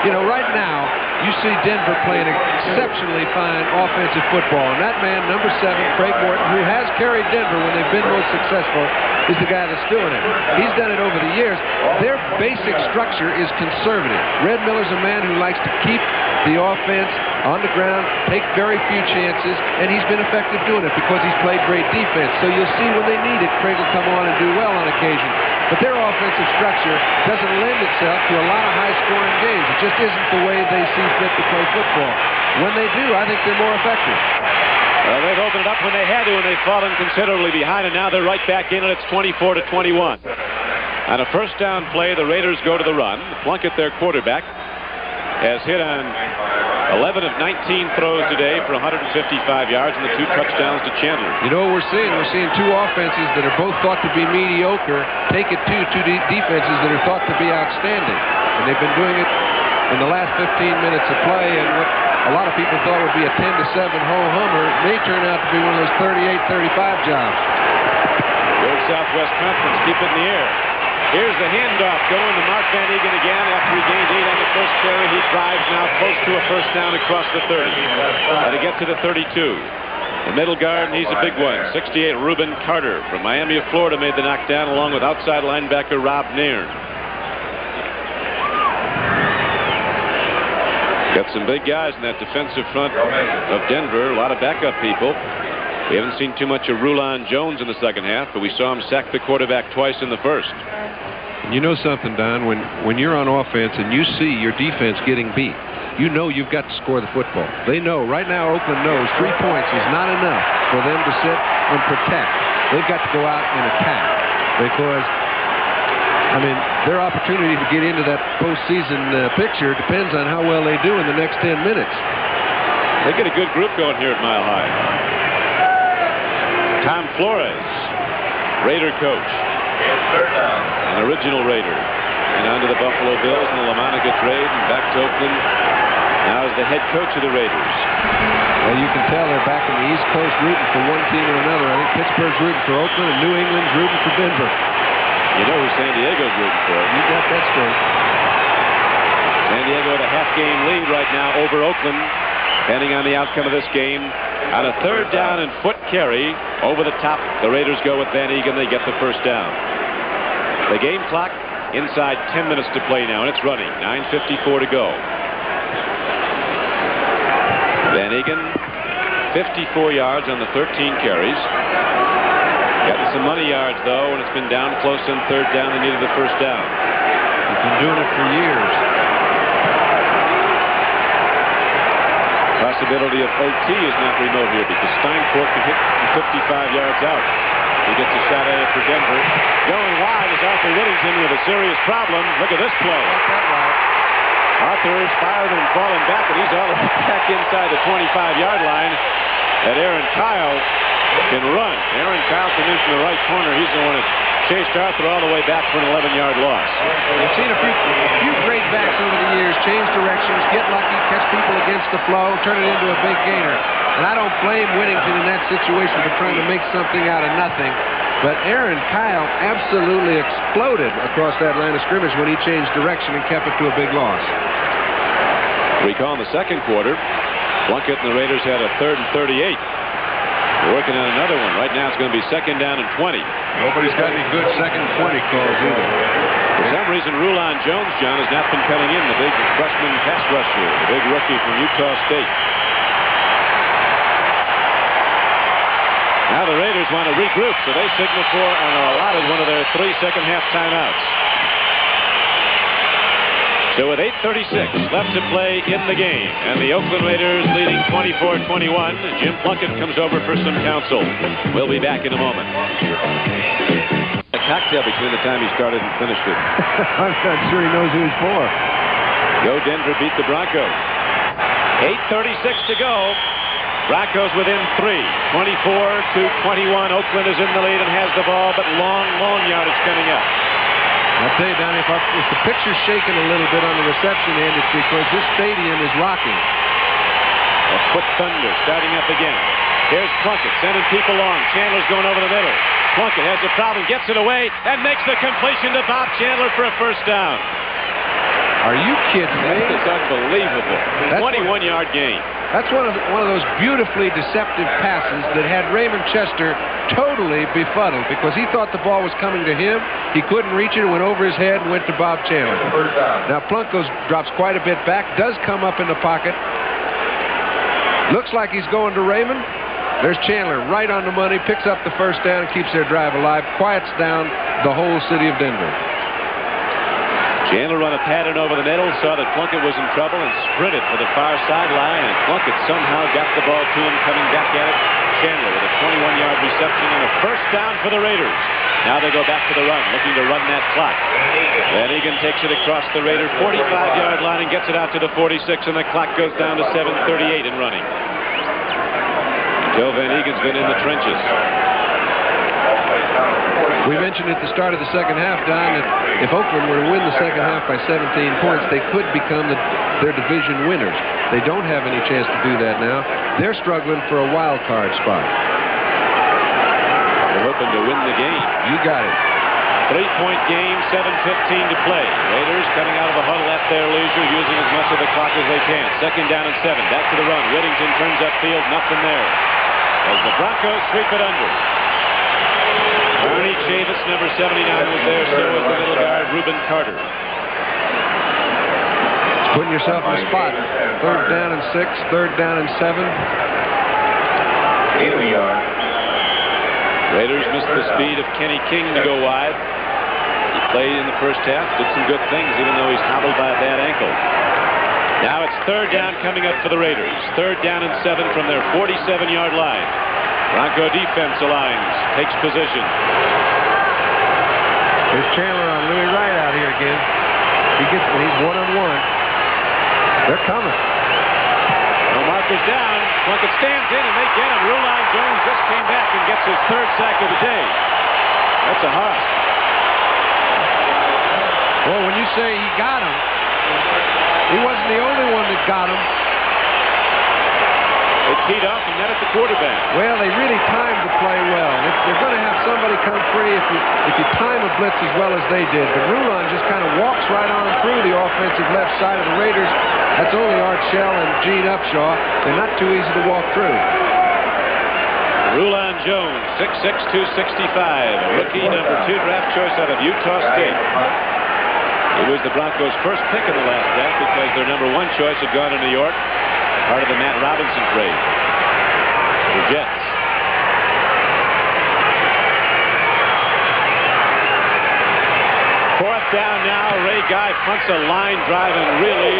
You know, right now, you see Denver playing exceptionally fine offensive football. And that man, number 7, Craig Morton, who has carried Denver when they've been most successful, is the guy that's doing it. He's done it over the years. Their basic structure is conservative. Red Miller's a man who likes to keep the offense on the ground, take very few chances, and he's been effective doing it because he's played great defense. So you'll see when they need it, Craig will come on and do well on occasion. But their offensive structure doesn't lend itself to a lot of high-scoring games. It just isn't the way they see fit to play football. When they do, I think they're more effective. Well, they've opened it up when they had to, and they've fallen considerably behind, and now they're right back in, and it's 24-21. On a first down play, the Raiders go to the run. Plunkett, their quarterback, has hit on 11 of 19 throws today for 155 yards and the 2 touchdowns to Chandler. You know what we're seeing? We're seeing 2 offenses that are both thought to be mediocre take it to 2 defenses that are thought to be outstanding. And they've been doing it in the last 15 minutes of play, and what a lot of people thought would be a 10-7 ho-hummer may turn out to be one of those 38-35 jobs. Old Southwest Conference, keep it in the air. Here's the handoff going to Mark Van Eegen again after he gained 8 on the first carry. He drives now close to a first down across the 30. And to get to the 32. The middle guard, and he's a big one. 68, Reuben Carter from Miami of Florida made the knockdown along with outside linebacker Rob Nairn. Got some big guys in that defensive front of Denver. A lot of backup people. We haven't seen too much of Rulon Jones in the second half, but we saw him sack the quarterback twice in the first. You know something, Don, when you're on offense and you see your defense getting beat, you know you've got to score the football. They know, right now Oakland knows 3 points is not enough for them to sit and protect. They've got to go out and attack because, I mean, their opportunity to get into that postseason picture depends on how well they do in the next 10 minutes. They get a good group going here at Mile High. Tom Flores, Raider coach. An original Raider. And on to the Buffalo Bills in the LaMonica trade and back to Oakland. Now is the head coach of the Raiders. Well, you can tell they're back on the East Coast rooting for one team or another. I think Pittsburgh's rooting for Oakland and New England's rooting for Denver. You know who San Diego's rooting for. You got that straight. San Diego at a half-game lead right now over Oakland. Depending on the outcome of this game. On a 3rd down and foot carry over the top, the Raiders go with Van Eegen. They get the first down. The game clock inside 10 minutes to play now, and it's running. 9:54 to go. Van Eegen, 54 yards on the 13 carries. Getting some money yards, though, and it's been down close on 3rd down. They needed the first down. He's been doing it for years. Possibility of OT is not remote here because Steinfort can hit 55 yards out. He gets a shot at it for Denver. Going wide is Arthur Whittington with a serious problem. Look at this play. Arthur fired and falling back, and he's all the way back inside the 25-yard line. And Aaron Kyle can run. Aaron Kyle can in from the right corner. He's the one that chased Arthur all the way back for an 11-yard loss. I've seen a few great backs over the years change directions, get lucky, catch people against the flow, turn it into a big gainer. And I don't blame Whittington in that situation for trying to make something out of nothing. But Aaron Kyle absolutely exploded across that line of scrimmage when he changed direction and kept it to a big loss. Recall in the second quarter, Plunkett and the Raiders had a 3rd and 38. We're working on another one. Right now it's going to be 2nd down and 20. Nobody's got any good 2nd and 20 calls either. For some reason, Rulon Jones, John, has not been coming in, the big freshman pass rusher, the big rookie from Utah State. Now the Raiders want to regroup, so they signal for and are allotted one of their 3 second-half timeouts. So with 8:36 left to play in the game, and the Oakland Raiders leading 24-21, Jim Plunkett comes over for some counsel. We'll be back in a moment. A cocktail between the time he started and finished it. I'm not sure he knows who he's for. Go Denver beat the Broncos. 8:36 to go. Broncos within 3, 24-21. Oakland is in the lead and has the ball, but long yardage coming up. I'll tell you, Donnie, if the picture's shaking a little bit on the reception end, it's because this stadium is rocking. A foot thunder starting up again. Here's Plunkett sending people long. Chandler's going over the middle. Plunkett has a problem, gets it away, and makes the completion to Bob Chandler for a 1st down. Are you kidding me? That's unbelievable. 21-yard gain. That's one of those beautifully deceptive passes that had Raymond Chester totally befuddled because he thought the ball was coming to him. He couldn't reach it. It went over his head and went to Bob Chandler. Now Plunkett drops quite a bit back, does come up in the pocket. Looks like he's going to Raymond. There's Chandler right on the money, picks up the 1st down and keeps their drive alive, quiets down the whole city of Denver. Chandler run a pattern over the middle, saw that Plunkett was in trouble, and sprinted for the far sideline, and Plunkett somehow got the ball to him, coming back at it. Chandler with a 21-yard reception and a 1st down for the Raiders. Now they go back to the run, looking to run that clock. Van Egan takes it across the Raiders' 45-yard line and gets it out to the 46, and the clock goes down to 7:38 in running. Joe Van Egan's been in the trenches. We mentioned at the start of the second half, Don, that if Oakland were to win the second half by 17 points, they could become their division winners. They don't have any chance to do that now. They're struggling for a wild card spot. They're hoping to win the game. You got it. 3-point game, 7:15 to play. Raiders coming out of the huddle at their leisure, using as much of the clock as they can. 2nd down and 7. Back to the run. Whittington turns upfield. Nothing there. As the Broncos sweep it under. Ernie Chavis, number 79, was there. So was the middle guard, Reuben Carter. Putting yourself in the spot. 3rd down and 6, 3rd down and 7. 80 yards. Raiders missed the speed of Kenny King to go wide. He played in the first half, did some good things, even though he's hobbled by a bad ankle. Now it's 3rd down coming up for the Raiders. 3rd down and 7 from their 47-yard line. Bronco defense aligns, takes position. There's Chandler on Louis Wright out here again. He's one-on-one. They're coming. No markers down. Plunkett stands in and they get him. Rulon Jones just came back and gets his 3rd sack of the day. That's a hoss. Well, when you say he got him, he wasn't the only one that got him. They teed off and net at the quarterback. Well, they really timed the play well. They're going to have somebody come free if you time a blitz as well as they did. But Rulon just kind of walks right on through the offensive left side of the Raiders. That's only Art Shell and Gene Upshaw. They're not too easy to walk through. Rulon Jones, 6'6", 265, rookie number 2 draft choice out of Utah State. He was the Broncos' first pick in the last draft because their number 1 choice had gone to New York, part of the Matt Robinson trade. The Jets. Fourth down now. Ray Guy punts a line drive and really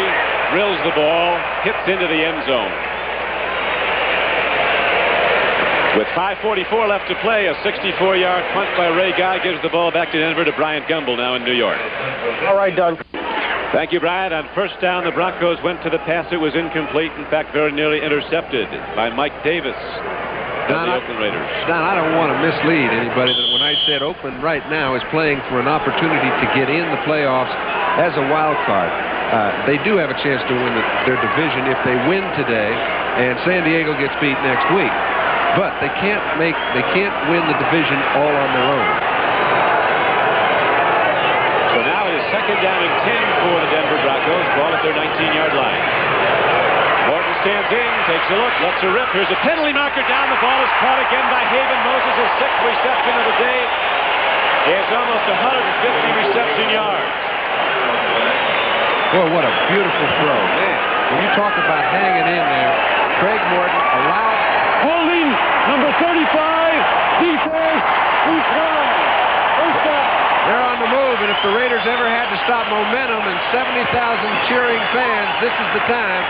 drills the ball, hits into the end zone. With 5:44 left to play, a 64-yard punt by Ray Guy gives the ball back to Denver to Bryant Gumbel now in New York. All right, Don. Thank you, Brian. On first down, the Broncos went to the pass. It was incomplete. In fact, very nearly intercepted by Mike Davis of the Oakland Raiders. Don, I don't want to mislead anybody that when I said Oakland right now is playing for an opportunity to get in the playoffs as a wild card. They do have a chance to win their division if they win today and San Diego gets beat next week. But they can't win the division all on their own. So now it is second down and 10 for the Denver Broncos. Ball at their 19-yard line. Morton stands in, takes a look, lets her rip. Here's a penalty marker down. The ball is caught again by Haven Moses, his 6th reception of the day. He has almost 150 reception yards. Boy, what a beautiful throw. Man, when you talk about hanging in there, Craig Morton allowed... Holding, number 35, defense, first down. They're on the move, and if the Raiders ever had to stop momentum and 70,000 cheering fans, this is the time.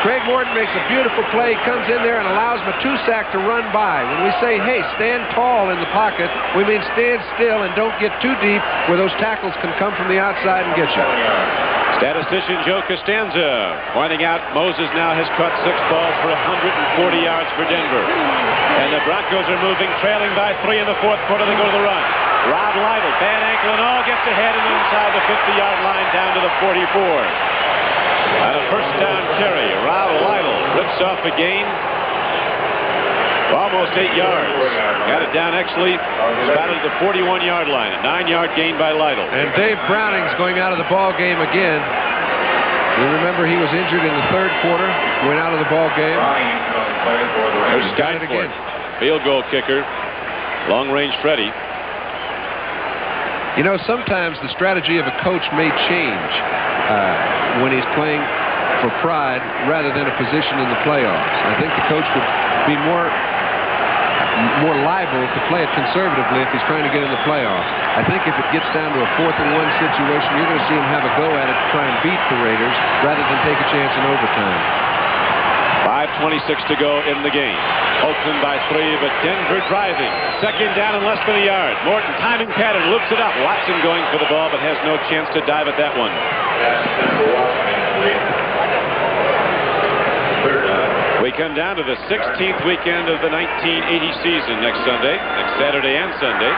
Craig Morton makes a beautiful play, comes in there and allows Matusak to run by. When we say, hey, stand tall in the pocket, we mean stand still and don't get too deep where those tackles can come from the outside and get you. Statistician Joe Costanza pointing out Moses now has caught 6 balls for 140 yards for Denver. And the Broncos are moving, trailing by 3 in the 4th quarter. They go to the run. Rob Lytle, bad ankle and all, gets ahead and inside the 50-yard line down to the 44. On a first down carry, Rob Lytle rips off a gain. Almost 8 yards. Got it down actually about at the 41-yard line. A 9-yard gain by Lytle. And Dave Browning's going out of the ball game again. You remember he was injured in the 3rd quarter. Went out of the ball game. There's Scott again. Field goal kicker. Long-range Freddie. You know, sometimes the strategy of a coach may change when he's playing for pride rather than a position in the playoffs. I think the coach would be more liable to play it conservatively if he's trying to get in the playoffs. I think if it gets down to a 4th and 1 situation, you're going to see him have a go at it to try and beat the Raiders rather than take a chance in overtime. 5:26 to go in the game. Oakland by 3, but Denver driving. Second down and less than a yard. Morton timing pattern, loops it up. Watson going for the ball, but has no chance to dive at that one. We come down to the 16th weekend of the 1980 season next Saturday and Sunday.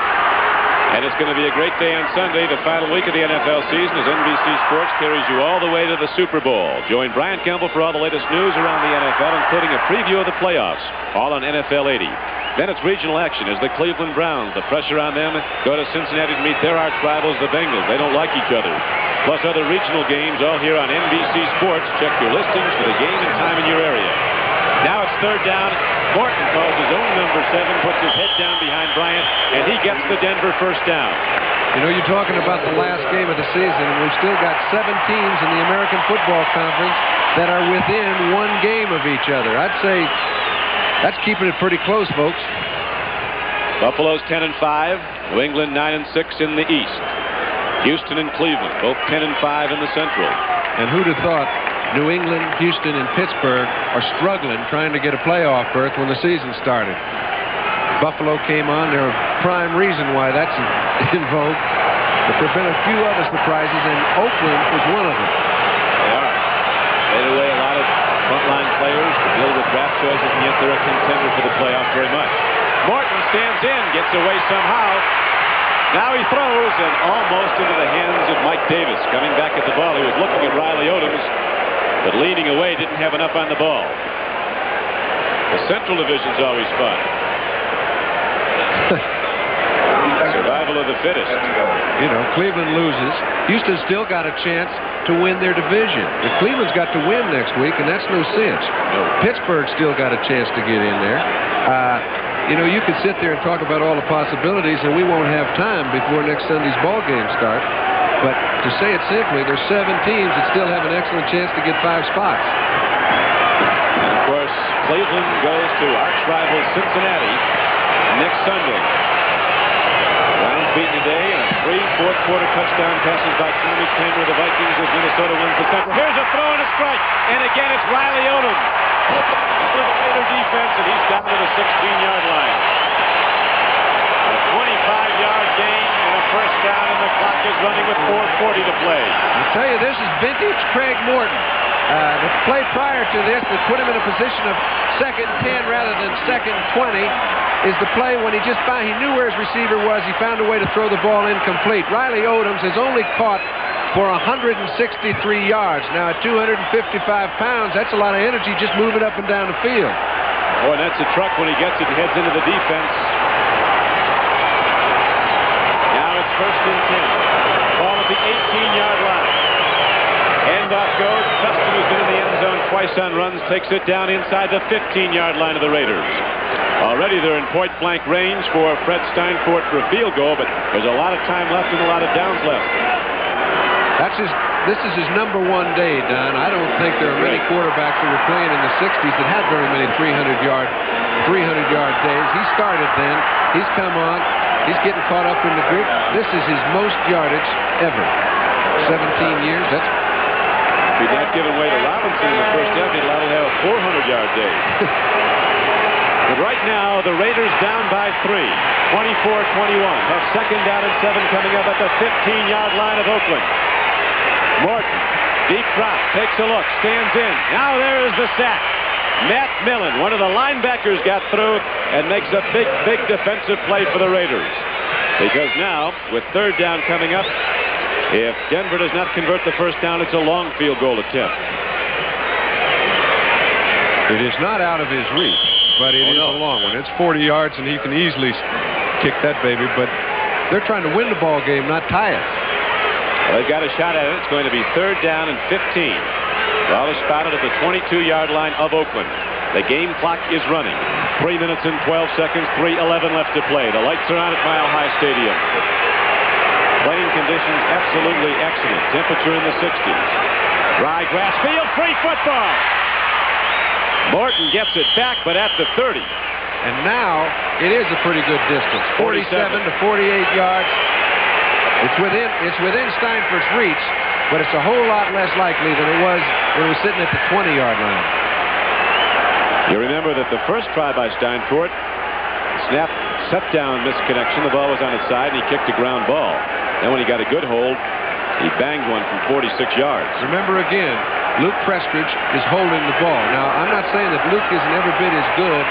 And it's going to be a great day on Sunday, the final week of the NFL season, as NBC Sports carries you all the way to the Super Bowl. Join Brian Campbell for all the latest news around the NFL, including a preview of the playoffs, all on NFL 80. Then it's regional action as the Cleveland Browns, the pressure on them, go to Cincinnati to meet their arch rivals, the Bengals. They don't like each other. Plus other regional games, all here on NBC Sports. Check your listings for the game and time in your area. Now it's third down. Morton calls his own number 7, puts his head down behind Bryant, and he gets the Denver first down. You know, you're talking about the last game of the season, and we've still got 7 teams in the American Football Conference that are within 1 game of each other. I'd say that's keeping it pretty close, folks. Buffalo's 10-5, New England 9-6 in the East. Houston and Cleveland, both 10-5 in the Central. And who'd have thought New England, Houston, and Pittsburgh are struggling trying to get a playoff berth when the season started. Buffalo came on. They're a prime reason why that's in vogue. But there have been a few other surprises, and Oakland is one of them. They are. Made away a lot of frontline players to deal with draft choices, and yet they're a contender for the playoffs very much. Morton stands in, gets away somehow. Now he throws, and almost into the hands of Mike Davis. Coming back at the ball, he was looking at Riley Odoms, but leaning away, didn't have enough on the ball. The Central Division's always fun. Survival of the fittest. You know, Cleveland loses. Houston's still got a chance to win their division. And Cleveland's got to win next week, and that's no cinch. No. Pittsburgh's still got a chance to get in there. You know, you could sit there and talk about all the possibilities, and we won't have time before next Sunday's ball game starts. But to say it simply, there's 7 teams that still have an excellent chance to get 5 spots. And of course, Cleveland goes to arch rival Cincinnati next Sunday. Browns beaten today, and 3 fourth-quarter touchdown passes by Tommy Kramer. The Vikings as Minnesota wins the Central. Here's a throw and a strike, and again it's Riley Odom. For the Raider defense, and he's down to the 16-yard line. A 25-yard gain and a first down, and the clock is running with 4:40 to play. I tell you, this is vintage Craig Morton. The play prior to this that put him in a position of 2nd and 10 rather than 2nd and 20 is the play when he knew where his receiver was. He found a way to throw the ball incomplete. Riley Odoms has only caught for 163 yards. Now, at 255 pounds, that's a lot of energy just moving up and down the field. Boy, and that's a truck when he gets it and heads into the defense. Now it's 1st and 10. Ball at the 18-yard line. Handoff goes. Preston, who's been in the end zone twice on runs, takes it down inside the 15-yard line of the Raiders. Already they're in point-blank range for Fred Steinfort for a field goal, but there's a lot of time left and a lot of downs left. This is his number 1 day, Don. I don't think there are many quarterbacks who were playing in the 60s that had very many 300-yard days. He started then. He's come on. He's getting caught up in the group. This is his most yardage ever. 17 years. That's if he'd not given way to Robinson in the first half, he'd allowed to have a 400-yard day. But right now, the Raiders down by 3, 24-21. Have 2nd down and 7 coming up at the 15-yard line of Oakland. Morton, deep drop, takes a look, stands in. Now there is the sack. Matt Millen, one of the linebackers, got through and makes a big defensive play for the Raiders. Because now, with 3rd down coming up, if Denver does not convert the first down, it's a long field goal attempt. It is not out of his reach, but it is a long one. It's 40 yards, and he can easily kick that baby. But they're trying to win the ball game, not tie it. Well, they've got a shot at it. It's going to be 3rd down and 15. Ball is spotted at the 22-yard line of Oakland. The game clock is running. 3 minutes and 12 seconds, 3:11 left to play. The lights are on at Mile High Stadium. Playing conditions absolutely excellent. Temperature in the 60s. Dry grass field, free football. Morton gets it back, but at the 30. And now it is a pretty good distance. 47 to 48 yards. It's within Steinfurt's reach, but it's a whole lot less likely than it was when it was sitting at the 20-yard line. You remember that the first try by Steinfort, snap, set down misconnection. The ball was on its side, and he kicked a ground ball. Then when he got a good hold, he banged one from 46 yards. Remember again, Luke Prestridge is holding the ball. Now, I'm not saying that Luke isn't every bit as good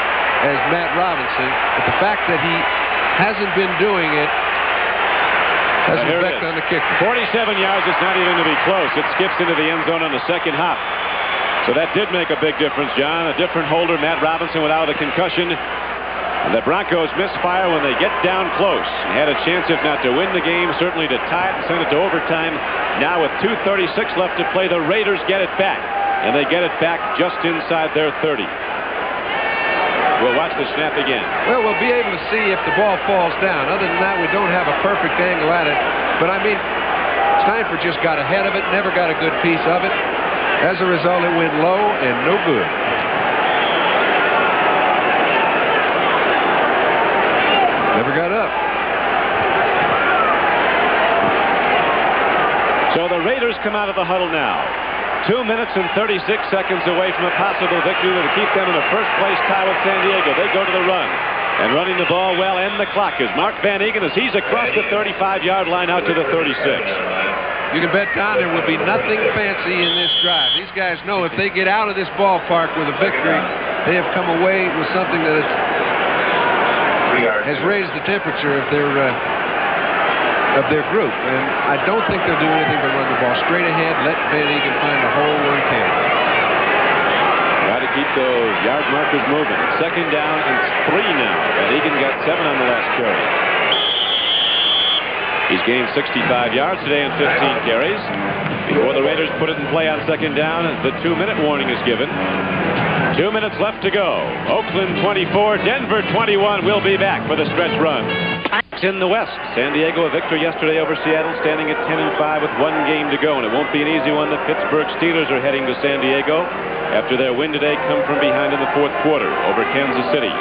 as Matt Robinson, but the fact that he hasn't been doing it has an effect on the kicker. 47 yards, it's not even to be close. It skips into the end zone on the second hop. So that did make a big difference, John. A different holder, Matt Robinson, without a concussion. And the Broncos misfire when they get down close. They had a chance, if not to win the game, certainly to tie it and send it to overtime. Now with 2:36 left to play, the Raiders get it back. And they get it back just inside their 30. We'll watch the snap again. Well, we'll be able to see if the ball falls down. Other than that, we don't have a perfect angle at it. But, I mean, Steinfort just got ahead of it, never got a good piece of it. As a result, it went low and no good. Never got up. So the Raiders come out of the huddle now. 2 minutes and 36 seconds away from a possible victory that will keep them in a first-place tie with San Diego. They go to the run. And running the ball well, end the clock is Mark Van Eegen as he's across the 35-yard line out to the 36. You can bet, Don, there will be nothing fancy in this drive. These guys know if they get out of this ballpark with a victory, they have come away with something that has raised the temperature of their group. And I don't think they'll do anything but run the ball straight ahead, let Van Eegen find a hole where he can. Got to keep those yard markers moving. 2nd down and 3 now. Van Eegen got 7 on the last carry. He's gained 65 yards today and 15 carries. Before the Raiders put it in play on 2nd down, the 2-minute warning is given. 2 minutes left to go. Oakland 24, Denver 21. We'll be back for the stretch run. In the West, San Diego a victory yesterday over Seattle, standing at 10-5 with 1 game to go, and it won't be an easy one. The Pittsburgh Steelers are heading to San Diego after their win today, come from behind in the 4th quarter over Kansas City.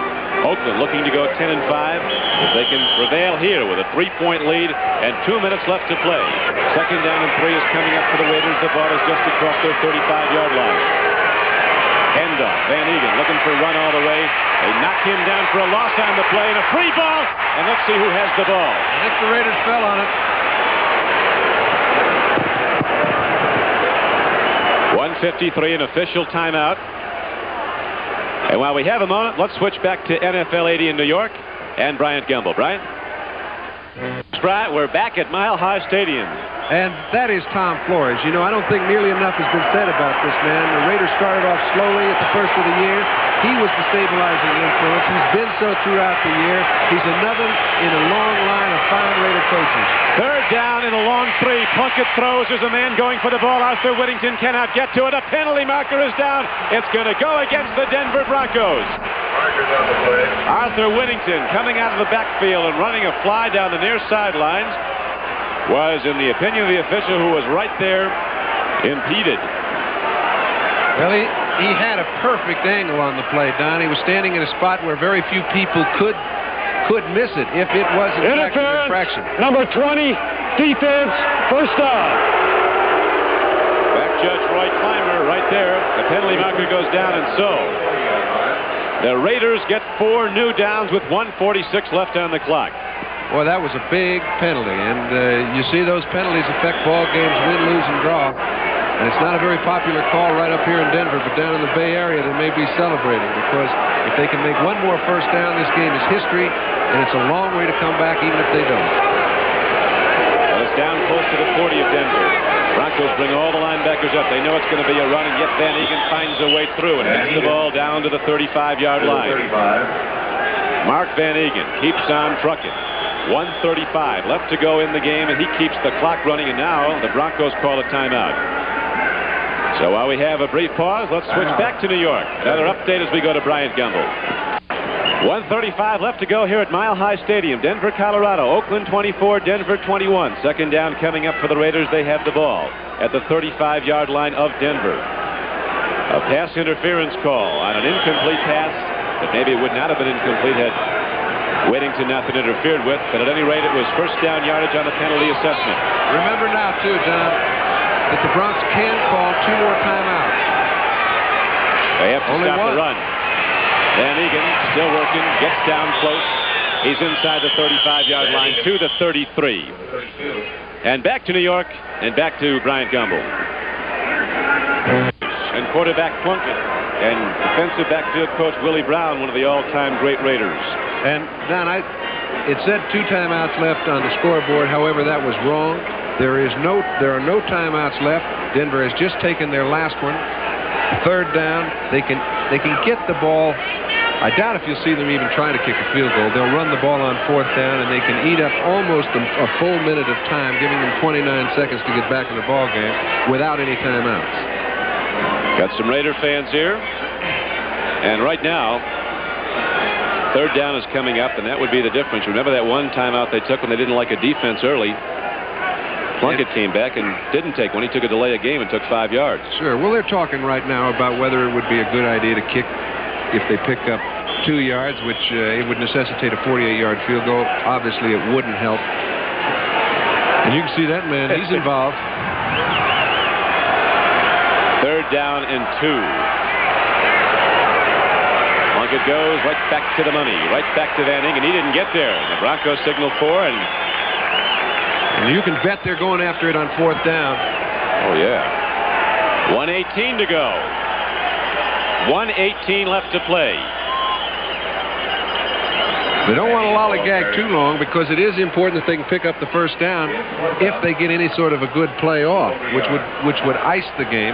Oakland looking to go 10-5 if they can prevail here with a 3-point lead and 2 minutes left to play. 2nd down and 3 is coming up for the Raiders. The ball is just across their 35-yard line. Handoff. Van Egan looking for a run all the way. They knock him down for a loss on the play and a free ball. And let's see who has the ball. I think the Raiders fell on it. 1:53, an official timeout. And while we have a moment, let's switch back to NFL 80 in New York and Bryant Gumbel. Bryant? We're back at Mile High Stadium. And that is Tom Flores. You know, I don't think nearly enough has been said about this man. The Raiders started off slowly at the first of the year. He was the stabilizing influence. He's been so throughout the year. He's another in a long line of fine Raider coaches. Third down in a long three. Plunkett throws. There's a man going for the ball. Arthur Whittington cannot get to it. A penalty marker is down. It's going to go against the Denver Broncos. Arthur Whittington coming out of the backfield and running a fly down the near sidelines was, in the opinion of the official who was right there, impeded. Well, he had a perfect angle on the play, Don. He was standing in a spot where very few people could miss it if it was in fact an infraction. Number 20, defense, first down. Back judge Roy Clymer right there. The penalty marker goes down, and so the Raiders get 4 new downs with 1:46 left on the clock. Boy, that was a big penalty, and you see those penalties affect ball games, win, lose, and draw. And it's not a very popular call right up here in Denver, but down in the Bay Area they may be celebrating, because if they can make one more first down, this game is history, and it's a long way to come back even if they don't. Well, it's down close to the 40 of Denver. Broncos bring all the linebackers up. They know it's going to be a run, and yet Van Egan finds a way through and hits the ball down to the 35-yard line. Mark Van Egan keeps on trucking. 1:35 left to go in the game, and he keeps the clock running, and now the Broncos call a timeout. So while we have a brief pause, let's switch back to New York. Another update as we go to Bryant Gumbel. 1:35 left to go here at Mile High Stadium, Denver, Colorado. Oakland 24, Denver 21. Second down coming up for the Raiders. They have the ball at the 35-yard line of Denver. A pass interference call on an incomplete pass, but maybe it would not have been incomplete had Whittington not been interfered with, but at any rate, it was first down yardage on the penalty assessment. Remember now, too, Don, that the Bronx can call 2 more timeouts. They have to stop the run. Van Egan still working, gets down close. He's inside the 35-yard line to the 33. And back to New York, and back to Bryant Gumbel. And quarterback Plunkett, and defensive backfield coach Willie Brown, one of the all-time great Raiders. And Don, it said 2 timeouts left on the scoreboard. However, that was wrong. There are no timeouts left. Denver has just taken their last one. Third down. They can get the ball. I doubt if you'll see them even try to kick a field goal. They'll run the ball on 4th down, and they can eat up almost a full minute of time, giving them 29 seconds to get back in the ball game without any timeouts. Got some Raider fans here, and right now, third down is coming up, and that would be the difference. Remember that one timeout they took when they didn't like a defense early? Plunkett came back and didn't take one. He took a delay of game and took 5 yards. Sure. Well, they're talking right now about whether it would be a good idea to kick if they pick up 2 yards, which it would necessitate a 48-yard field goal. Obviously, it wouldn't help. And you can see that man. He's involved. Third down and 2. Plunkett goes right back to the money, right back to Van Egan. He didn't get there. The Broncos signal 4, and you can bet they're going after it on 4th down. Oh, yeah. 1:18 to go. 1:18 left to play. They don't want to lollygag too long, because it is important that they can pick up the first down if they get any sort of a good play off, which would ice the game.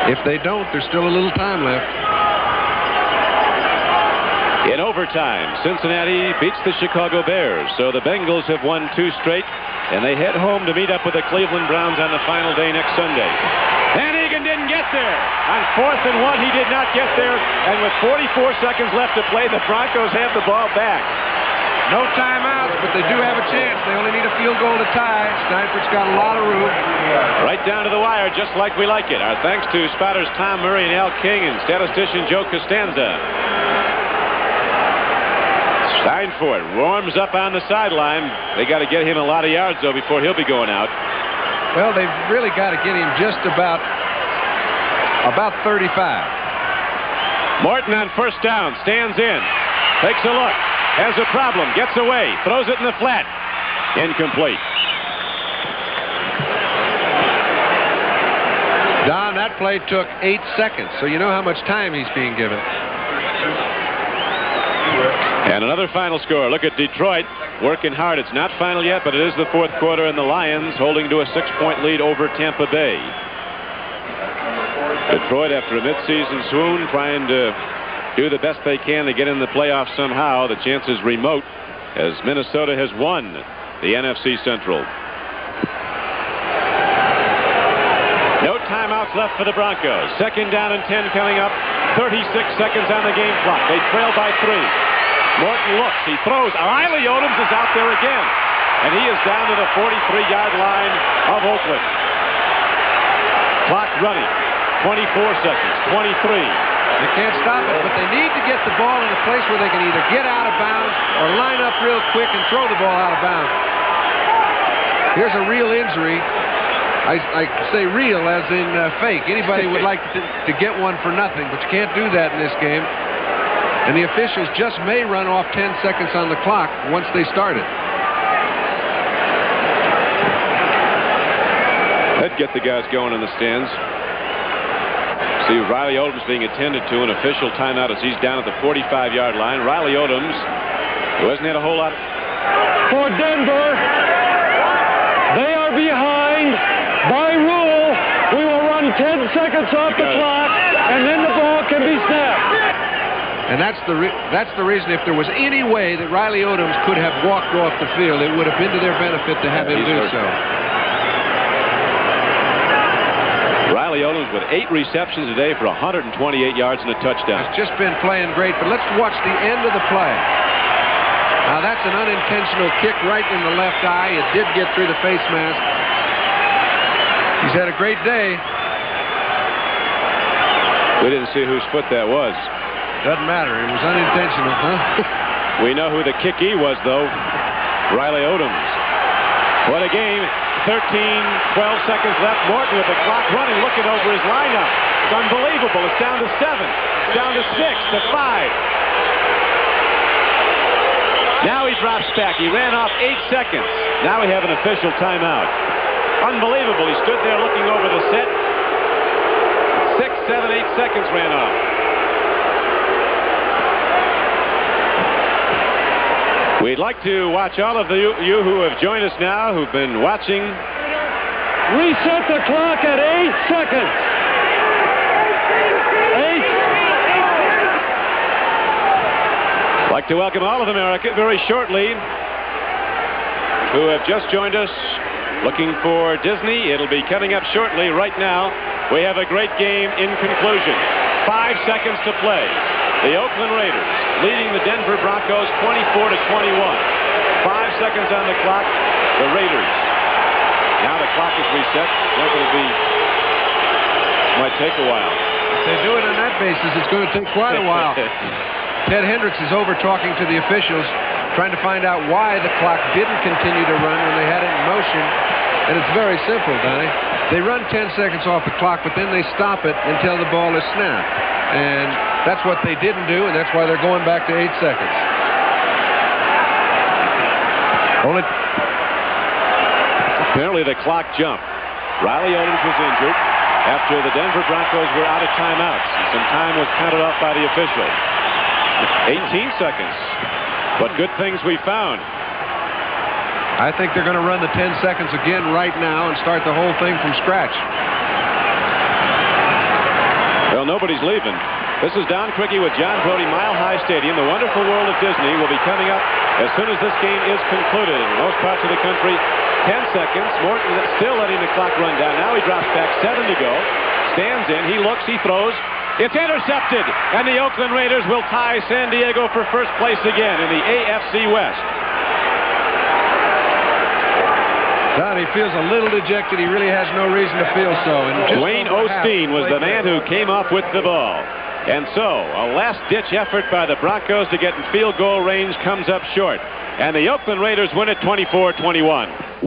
If they don't, there's still a little time left. In overtime, Cincinnati beats the Chicago Bears, so the Bengals have won 2 straight, and they head home to meet up with the Cleveland Browns on the final day next Sunday. Van Egan didn't get there. On 4th and 1, he did not get there, and with 44 seconds left to play, the Broncos have the ball back. No timeouts, but they do have a chance. They only need a field goal to tie. Steinford's got a lot of room. Right down to the wire, just like we like it. Our thanks to spotters Tom Murray and Al King and statistician Joe Costanza. Steinford warms up on the sideline. They got to get him a lot of yards, though, before he'll be going out. Well, they've really got to get him just about about 35. Morton on first down, stands in, takes a look, has a problem, gets away, throws it in the flat. Incomplete. Don, that play took 8 seconds, so you know how much time he's being given. And another final score. Look at Detroit working hard. It's not final yet, but it is the fourth quarter, and the Lions holding to a 6-point lead over Tampa Bay. Detroit, after a midseason swoon, trying to do the best they can to get in the playoffs somehow. The chance is remote as Minnesota has won the NFC Central. No timeouts left for the Broncos. Second down and 10 coming up. 36 seconds on the game clock. They trail by 3. Morton looks. He throws. Riley Odoms is out there again. And he is down to the 43-yard line of Oakland. Clock running. 24 seconds. 23. They can't stop it, but they need to get the ball in a place where they can either get out of bounds or line up real quick and throw the ball out of bounds. Here's a real injury. I say real as in fake. Anybody would like to get one for nothing, but you can't do that in this game. And the officials just may run off 10 seconds on the clock once they start it. That'd get the guys going in the stands. See Riley Odoms being attended to, an official timeout as he's down at the 45-yard line. Riley Odoms, who hasn't had a whole lot. For Denver, they are behind. By rule, we will run 10 seconds off the clock, and then the ball can be snapped. And that's the reason, if there was any way that Riley Odoms could have walked off the field, it would have been to their benefit to have him do so. Riley Odoms with 8 receptions today for 128 yards and a touchdown. He's just been playing great, but let's watch the end of the play. Now that's an unintentional kick right in the left eye. It did get through the face mask. He's had a great day. We didn't see whose foot that was. Doesn't matter. It was unintentional, huh? We know who the kickee was, though. Riley Odoms. What a game. 13, 12 seconds left. Morton with the clock running, looking over his lineup. It's unbelievable. It's down to 7. It's down to 6, to 5. Now he drops back. He ran off 8 seconds. Now we have an official timeout. Unbelievable. He stood there looking over the set. 6, 7, 8 seconds ran off. We'd like to watch all of you who have joined us now, who've been watching. Reset the clock at 8 seconds. 8. I'd like to welcome all of America very shortly who have just joined us looking for Disney. It'll be coming up shortly. Right now, we have a great game in conclusion. 5 seconds to play. The Oakland Raiders leading the Denver Broncos 24-21. 5 seconds on the clock. The Raiders. Now the clock is reset. It's not going to be. Might take a while. If they do it on that basis, it's going to take quite a while. Ted Hendricks is over talking to the officials, trying to find out why the clock didn't continue to run when they had it in motion. And it's very simple, Donnie. They run 10 seconds off the clock, but then they stop it until the ball is snapped. And that's what they didn't do, and that's why they're going back to 8 seconds. Apparently the clock jumped. Riley Odoms was injured after the Denver Broncos were out of timeouts. Some time was counted off by the official. 18 seconds. But good things we found. I think they're going to run the 10 seconds again right now and start the whole thing from scratch. Well, nobody's leaving. This is Don Criqui with John Brody, Mile High Stadium. The wonderful world of Disney will be coming up as soon as this game is concluded. In most parts of the country, 10 seconds. Morton still letting the clock run down. Now he drops back, 7 to go. Stands in, he looks, he throws. It's intercepted, and the Oakland Raiders will tie San Diego for first place again in the AFC West. Don, he feels a little dejected. He really has no reason to feel so. And Dwayne Osteen was the man who came up with the ball. And so, a last-ditch effort by the Broncos to get in field goal range comes up short. And the Oakland Raiders win it 24-21.